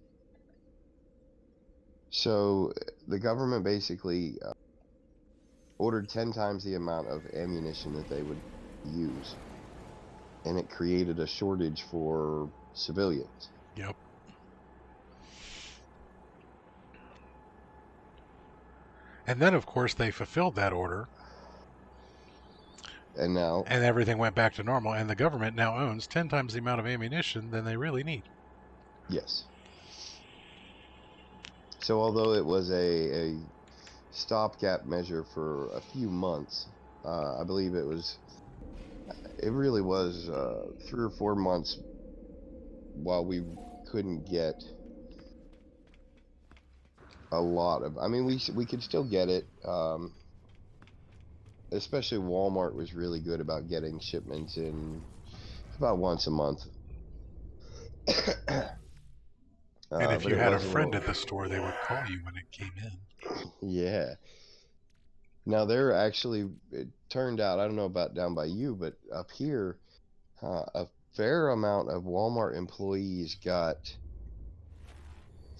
So the government basically ordered 10 times the amount of ammunition that they would use, and it created a shortage for civilians. Yep. And then, of course, they fulfilled that order. And now... And everything went back to normal, and the government now owns 10 times the amount of ammunition than they really need. Yes. So although it was a stopgap measure for a few months, I believe it really was 3 or 4 months while we couldn't get a lot of, I mean, we could still get it, especially Walmart was really good about getting shipments in about once a month. And if you had a friend at the store, they would call you when it came in. Yeah. Now there actually, it turned out, I don't know about down by you, but up here, a fair amount of Walmart employees got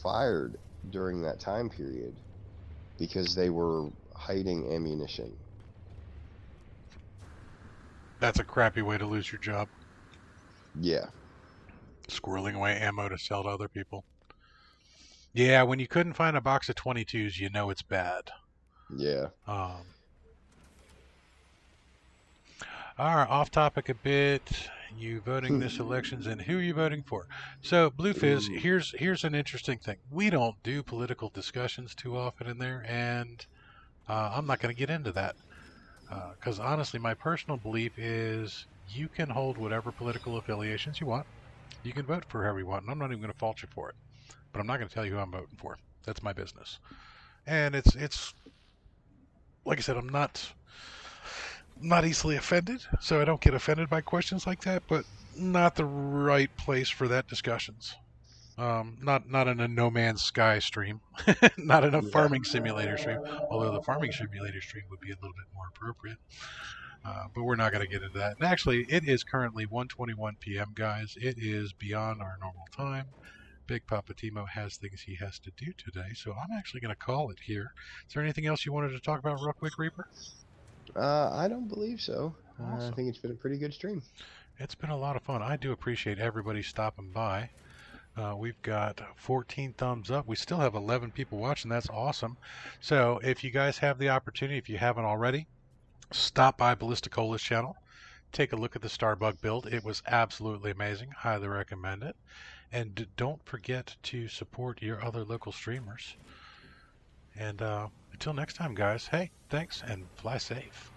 fired during that time period because they were hiding ammunition. That's a crappy way to lose your job. Yeah. Squirreling away ammo to sell to other people. Yeah, when you couldn't find a box of 22s, you know it's bad. Yeah. All right, off topic a bit. You voting this elections, and who are you voting for? So, Blue Fizz, here's an interesting thing. We don't do political discussions too often in there, and I'm not going to get into that. Because honestly, my personal belief is you can hold whatever political affiliations you want. You can vote for whoever you want, and I'm not even going to fault you for it. But I'm not going to tell you who I'm voting for. That's my business. And it's like I said, I'm not easily offended, so I don't get offended by questions like that. But not the right place for that discussions. Not in a No Man's Sky stream, not in a Yeah. farming simulator stream. Although the farming simulator stream would be a little bit more appropriate. But we're not going to get into that. And actually, it is currently 1:21 p.m., guys. It is beyond our normal time. Big Papa Timo has things he has to do today, so I'm actually going to call it here. Is there anything else you wanted to talk about real quick, Reaper? I don't believe so. I Awesome. think it's been a pretty good stream. It's been a lot of fun. I do appreciate everybody stopping by. We've got 14 thumbs up. We still have 11 people watching. That's awesome. So if you guys have the opportunity, if you haven't already, stop by Ballisticola's channel. Take a look at the Starbug build. It was absolutely amazing. Highly recommend it. And don't forget to support your other local streamers. And until next time, guys, hey, thanks and fly safe.